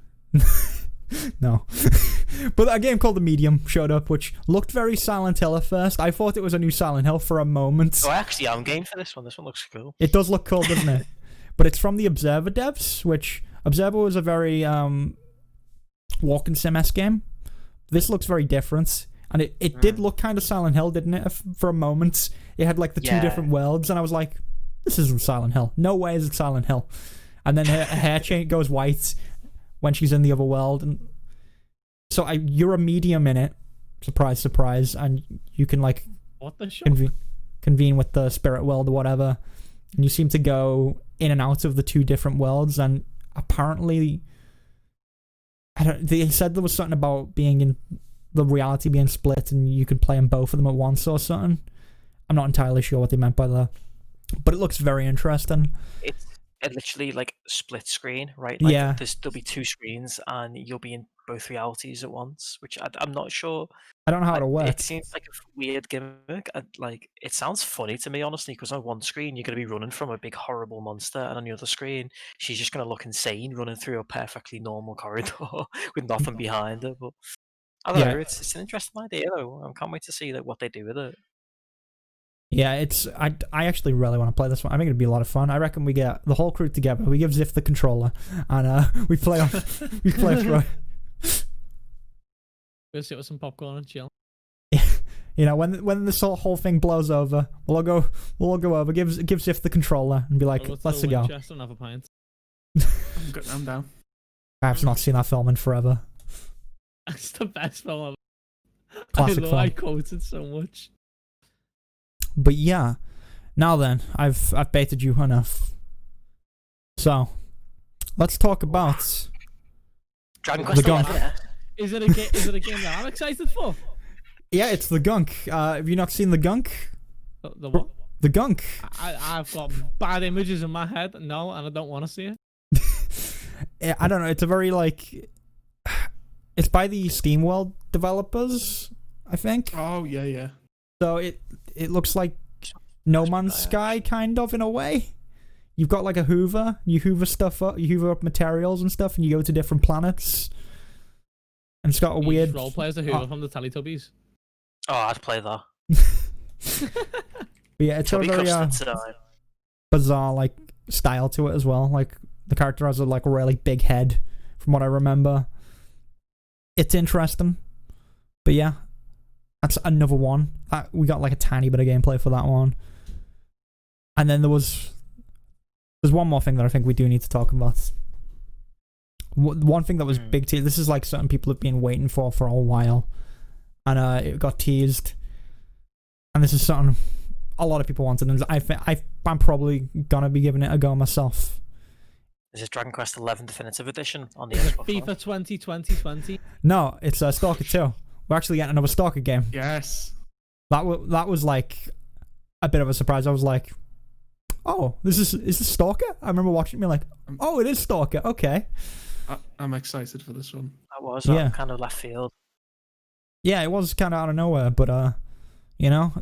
No. But a game called The Medium showed up, which looked very Silent Hill at first. I thought it was a new Silent Hill for a moment. Oh, I actually am game for this one. This one looks cool. It does look cool, doesn't it? But it's from the Observer devs, which Observer was a very walking sim-esque game. This looks very different. And it did look kind of Silent Hill, didn't it? For a moment. It had like the two different worlds, and I was like, this isn't Silent Hill. No way is it Silent Hill. And then her hair chain goes white when she's in the other world, and so you're a medium in it. Surprise, surprise, and you can like what the shit? Convene with the spirit world or whatever, and you seem to go in and out of the two different worlds. And apparently, they said there was something about being in the reality being split, and you could play in both of them at once or something. I'm not entirely sure what they meant by that, but it looks very interesting. It's literally like split screen, right? Like, yeah. There'll be two screens, and you'll be in both realities at once, which I'm not sure. I don't know how it'll work. It seems like a weird gimmick. Like, it sounds funny to me, honestly, because on one screen you're going to be running from a big horrible monster, and on the other screen she's just going to look insane running through a perfectly normal corridor with nothing behind her. But I don't know. It's an interesting idea, though. I can't wait to see what they do with it. Yeah, I actually really want to play this one. I think it'd be a lot of fun. I reckon we get the whole crew together. We give Ziff the controller, and we play through. We'll sit with some popcorn and chill. When this whole thing blows over, we'll all go over. Give Ziff the controller and be like, let's go. And have a pint. I'm down. I've not seen that film in forever. That's the best film ever. Classic film. I quote it so much. But yeah, now then, I've baited you enough. So, let's talk about Dragon Quest the Gunk. Is it a game that I'm excited for? Yeah, it's the Gunk. Have you not seen the Gunk? The what? The Gunk. I've got bad images in my head. No, and I don't want to see it. I don't know. It's a very it's by the SteamWorld developers, I think. Oh yeah. So it looks like No Man's Sky, kind of, in a way. You've got like a Hoover. You Hoover stuff up. You Hoover up materials and stuff, and you go to different planets. And it's got a weird role play as the Hoover from the Teletubbies. Oh, I'd play that. But yeah, it's got a very bizarre style to it as well. Like the character has a really big head, from what I remember. It's interesting, but yeah. That's another one. We got a tiny bit of gameplay for that one. And then there's one more thing that I think we do need to talk about. One thing that was big tease. This is something people have been waiting for a while. And it got teased. And this is something a lot of people wanted. And I'm probably going to be giving it a go myself. Is it Dragon Quest 11 Definitive Edition on the Xbox FIFA One? 2020? No, it's Stalker 2. We're actually getting another Stalker game. Yes. That was a bit of a surprise. I was like, oh, is this Stalker? I remember watching it and being oh, it is Stalker. Okay. I'm excited for this one. That was yeah. kind of left field. Yeah, it was kind of out of nowhere, but you know,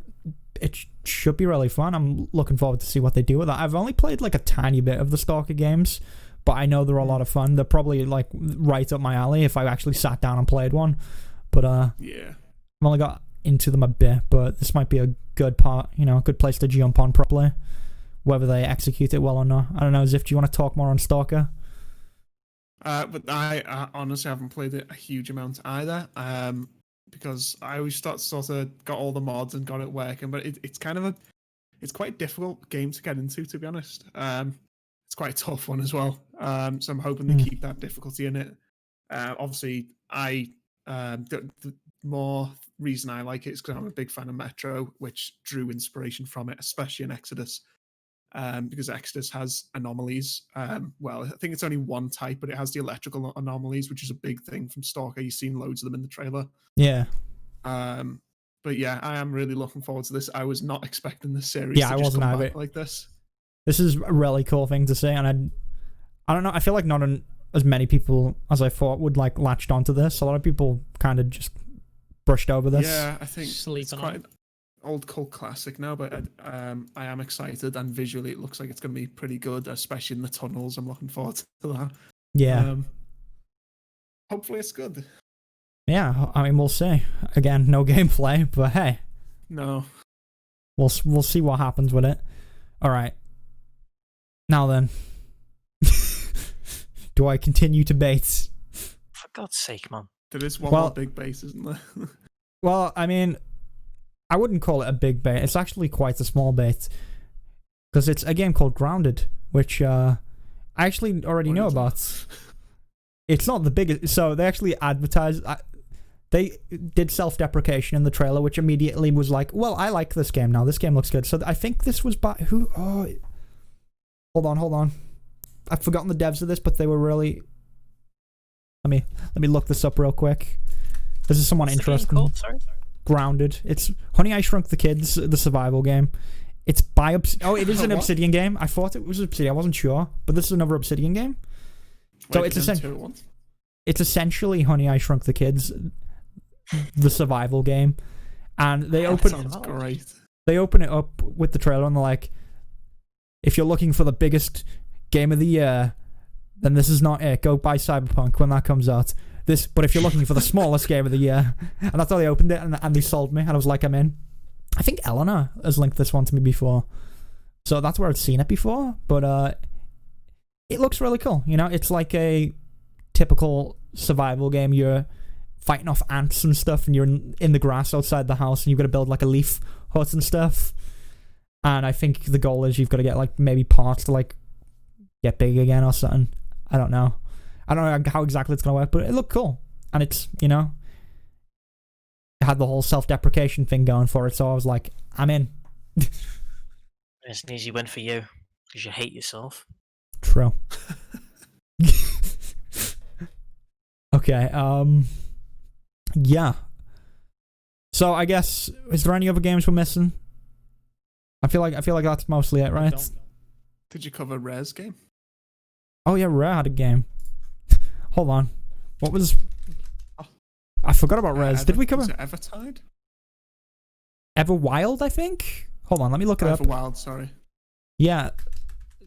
it should be really fun. I'm looking forward to see what they do with that. I've only played like a tiny bit of the Stalker games, but I know they're a lot of fun. They're probably like right up my alley if I actually sat down and played one. But yeah, I've only got into them a bit, but this might be a good part, you know, a good place to jump on properly. Whether they execute it well or not, I don't know. Ziff, do you want to talk more on Stalker? but I honestly haven't played it a huge amount either. Because I always sort of got all the mods and got it working, but it's kind of it's quite a difficult game to get into, to be honest. It's quite a tough one as well. So I'm hoping to keep that difficulty in it. Obviously, the more reason I like it is because I'm a big fan of Metro, which drew inspiration from it, especially in Exodus. Because Exodus has anomalies. Well, I think it's only one type, but it has the electrical anomalies, which is a big thing from Stalker. You've seen loads of them in the trailer. Yeah. But yeah, I am really looking forward to this. I was not expecting this series Yeah, to I just wasn't come either. back like this. This is a really cool thing to say, and I don't know. I feel like not as many people as I thought would like latched onto this. A lot of people kind of just brushed over this. Yeah, I think Sleeping it's quite an old cult classic now, but I am excited, and visually it looks like it's going to be pretty good, especially in the tunnels. I'm looking forward to that. Yeah. Hopefully it's good. Yeah, I mean, we'll see. Again, no gameplay, but hey, No. we'll see what happens with it. All right. Now then, do I continue to bait? For God's sake, man. There is one Well- more big base, isn't there? Well, I mean, I wouldn't call it a big bait. It's actually quite a small bait because it's a game called Grounded, which I actually already What know is that? about. It's not the biggest. So they actually advertised. They did self-deprecation in the trailer, which immediately was like, "Well, I like this game now. This game looks good." So I think this was by who? Oh, hold on. I've forgotten the devs of this, but they were really. Let me look this up real quick. This is someone What's the game interesting. called, sorry? Grounded. It's Honey, I Shrunk the Kids, the survival game. It's by Oh, it is an What? Obsidian game. I thought it was Obsidian. I wasn't sure, but this is another Obsidian game. So Wait, it's there's essentially two at once? it's essentially Honey, I Shrunk the Kids, the survival game, and they That open Sounds great. it up with the trailer, and they're like, "If you're looking for the biggest game of the year, then this is not it. Go buy Cyberpunk when that comes out." But if you're looking for the smallest game of the year, and that's how they opened it, and they sold me, and I was like, I'm in. I think Eleanor has linked this one to me before, so that's where I've seen it before. But it looks really cool. You know, it's like a typical survival game. You're fighting off ants and stuff, and you're in the grass outside the house, and you've got to build like a leaf hut and stuff. And I think the goal is you've got to get like maybe parts to like get big again or something. I don't know how exactly it's going to work, but it looked cool. And it's, you know, it had the whole self-deprecation thing going for it, so I was like, I'm in. It's an easy win for you because you hate yourself. True. Okay, yeah. So I guess, is there any other games we're missing? I feel like that's mostly it, right? Did you cover Rare's game? Oh yeah, Rare had a game. Hold on. What was... I forgot about Rez. Did we cover... Was it Evertide? Everwild, I think? Hold on, let me look it up. Everwild, sorry. Yeah.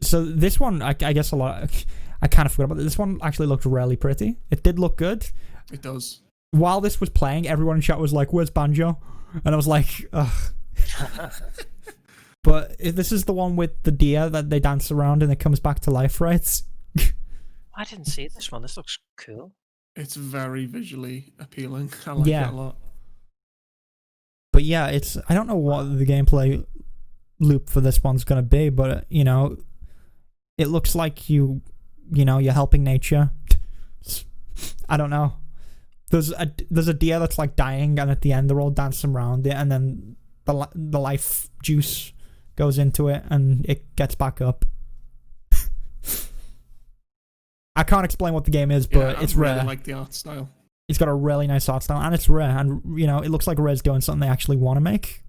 So this one, I guess a lot... I kind of forgot about it. This one actually looked really pretty. It did look good. It does. While this was playing, everyone in chat was like, where's Banjo? And I was like, ugh. But this is the one with the deer that they dance around and it comes back to life, right? I didn't see this one. This looks cool. It's very visually appealing. I like Yeah. it a lot. But yeah, it's... I don't know what the gameplay loop for this one's going to be, but, you know, it looks like you're helping nature. I don't know. There's a deer that's like dying, and at the end they're all dancing around it, and then the life juice goes into it, and it gets back up. I can't explain what the game is, but it's really Rare. like the art style. It's got a really nice art style, and it's Rare, and you know it looks like Rare's doing something they actually want to make,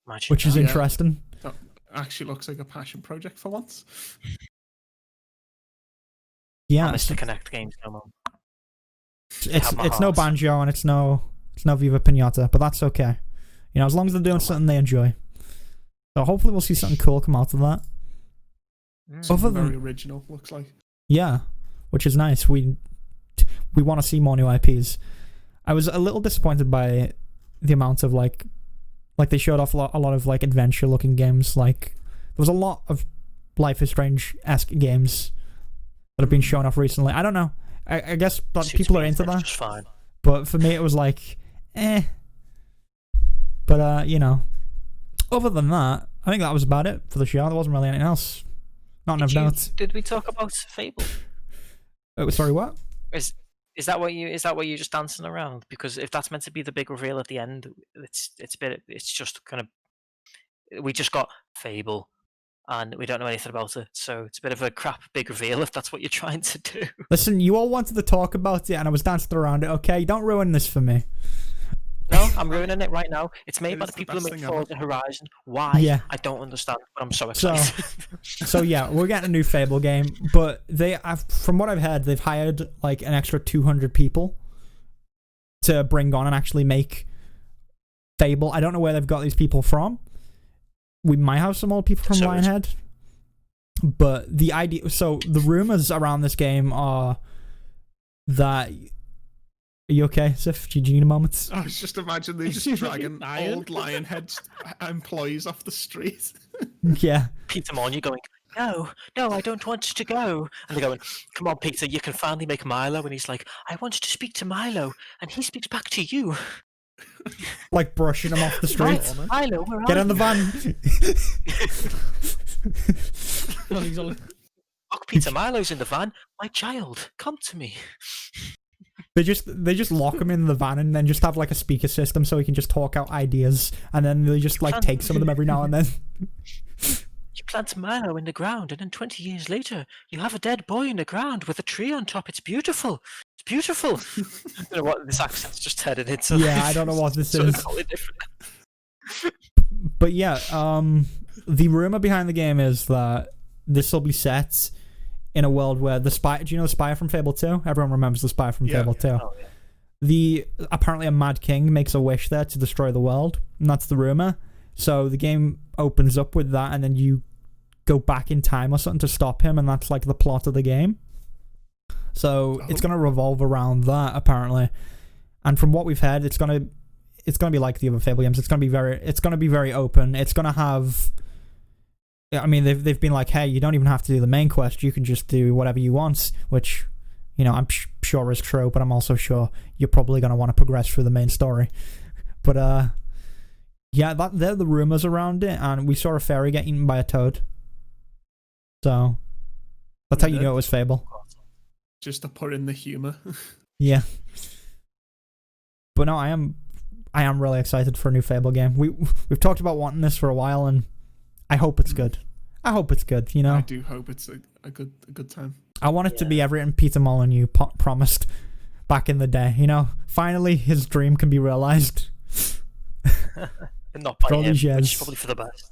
Imagine which is that. Yeah. interesting. That actually looks like a passion project for once. Yeah, Mr. Connect games, no more. it's no Hearts. Banjo, and it's no It's no Viva Pinata, but that's okay. You know, as long as they're doing something they enjoy. So hopefully we'll see something cool come out of that. Something very original, looks like. Yeah, which is nice. We want to see more new IPs. I was a little disappointed by the amount of like they showed off a lot of like adventure looking games. Like there was a lot of Life is Strange-esque games that have been shown off recently. I don't know. I guess that people are into that. Fine. But for me, it was like, eh. But you know, other than that, I think that was about it for the show. There wasn't really anything else. Not enough notes. Did we talk about Fable? Sorry, what? Is that what you're just dancing around? Because if that's meant to be the big reveal at the end, it's just kind of, we just got Fable, and we don't know anything about it, so it's a bit of a crap big reveal if that's what you're trying to do. Listen, you all wanted to talk about it, and I was dancing around it. Okay, don't ruin this for me. No, I'm ruining it right now. It's made by the people who make Forza Horizon. Why? Yeah. I don't understand, but I'm so excited. So yeah, we're getting a new Fable game, but from what I've heard, they've hired like an extra 200 people to bring on and actually make Fable. I don't know where they've got these people from. We might have some old people from Lionhead, but the idea. So the rumors around this game are that. Are you okay, Sif? Do you need a moment? I was just imagining they just dragging old Lionhead employees off the street. Yeah. Peter Molyneux going, no, I don't want to go. And they're going, come on, Peter, you can finally make Milo. And he's like, I want to speak to Milo, and he speaks back to you. Like brushing him off the street. Right, Milo, where Get are in the van. Look, Peter, Milo's in the van. My child, come to me. They just lock him in the van and then just have like a speaker system so he can just talk out ideas, and then they just like take some of them every now and then. You plant Milo in the ground, and then 20 years later, you have a dead boy in the ground with a tree on top. It's beautiful. It's beautiful. I don't know what this accent's just turned into. Yeah, I don't know what this is. Totally different. But yeah, the rumor behind the game is that this will be set in a world where the spy. Do you know the spy from Fable 2? Everyone remembers the spy from Fable 2. Oh, yeah. Apparently a mad king makes a wish there to destroy the world, and that's the rumor. So the game opens up with that, and then you go back in time or something to stop him, and that's like the plot of the game. So it's gonna revolve around that apparently. And from what we've heard, it's gonna be like the other Fable games. It's gonna be very open. It's gonna have. I mean, they've been like, hey, you don't even have to do the main quest. You can just do whatever you want, which, you know, I'm sure is true, but I'm also sure you're probably going to want to progress through the main story. But, yeah, they're the rumors around it, and we saw a fairy get eaten by a toad. So, that's how you know it was Fable. Just to put in the humor. Yeah. But no, I am really excited for a new Fable game. We've talked about wanting this for a while, and I hope it's good. I hope it's good, you know? I do hope it's a good time. I want it to be everything Peter Molyneux promised back in the day, you know? Finally, his dream can be realised. Not by him, which is probably for the best.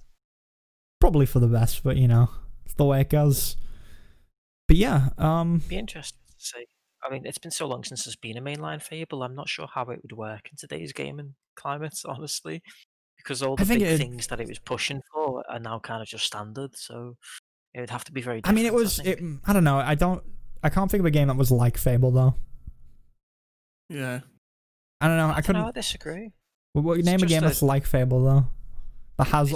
Probably for the best, but, you know, it's the way it goes. But yeah, Be interesting to see. I mean, it's been so long since there's been a mainline Fable, I'm not sure how it would work in today's gaming climate, honestly. Because all the big things that it was pushing for are now kind of just standard, so it would have to be very different. I mean, I don't know. I can't think of a game that was like Fable, though. Yeah. I don't know. I disagree. Well, name a game that's like Fable, though. That has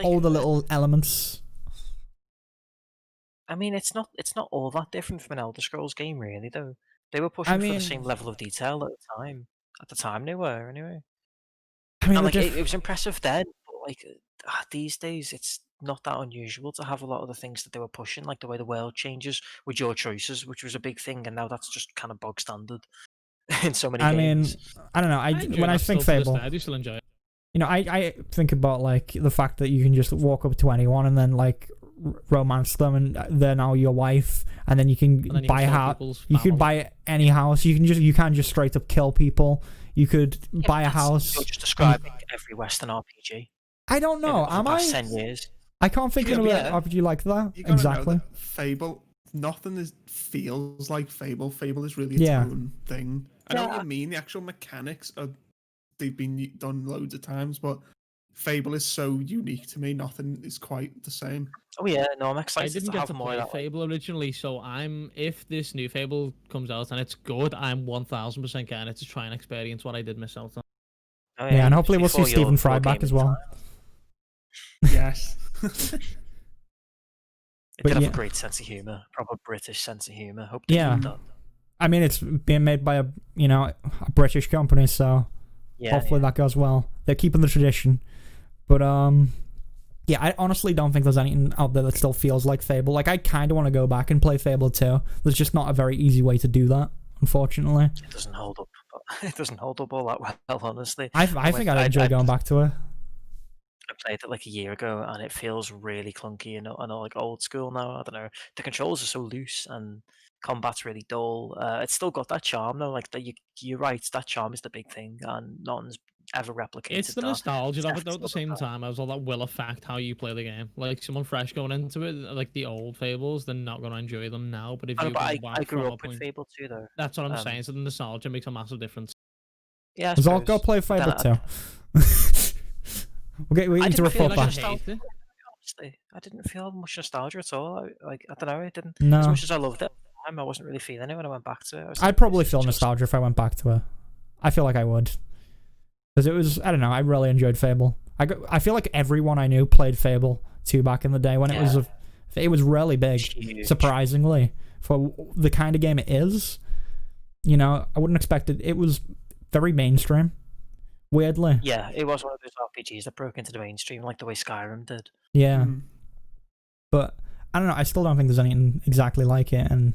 all the little elements. I mean, it's not all that different from an Elder Scrolls game, really, though. They were pushing for the same level of detail at the time. At the time, they were, anyway. I mean, like, it was impressive then, but like these days, it's not that unusual to have a lot of the things that they were pushing, like the way the world changes with your choices, which was a big thing, and now that's just kind of bog standard in so many games. Mean, I don't know. When I think Fable, I do still enjoy it. You know, I think about like the fact that you can just walk up to anyone and then like romance them, and they're now your wife, and then you can buy a house. You could buy any house. You can just straight up kill people. You could buy a house. You're just describing every Western RPG. I don't know. Am I? 10 years. I can't think of an RPG like that. Exactly. That Fable. Nothing feels like Fable. Fable is really its own thing. I know what you mean. The actual mechanics are they've been done loads of times, but Fable is so unique to me. Nothing is quite the same. Oh yeah, no, I'm I excited didn't to get have to more play of that. Fable originally, so if this new Fable comes out and it's good, I'm 1000% getting it to try and experience what I did miss out on. Oh, Yeah, and hopefully we'll before see Stephen Fry your back as gaming well. time. Yes. It But did have yeah. a great sense of humor, proper British sense of humor. Hope they Yeah. keep that. I mean, it's being made by a British company, so Yeah, hopefully that goes well. They're keeping the tradition, but yeah, I honestly don't think there's anything out there that still feels like Fable. Like, I kind of want to go back and play Fable 2. There's just not a very easy way to do that, unfortunately. It doesn't hold up. It doesn't hold up all that well, honestly. I think I'd enjoy going back to it. I played it like a year ago, and it feels really clunky and like old school now. I don't know. The controls are so loose, and combat's really dull. It's still got that charm though. Like that, you're right. That charm is the big thing, and nothing's ever replicated It's the that. nostalgia of it, though. At Definitely the same not that. time, as well, that will affect how you play the game. Like someone fresh going into it, like the old Fables, they're not going to enjoy them now. But if I know, you but go I back grew from a up with point, Fable 2 though. that's what I'm Um, saying. So the nostalgia makes a massive difference. Yeah, I Zolt, go suppose. play But then Fable 2. We're I waiting to didn't feel report like back. nostalgia. Honestly, I didn't feel much nostalgia at all. I don't know. It didn't. As No. much as I loved it, at the time, I wasn't really feeling it when I went back to it. I was I'd like, probably this is feel just- nostalgia if I went back to it. I feel like I would. Because it was, I don't know, I really enjoyed Fable. I feel like everyone I knew played Fable 2 back in the day when it was really big, Huge. surprisingly, for the kind of game it is. You know, I wouldn't expect it. It was very mainstream, weirdly. Yeah, it was one of those RPGs that broke into the mainstream, like the way Skyrim did. Yeah. Mm. But I don't know, I still don't think there's anything exactly like it, and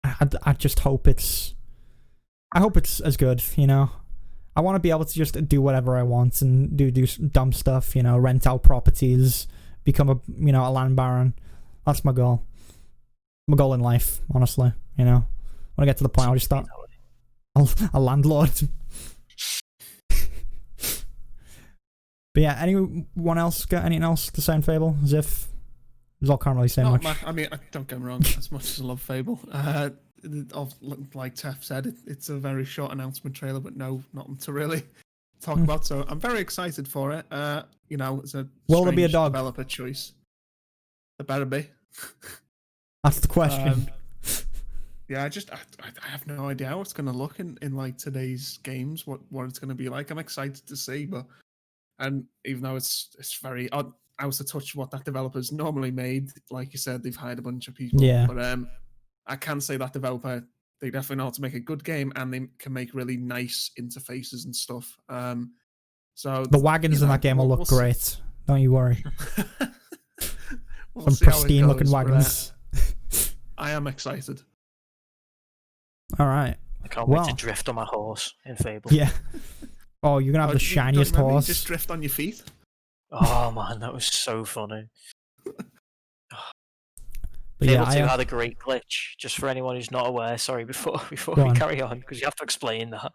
I just hope it's as good, you know. I want to be able to just do whatever I want and do dumb stuff, you know, rent out properties, become a land baron. That's my goal. My goal in life, honestly, you know. When I get to the point, I'll just start a landlord. But yeah, anyone else got anything else to say on Fable? As if Zolt can't really say much. I mean, don't get me wrong. As much as I love Fable, like Tef said, it's a very short announcement trailer, but nothing to really talk about. So I'm very excited for it. You know, it's a Will there be a strange dog? developer choice. There better be. That's the question. Yeah, I have no idea how it's going to look in like today's games. What it's going to be like. I'm excited to see, and even though it's very odd, out of touch what that developer's normally made. Like you said, they've hired a bunch of people. Yeah. But I can say that developer, they definitely know how to make a good game, and they can make really nice interfaces and stuff. So The wagons in that game will look great. Don't you worry. Some pristine looking wagons. I am excited. All right. I can't wait Well. to drift on my horse in Fable. Yeah. Oh, you're gonna have the You don't shiniest remember you horse. just drift on your feet. Oh man, that was so funny. But Fable yeah, 2 I, had a great glitch, just for anyone who's not aware, sorry, before Go we on. carry on, because you have to explain that.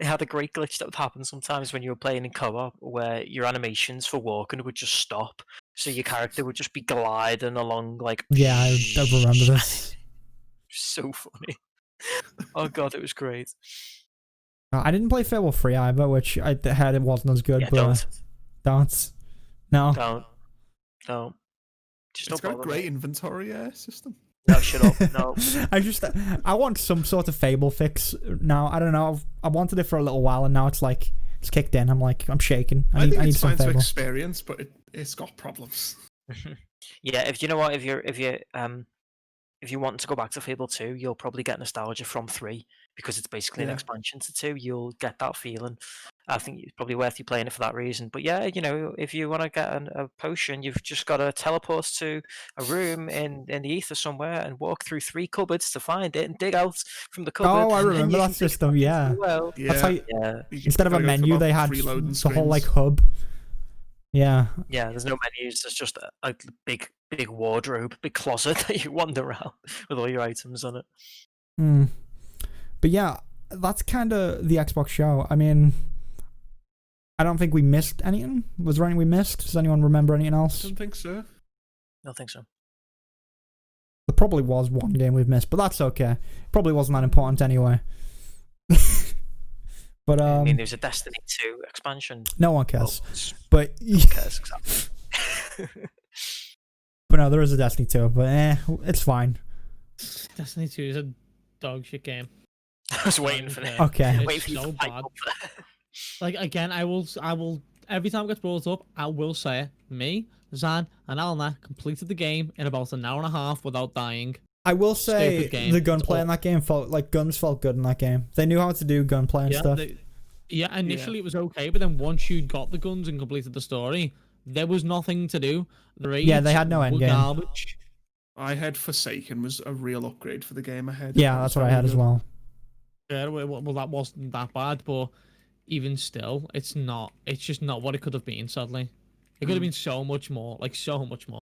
It had a great glitch that would happen sometimes when you were playing in co-op, where your animations for walking would just stop, so your character would just be gliding along, like... yeah, I remember this. So funny. Oh god, it was great. I didn't play Fable 3 either, which I heard it wasn't as good, Yeah, but don't. No. Don't. Just It's don't got a bother great me. inventory system. No, shut up. No. I want some sort of Fable fix now. I don't know. I wanted it for a little while, and now it's like it's kicked in. I'm shaking. I think need it's some fine to Fable. experience, but it's got problems. Yeah, if you know what, if you want to go back to Fable 2, you'll probably get nostalgia from 3 because it's basically an Yeah. expansion to 2. You'll get that feeling. I think it's probably worth you playing it for that reason. But yeah, you know, if you want to get a potion, you've just got to teleport to a room in the ether somewhere and walk through 3 cupboards to find it and dig out from the cupboard. Oh, I and then remember you that can dig system. back into Yeah. the well. Yeah. That's how you, Yeah, instead of a gotta go through menu, about they had 3 loading the whole like screens. hub. Yeah. yeah. There's no menus. There's just a big wardrobe, big closet that you wander around with all your items on it. Hmm. But yeah, that's kind of the Xbox show. I mean, I don't think we missed anything. Was there anything we missed? Does anyone remember anything I else? don't think so. I don't think so. There probably was one game we've missed, but that's okay. Probably wasn't that important anyway. But I mean, there's a Destiny 2 expansion. no one cares. Oh, But who cares exactly? but no, there is a Destiny 2. But it's fine. Destiny 2 is a dog shit game. I was waiting for it. Okay. It's Wait for you so to pipe bad. up there. Like, again, I will. Every time it gets brought up, I will say it. Me, Zan, and Alna completed the game in about an hour and a half without dying. I will say Stupid game. the gunplay in that game felt like guns felt good in that game. They knew how to do gunplay and stuff. Initially it was okay, but then once you got the guns and completed the story, there was nothing to do. The raids Yeah, they had no were end game. garbage. I had Forsaken was a real upgrade for the game ahead. Yeah, that's what I had as well. Yeah, well, that wasn't that bad, but even still, it's not. It's just not what it could have been. Sadly, it could have been so much more. Like so much more.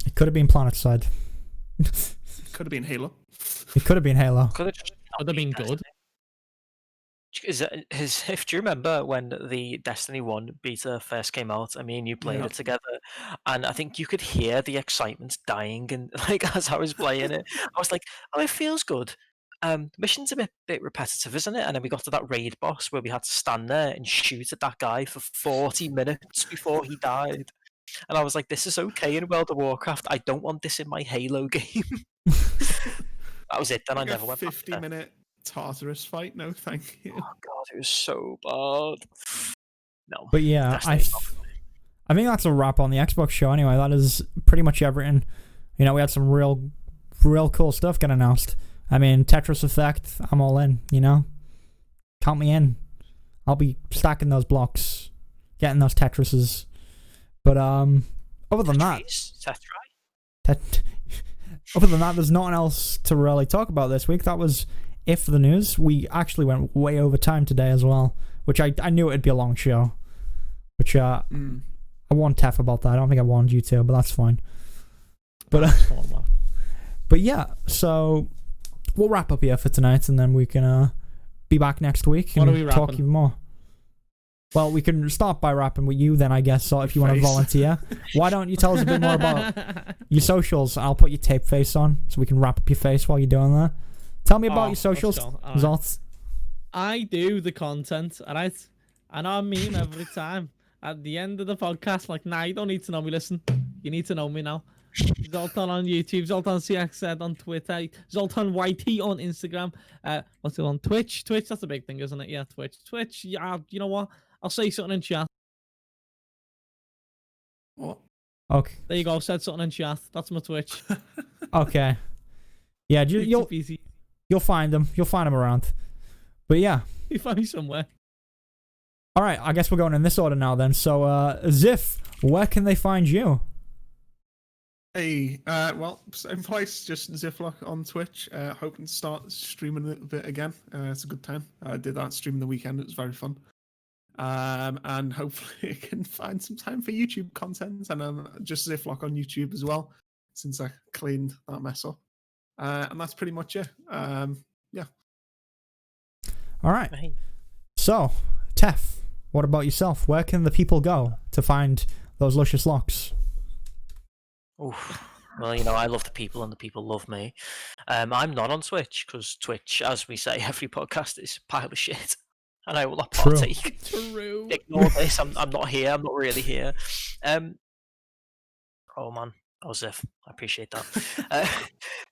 It could have been PlanetSide. Could have been Halo. It could have been Halo. Could have just Would have been good. If do you remember when the Destiny 1 beta first came out? I mean, you played Yeah. it together, and I think you could hear the excitement dying, and like as I was playing it, I was like, "Oh, it feels good." The mission's a bit repetitive, isn't it? And then we got to that raid boss where we had to stand there and shoot at that guy for 40 minutes before he died. And I was like, "This is okay in World of Warcraft. I don't want this in my Halo game." That was it. Then Like I never a went back there. 50-minute Tartarus fight. No, thank you. Oh god, it was so bad. No. But yeah, Destiny's not for me. I think that's a wrap on the Xbox show anyway. That is pretty much everything. You know, we had some real cool stuff get announced. I mean, Tetris Effect, I'm all in, you know? Count me in. I'll be stacking those blocks, getting those Tetrises. But other than that, other than that, there's nothing else to really talk about this week. That was it for the news. We actually went way over time today as well, which I knew it'd be a long show. Which I warned Tef about that. I don't think I warned you too, but that's fine. But but yeah, so we'll wrap up here for tonight, and then we can be back next week and talk even more. Well, we can start by rapping with you then, I guess, so if you want to volunteer. Why don't you tell us a bit more about your socials? I'll put your tape face on so we can wrap up your face while you're doing that. Tell me about your socials, Zolt. I do the content, alright? And I meme every time. At the end of the podcast, like, nah, you don't need to know me, listen. You need to know me now. Zoltan on YouTube, Zoltan CXZ on Twitter, Zoltan YT on Instagram. What's it on Twitch? Twitch, that's a big thing, isn't it? Yeah, Twitch, yeah, you know what? I'll say something in chat. What? Okay. There you go, said something in chat. That's my Twitch. Okay. Yeah, you'll find them. You'll find them around. But yeah. You find me somewhere. All right, I guess we're going in this order now then. So, Ziff, where can they find you? Hey, well, same place, just Ziflock on Twitch. Hoping to start streaming a little bit again. It's a good time. I did that stream the weekend. It was very fun. And hopefully I can find some time for YouTube content, and just Ziflock on YouTube as well, since I cleaned that mess up. And that's pretty much it. Yeah. All right. So, Tef, what about yourself? Where can the people go to find those luscious locks? Oof. Well, you know, I love the people and the people love me. I'm not on Twitch because Twitch, as we say, every podcast is a pile of shit. And I will not partake. True. Ignore this. I'm not here. I'm not really here. Oh man, Ziff. I appreciate that.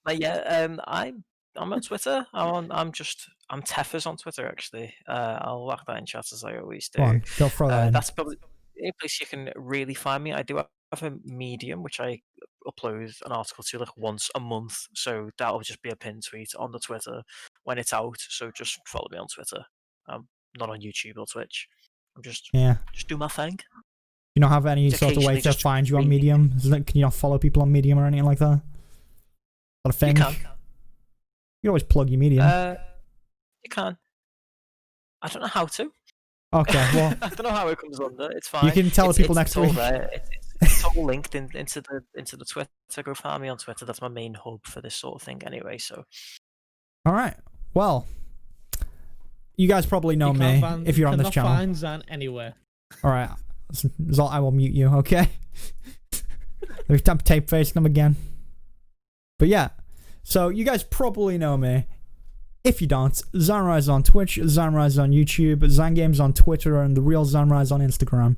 But yeah, I'm on Twitter. I'm Teffers on Twitter actually. I'll whack that in chat as I always do. Go on, go throw that in. That's probably the place you can really find me. I do have a Medium which I upload an article to like once a month, so that'll just be a pin tweet on the Twitter when it's out. So just follow me on Twitter. Not on YouTube or Twitch. I'm just do my thing. You don't have any sort of way to find you on Medium? Can you not follow people on Medium or anything like that? Not a thing? You can always plug your Medium. You can. I don't know how to. Okay, well... I don't know how it comes under. It's fine. You can tell the people next week. It's all linked into the Twitter. Go find me on Twitter. That's my main hub for this sort of thing anyway, so... Alright. Well... You guys probably know me if you're on this channel. You cannot find Zan anywhere. Alright. Zolt, I will mute you, okay? There's tape facing them again. But yeah. So, you guys probably know me If you don't, Zanrise on Twitch, Zanrise on YouTube, Zangames on Twitter, and the real Zanrise on Instagram.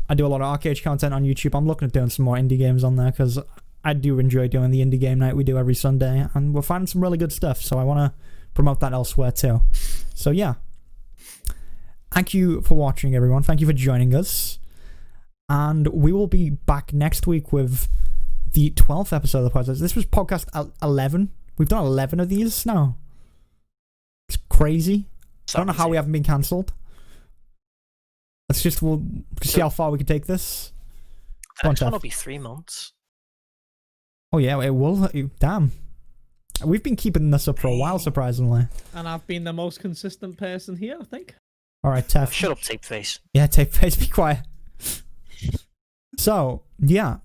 I do a lot of arcade content on YouTube. I'm looking at doing some more indie games on there because I do enjoy doing the indie game night we do every Sunday, and we're finding some really good stuff, so I want to promote that elsewhere too. So yeah. Thank you for watching, everyone. Thank you for joining us. And we will be back next week with the 12th episode of the podcast. This was podcast 11. We've done 11 of these now. It's crazy. I don't know how we haven't been cancelled. We'll see how far we can take this. The next one will be 3 months. Oh yeah, it will. Damn. We've been keeping this up for a while, surprisingly. And I've been the most consistent person here, I think. Alright, Tef. Shut up, Tape Face. Yeah, Tape Face, be quiet. So, yeah.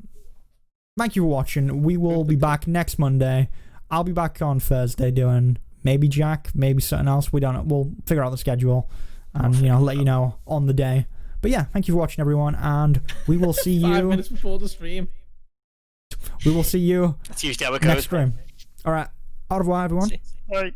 Thank you for watching. We will be back next Monday. I'll be back on Thursday doing maybe Jack, maybe something else. We don't know. We'll figure out the schedule and, let you know on the day. But yeah, thank you for watching, everyone, and we will see you 5 minutes before the stream. We will see you That's usually how it goes. next stream. Alright. Au revoir, everyone. Bye.